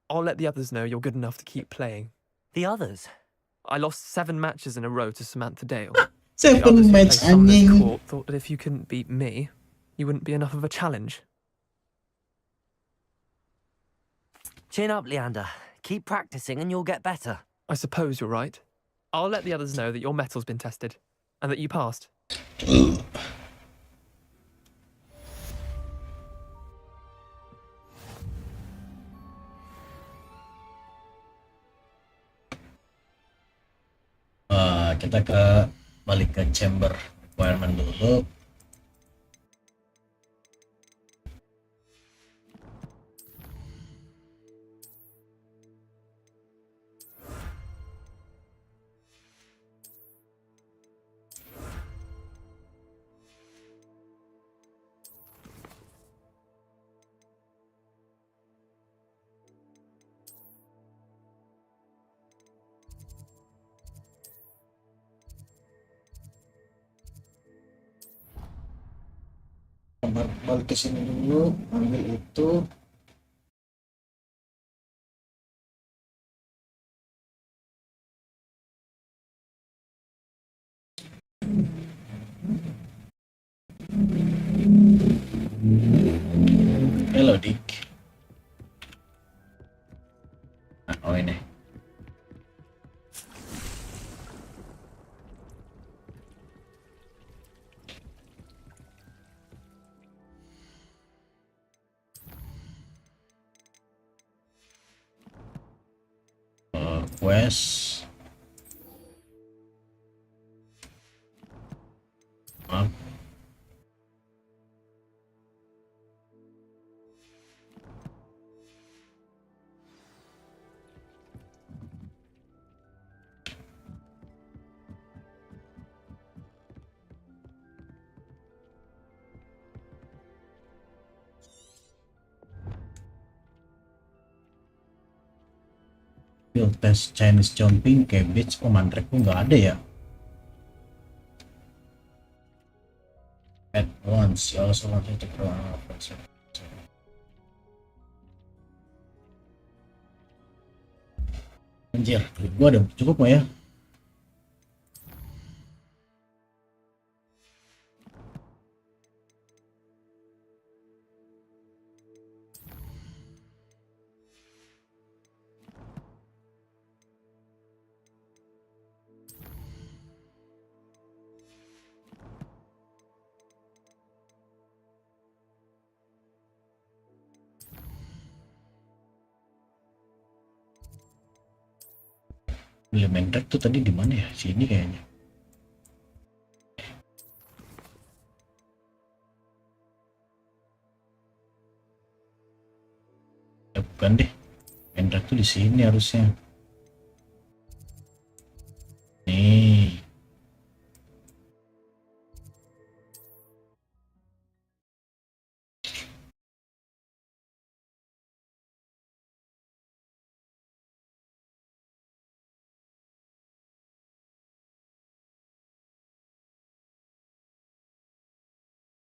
T: I'll let the others know you're good enough to keep playing.
B: The others?
T: I lost 7 matches in a row to Samantha Dale.
A: Seven
T: The others who
A: match,
T: play Summoner's
A: anjing.
T: Court thought that if you couldn't beat me, you wouldn't be enough of a challenge.
B: Chin up, Leander. Keep practicing and you'll get better.
T: I suppose you're right. I'll let the others know that your metal's been tested, and that you passed.
A: Kita balik ke chamber requirement dulu. Balik ke sini dulu, ambil itu. Hello, Dick. Nah, oh ini. Quest. Maaf. Field test Chinese jumping, cabbage, oh mandrekku nggak ada ya. once. You also wanted to grow up. Anjir, gua ada cukup nggak ya? Elemen drag tuh tadi di mana ya? Sini kayaknya. Ya, bukan deh. Elemen tuh di sini harusnya. Nih.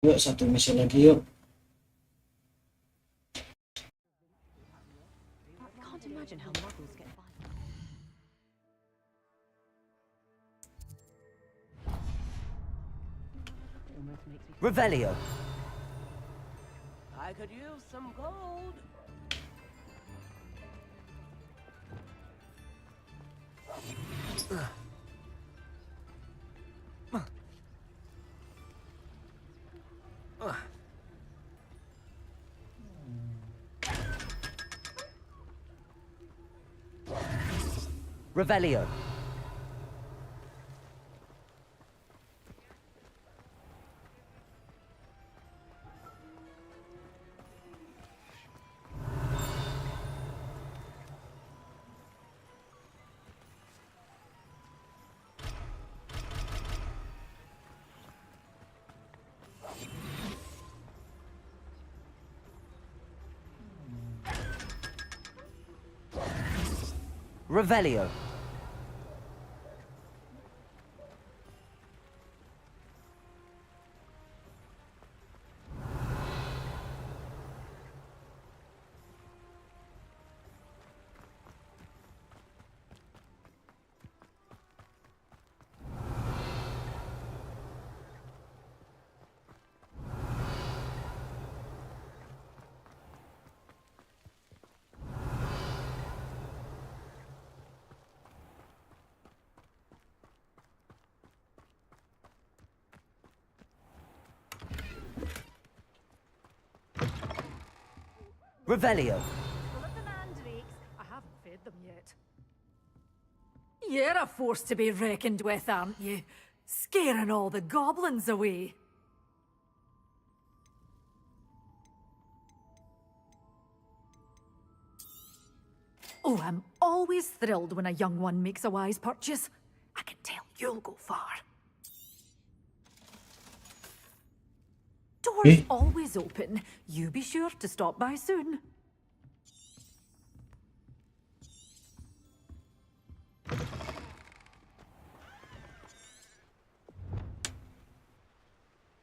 A: Yuk, satu misi lagi yuk.
L: Can't imagine how muggles get by.
B: Revelio.
N: I could use some gold.
B: Revelio. Revelio. Revelio.
L: Well, at the mandrakes, I haven't fed them yet. You're a force to be reckoned with, aren't you? Scaring all the goblins away. Oh, I'm always thrilled when a young one makes a wise purchase. I can tell you'll go far. Doors always open. You be sure to stop by soon.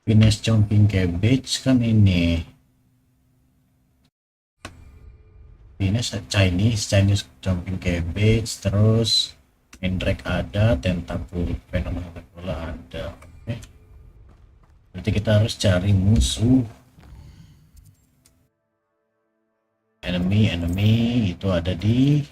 A: Finish jumping cabbage kan ini. Finish Chinese jumping cabbage, terus Mandrake ada, tentacle fenomena ada. Oke. Berarti kita harus cari musuh. Enemy itu ada di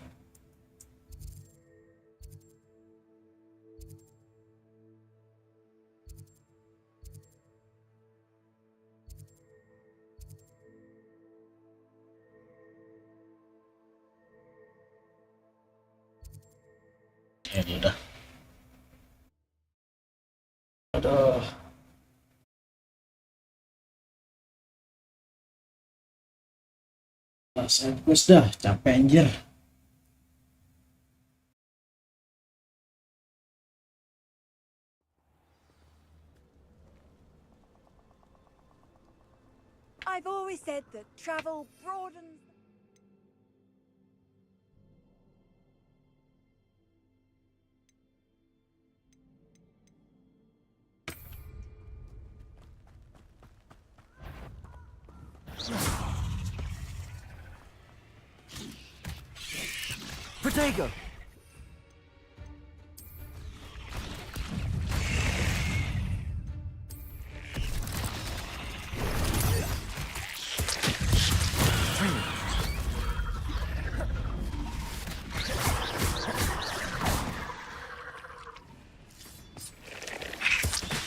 A: udah. Aduh. Side quest dah, capek anjir.
E: I've always said that travel broadens.
B: Protego!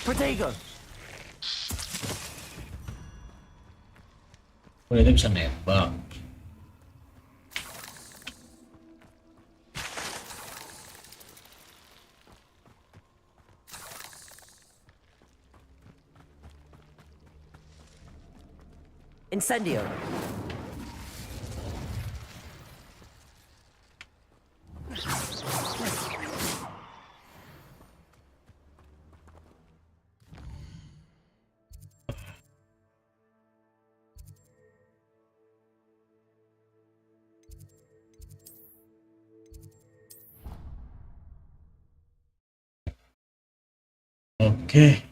B: Protego!
A: Oh, dia bisa nembak.
B: Incendio!
A: Oke.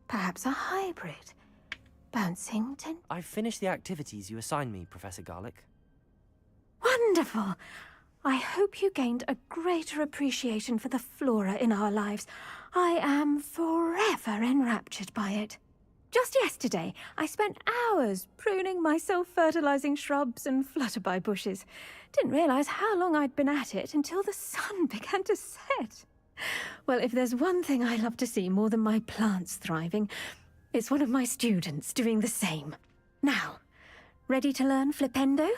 S: Perhaps a hybrid. Bouncing tin.
B: I've finished the activities you assigned me, Professor Garlic.
S: Wonderful! I hope you gained a greater appreciation for the flora in our lives. I am forever enraptured by it. Just yesterday, I spent hours pruning my self-fertilizing shrubs and flutterby bushes. Didn't realize how long I'd been at it until the sun began to set. Well, if there's one thing I love to see more than my plants thriving, it's one of my students doing the same. Now, ready to learn Flipendo?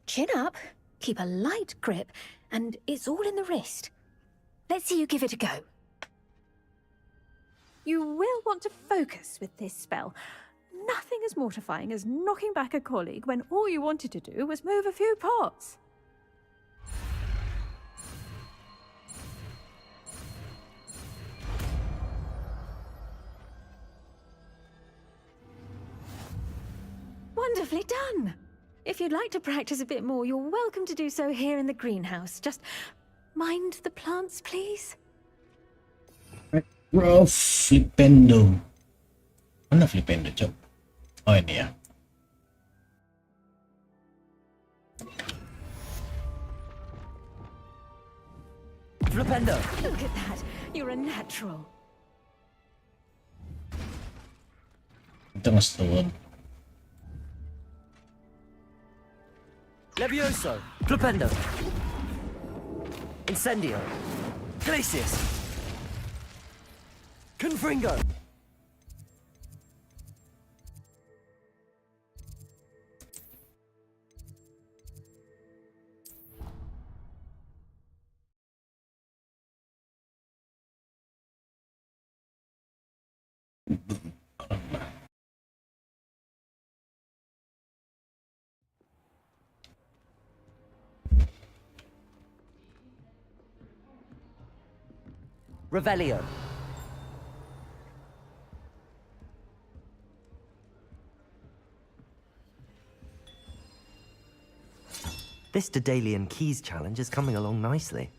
S: Chin up, keep a light grip, and it's all in the wrist. Let's see you give it a go. You will want to focus with this spell. Nothing as mortifying as knocking back a colleague when all you wanted to do was move a few pots. Wonderfully done! If you'd like to practice a bit more, you're welcome to do so here in the greenhouse. Just mind the plants, please.
A: Bro, Flipendo. Mana Flipendo, Cok? Oh, ini ya.
B: Flipendo!
S: Look at that. You're a natural.
A: Kita nge-stun.
B: Levioso! Flipendo! Incendio! Glacius! Confringo! Revelio. This Daedalian Keys challenge is coming along nicely.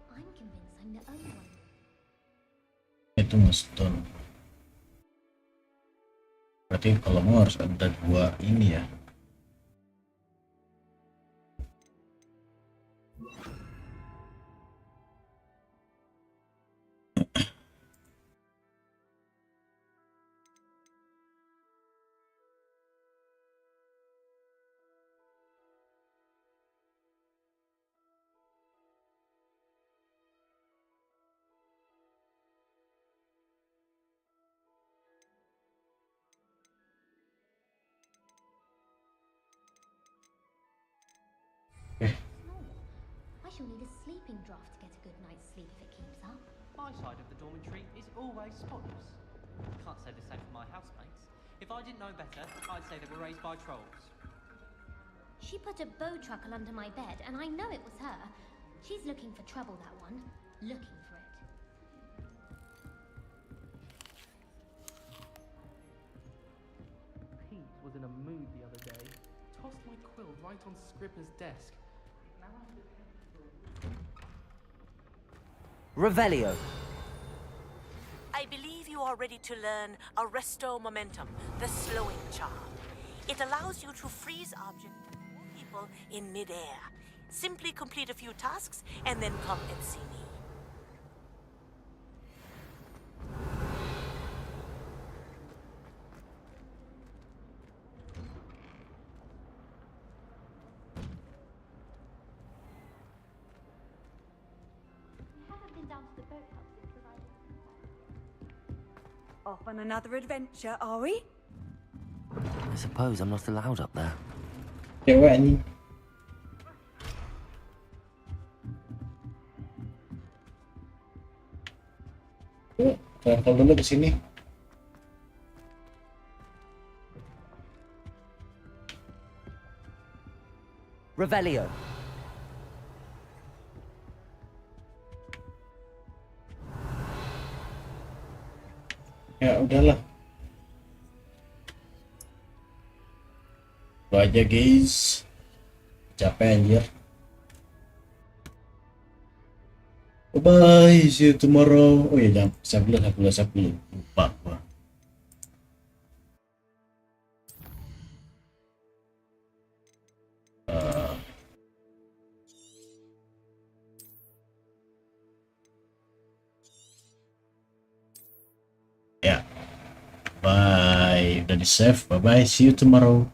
G: I'm convinced I'm the only one.
A: Itu nge-stun. Berarti kalau mau harus ada dua ini ya.
G: I shall need a sleeping draft to get a good night's sleep if it keeps up.
H: My side of the dormitory is always spotless. Can't say the same for my housemates. If I didn't know better, I'd say they were raised by trolls.
G: She put a bow truckle under my bed, and I know it was her. She's looking for trouble, that one. Looking for it.
I: Pete was in a mood the other day. Tossed my quill right on Scribner's desk. Now
B: Revelio.
D: I believe you are ready to learn Arresto Momentum, the slowing charm. It allows you to freeze objects or people in midair. Simply complete a few tasks and then come and see me.
G: We haven't been down to the boathouse since arriving.
E: Off on another adventure, are we?
B: I suppose I'm not allowed up there.
A: Cewek nih. Travel dulu ke sini.
B: Revelio.
A: Ya udahlah. Itu aja guys. Capek anjir. Bye, see you tomorrow. Oh ya jangan sebelum lupa gua. Ya, bye. Udah di save. Bye bye. See you tomorrow.